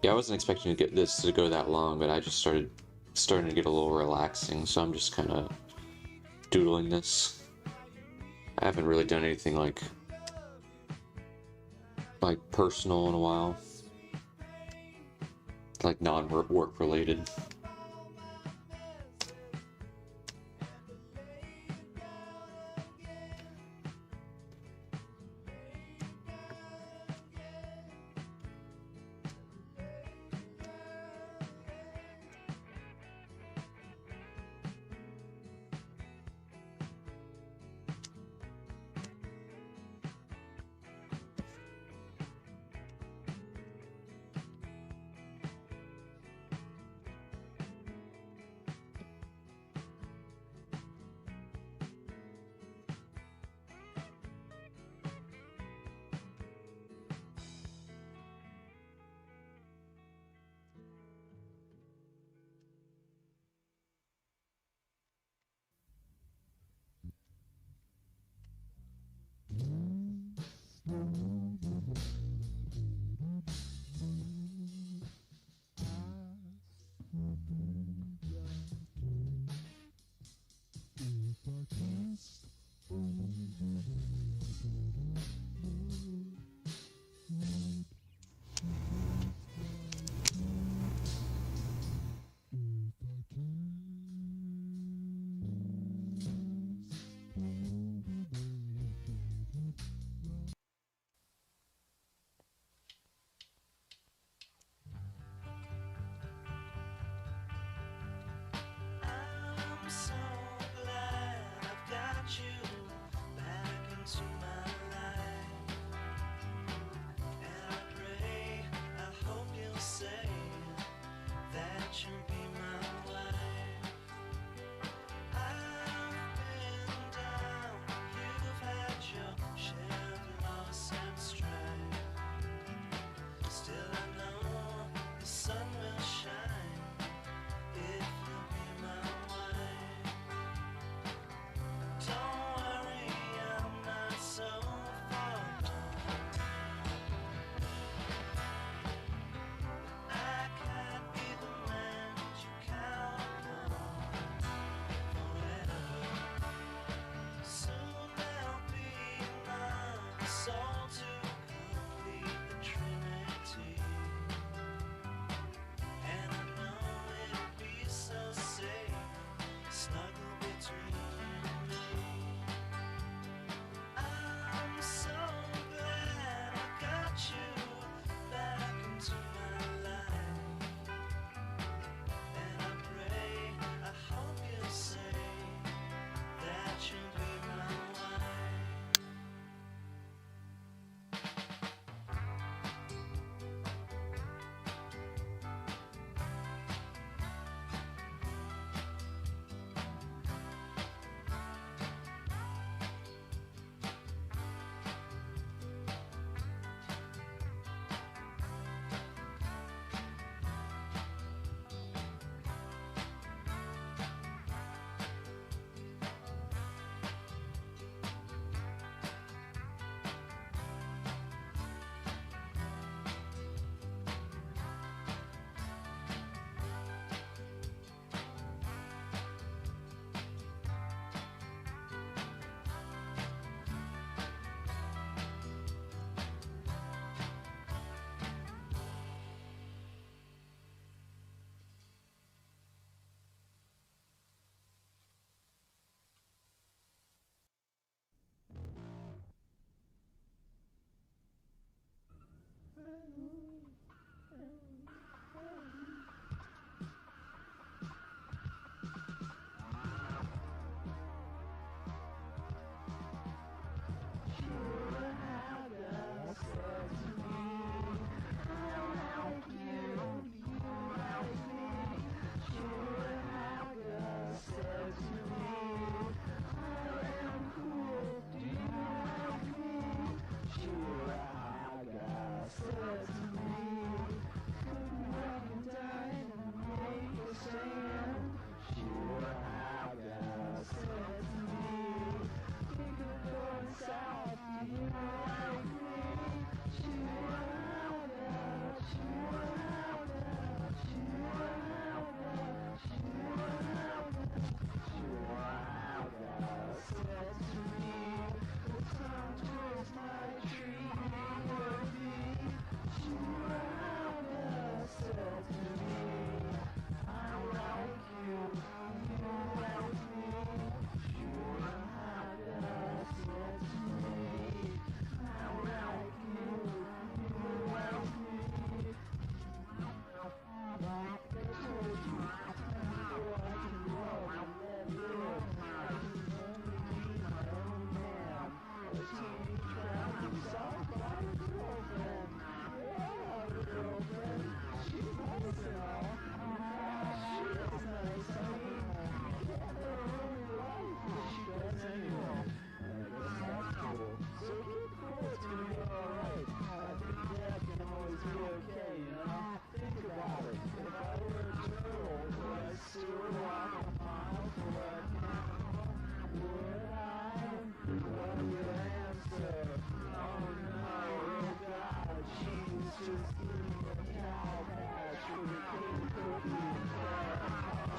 Yeah, I wasn't expecting to get this to go that long, but I just starting to get a little relaxing, so I'm just kind of doodling this. I haven't really done anything like personal in a while, like non-work related.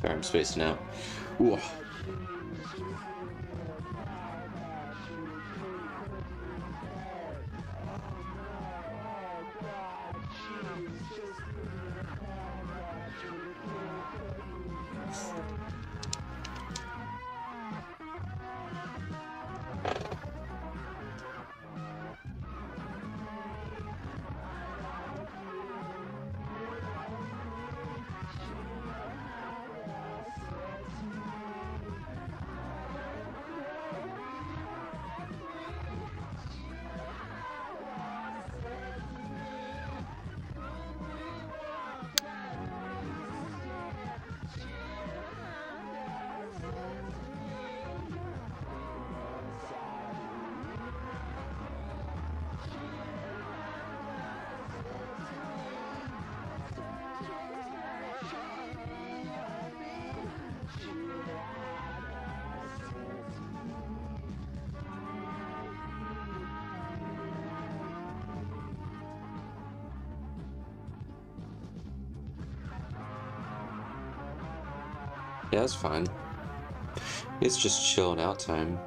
Sorry, I'm spacing out. Ooh. Yeah, that's fine. It's just chilling out time.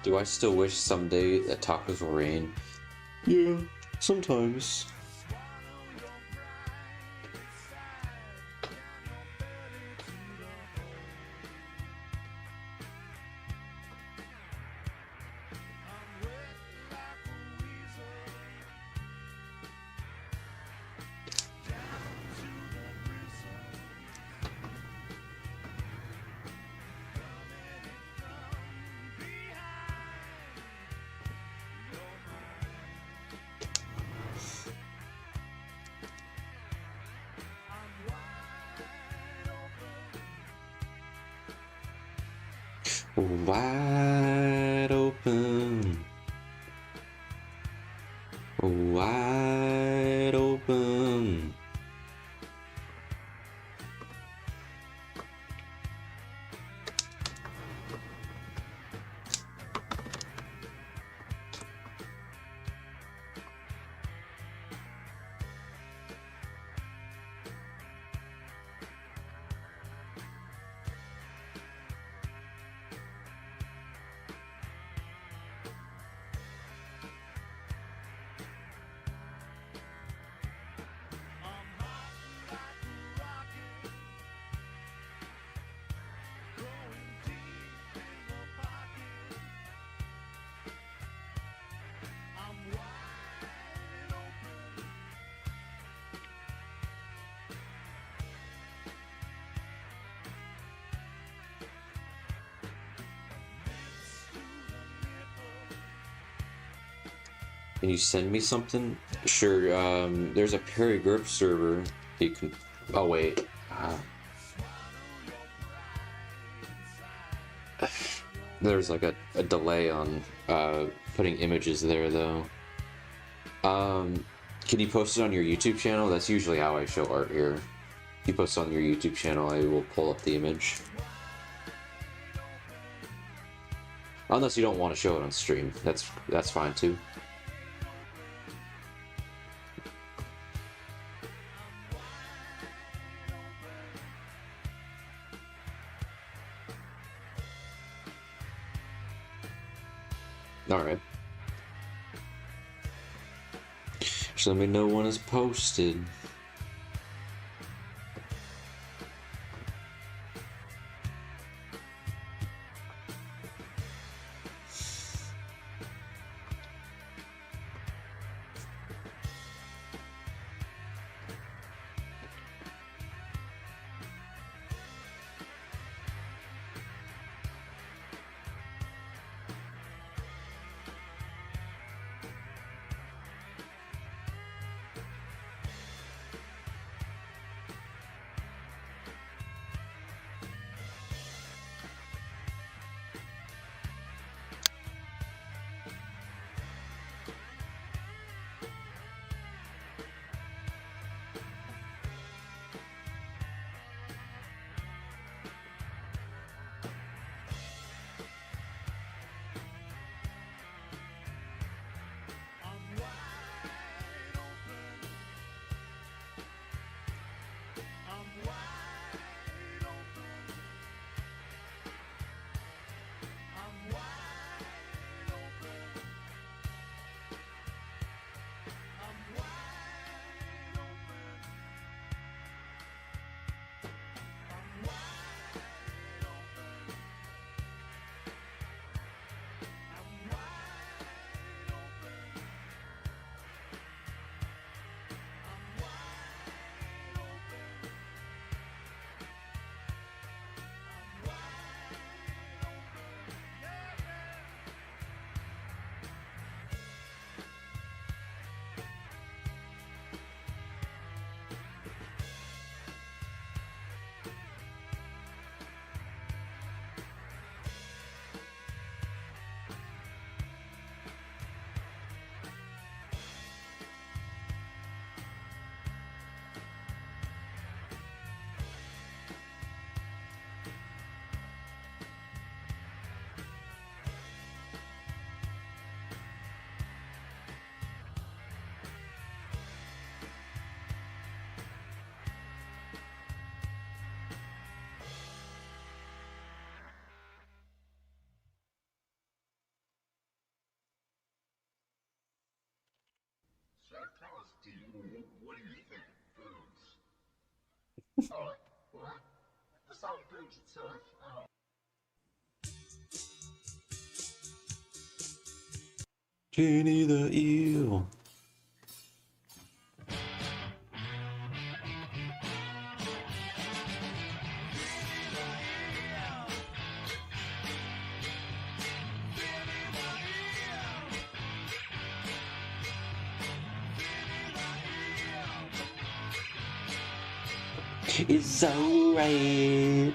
Do I still wish someday that tacos will rain? Yeah, sometimes. Wide open. Wide open. Can you send me something? Sure. There's a Perry Grip server. You can. Oh wait. There's like a delay on putting images there though. Can you post it on your YouTube channel? That's usually how I show art here. If you post it on your YouTube channel, I will pull up the image. Unless you don't want to show it on stream, that's fine too. All right. Just let me know when it's posted. Jenny the eel. It's alright.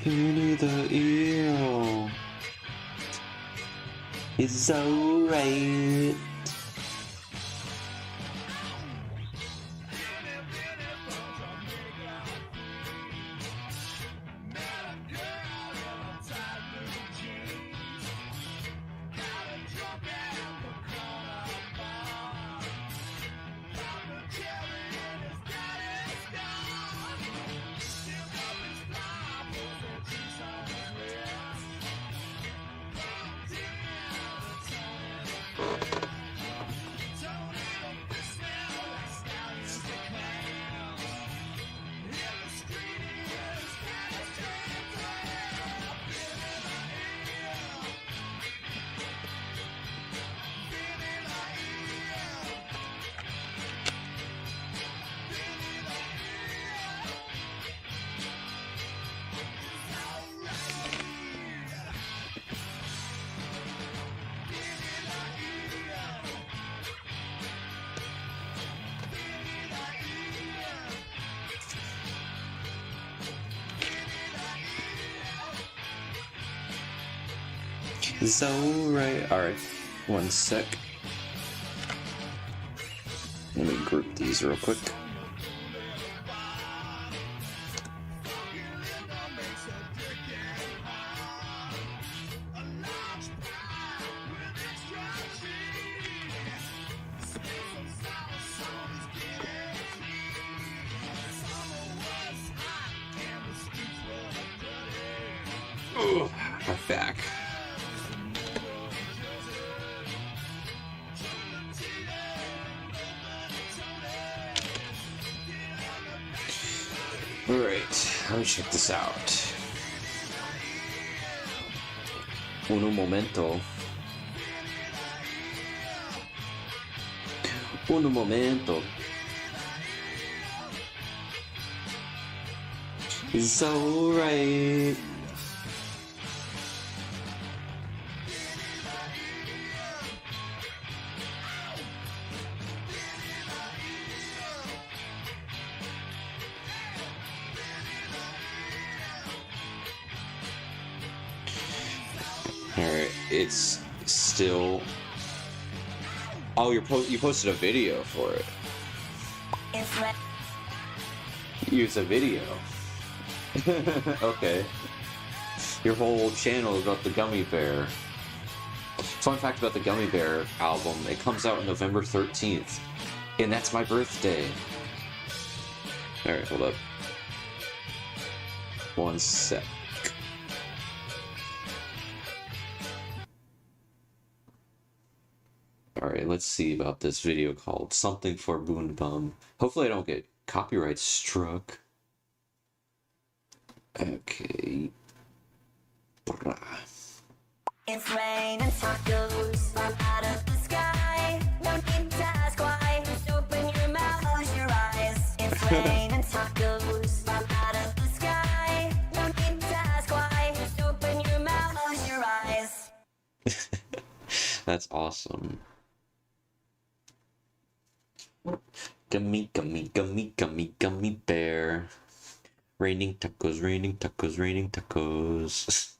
Jenny the eel. It's alright. So right. All right. One sec. Let me group these real quick. Ugh, my back. Alright, let me check this out. Uno momento. Uno momento. It's alright. Alright, it's still. Oh, you posted a video for it. Use a video. Okay. Your whole channel is about the Gummy Bear. Fun fact about the Gummy Bear album, it comes out November 13th. And that's my birthday. Alright, hold up. One sec. Alright, let's see about this video called Something for BooneBum. Hopefully I don't get copyright struck. Okay. It's rain and tacos out of the sky. No need to ask why. Just open your mouth, close your eyes. It's rain and tacos out of the sky. No need to ask why. Just open your mouth, close your eyes. That's awesome. Gummy, gummy, gummy, gummy, gummy bear. Raining tacos, raining tacos, raining tacos.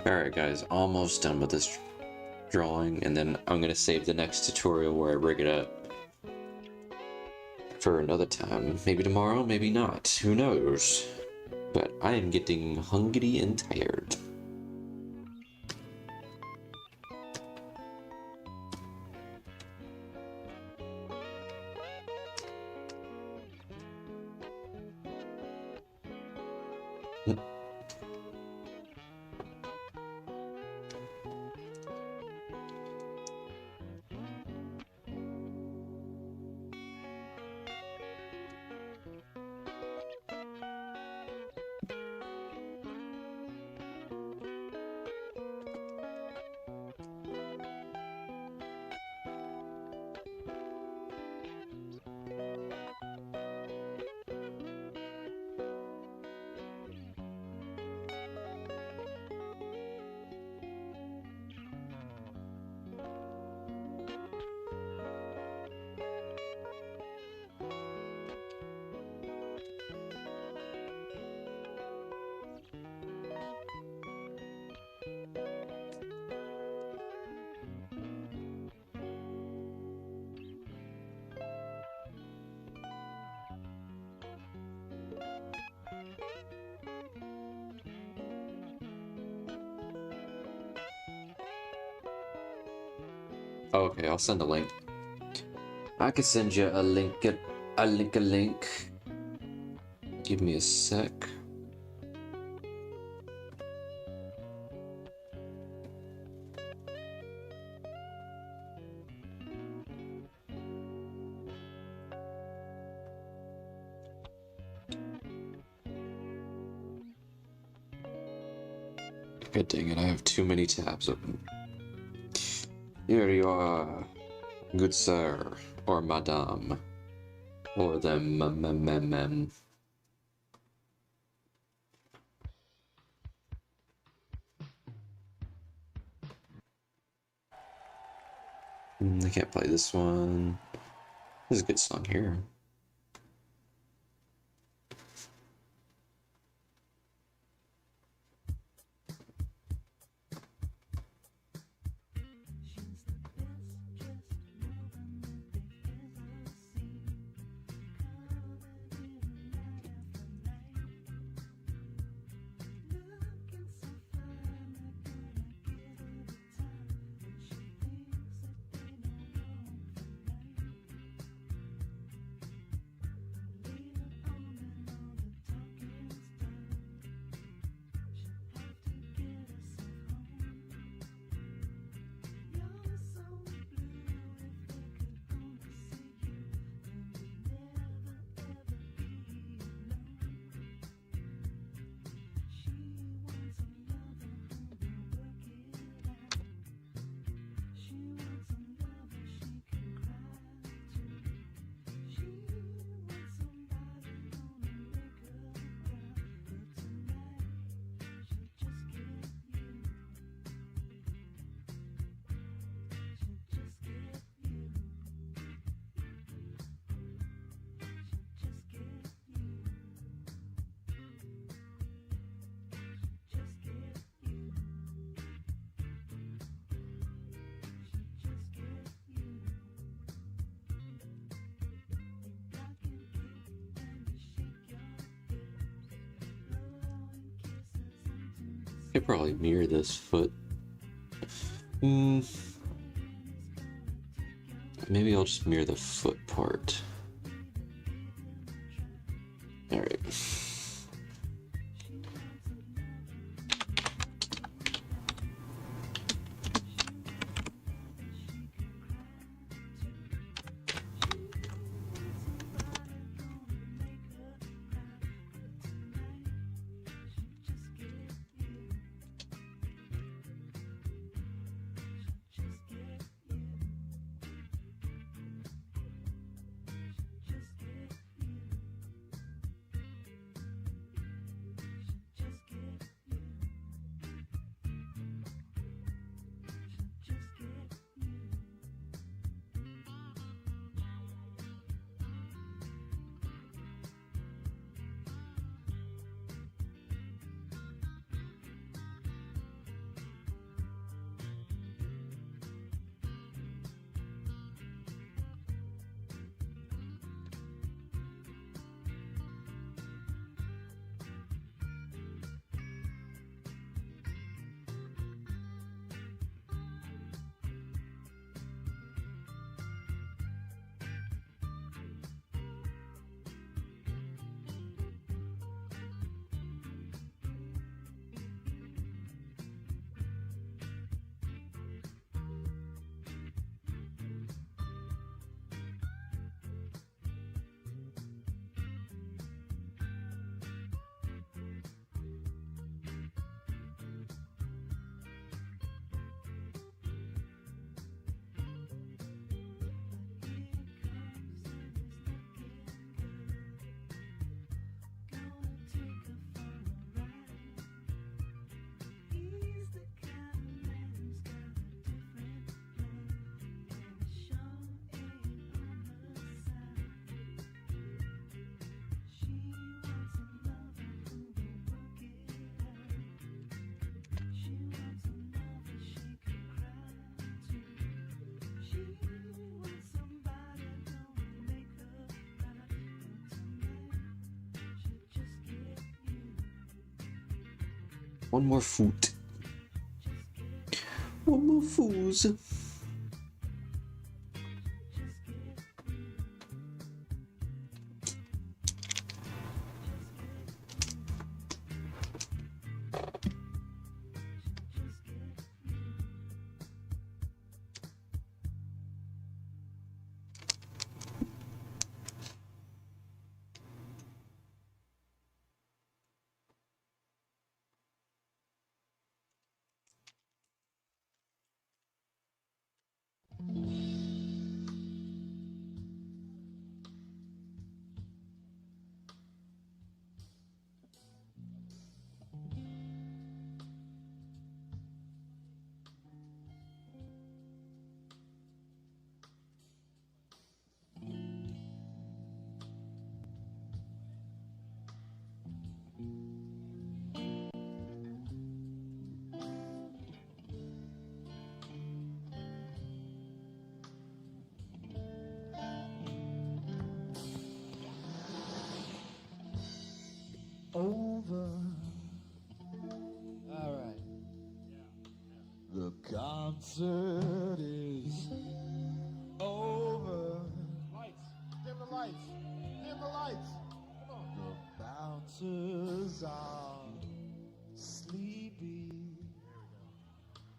Alright guys, almost done with this drawing, and then I'm gonna save the next tutorial where I rig it up for another time. Maybe tomorrow, maybe not. Who knows? But I am getting hungry and tired. Okay, I'll send a link. I could send you a link. A link. Give me a sec. God dang it, I have too many tabs open. Here you are, good sir, or madame, or the mem. I can't play this one. This is a good song here. Could probably mirror this foot. Maybe I'll just mirror the foot part. All right. One more foot. One more foos. over. All right. The concert is over. Lights. Dim the lights. Dim the lights. Come on. The bouncers are sleepy.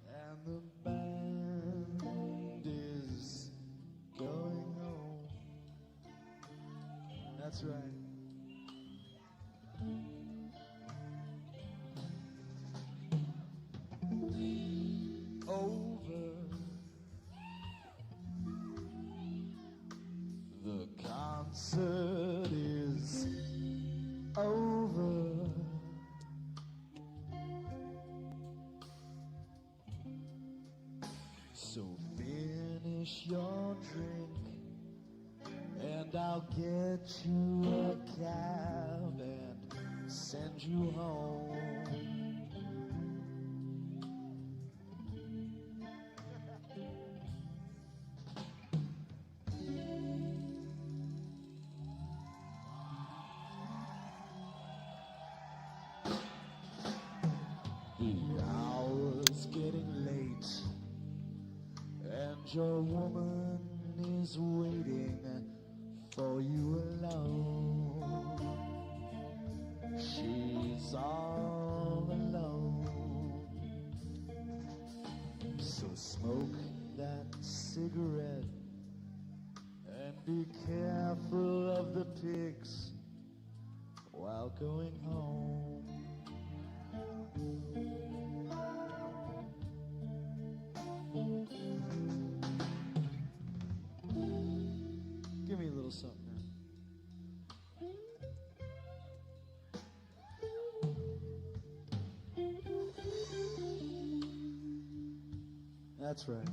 And the band is going home. That's right. Over. The concert is over. So finish your drink, and I'll get you a cab and send you home. The hour's getting late, and your woman is waiting for you alone. She's all alone. So smoke that cigarette and be careful of the pigs while going home. Give me a little something now. That's right.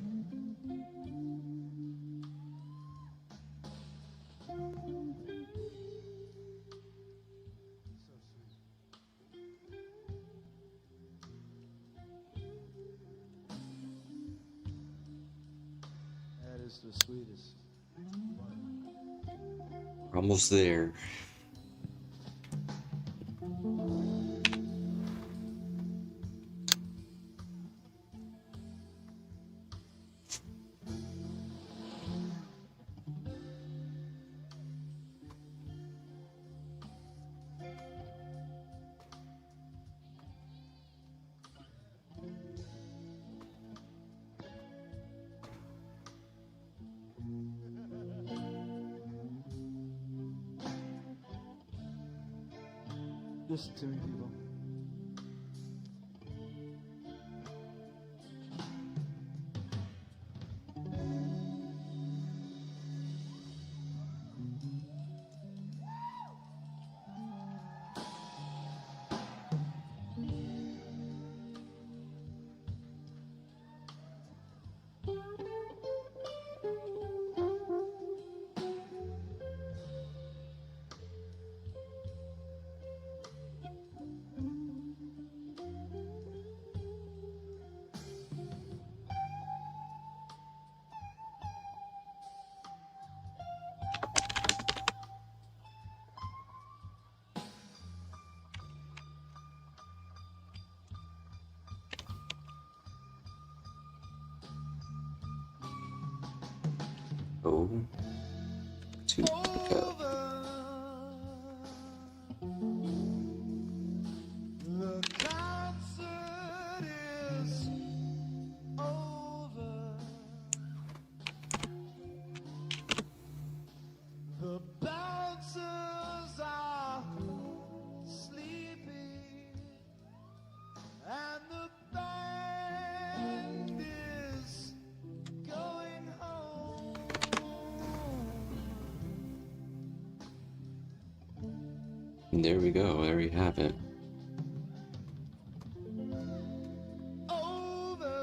That is the sweetest. We're almost there. Listen to me, people. Oh, to pick up. The concert is over. The bouncers are sleeping, and the band is going home. And there we go. There we have it. Over.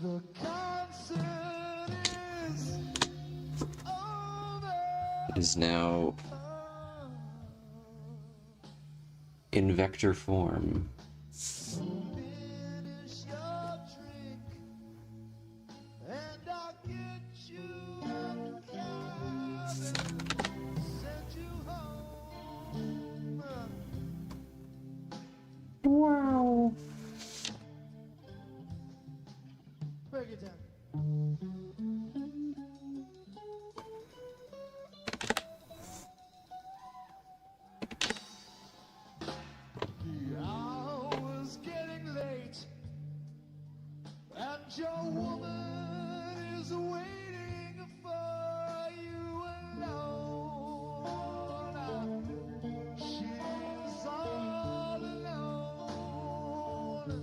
The concert is over. It is now in vector form. Finish your drink, and I'll get you a cab and send you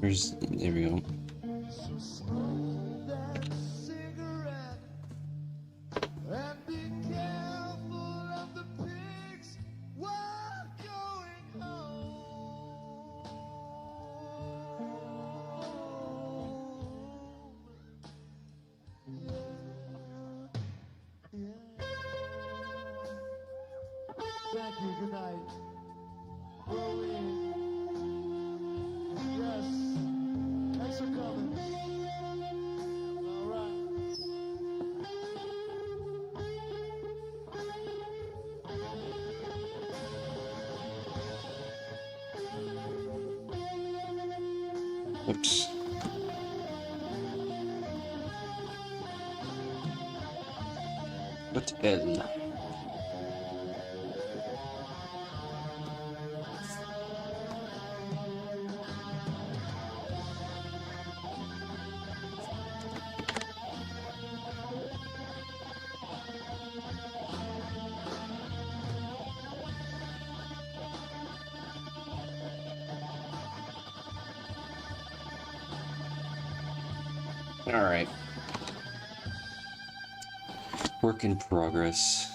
There we go. So smoke that cigarette and be careful of the pigs while going home. Thank you. Good night. Rolling. Yes. Thanks for coming. All right. Oops. What L? All right. Work in progress.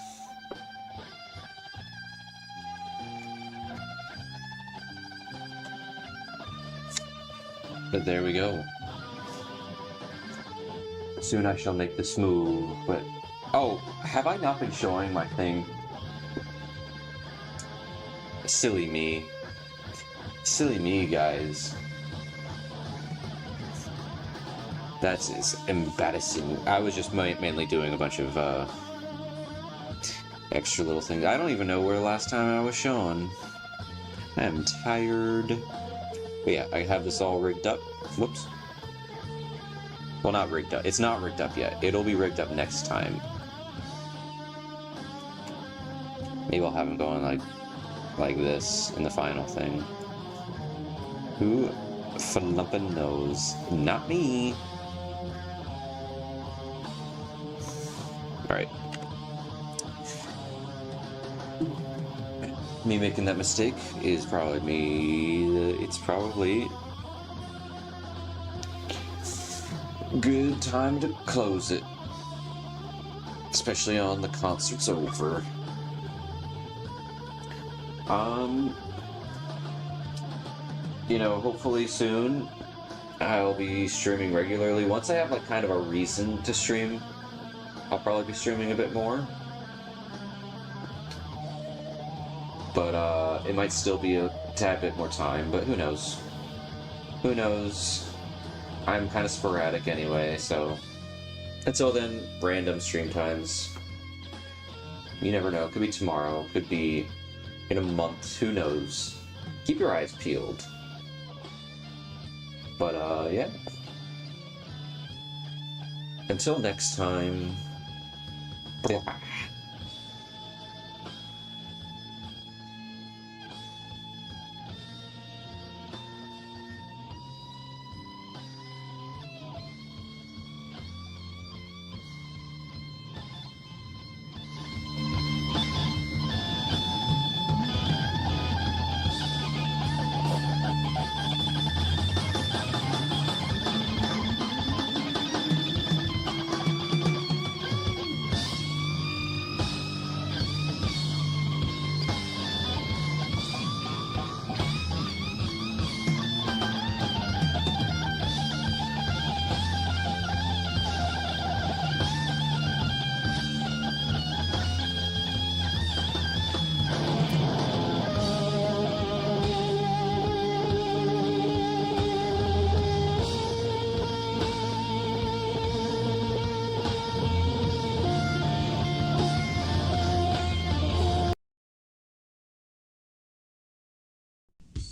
But there we go. Soon I shall make this move, but... Oh, have I not been showing my thing? Silly me. Silly me, guys. That's embarrassing. I was just mainly doing a bunch of extra little things. I don't even know where last time I was showing. I am tired. But yeah, I have this all rigged up. Whoops. Well, not rigged up. It's not rigged up yet. It'll be rigged up next time. Maybe I'll have him going like this in the final thing. Who flumpin' knows? Not me. Alright. Me making that mistake is probably me. It's probably good time to close it. Especially on the concert's over. You know, hopefully soon I'll be streaming regularly. Once I have like kind of a reason to stream, I'll probably be streaming a bit more. But it might still be a tad bit more time, but who knows? Who knows? I'm kind of sporadic anyway, so until then, random stream times. You never know. Could be tomorrow. Could be in a month. Who knows? Keep your eyes peeled. But yeah. Until next time. Blah.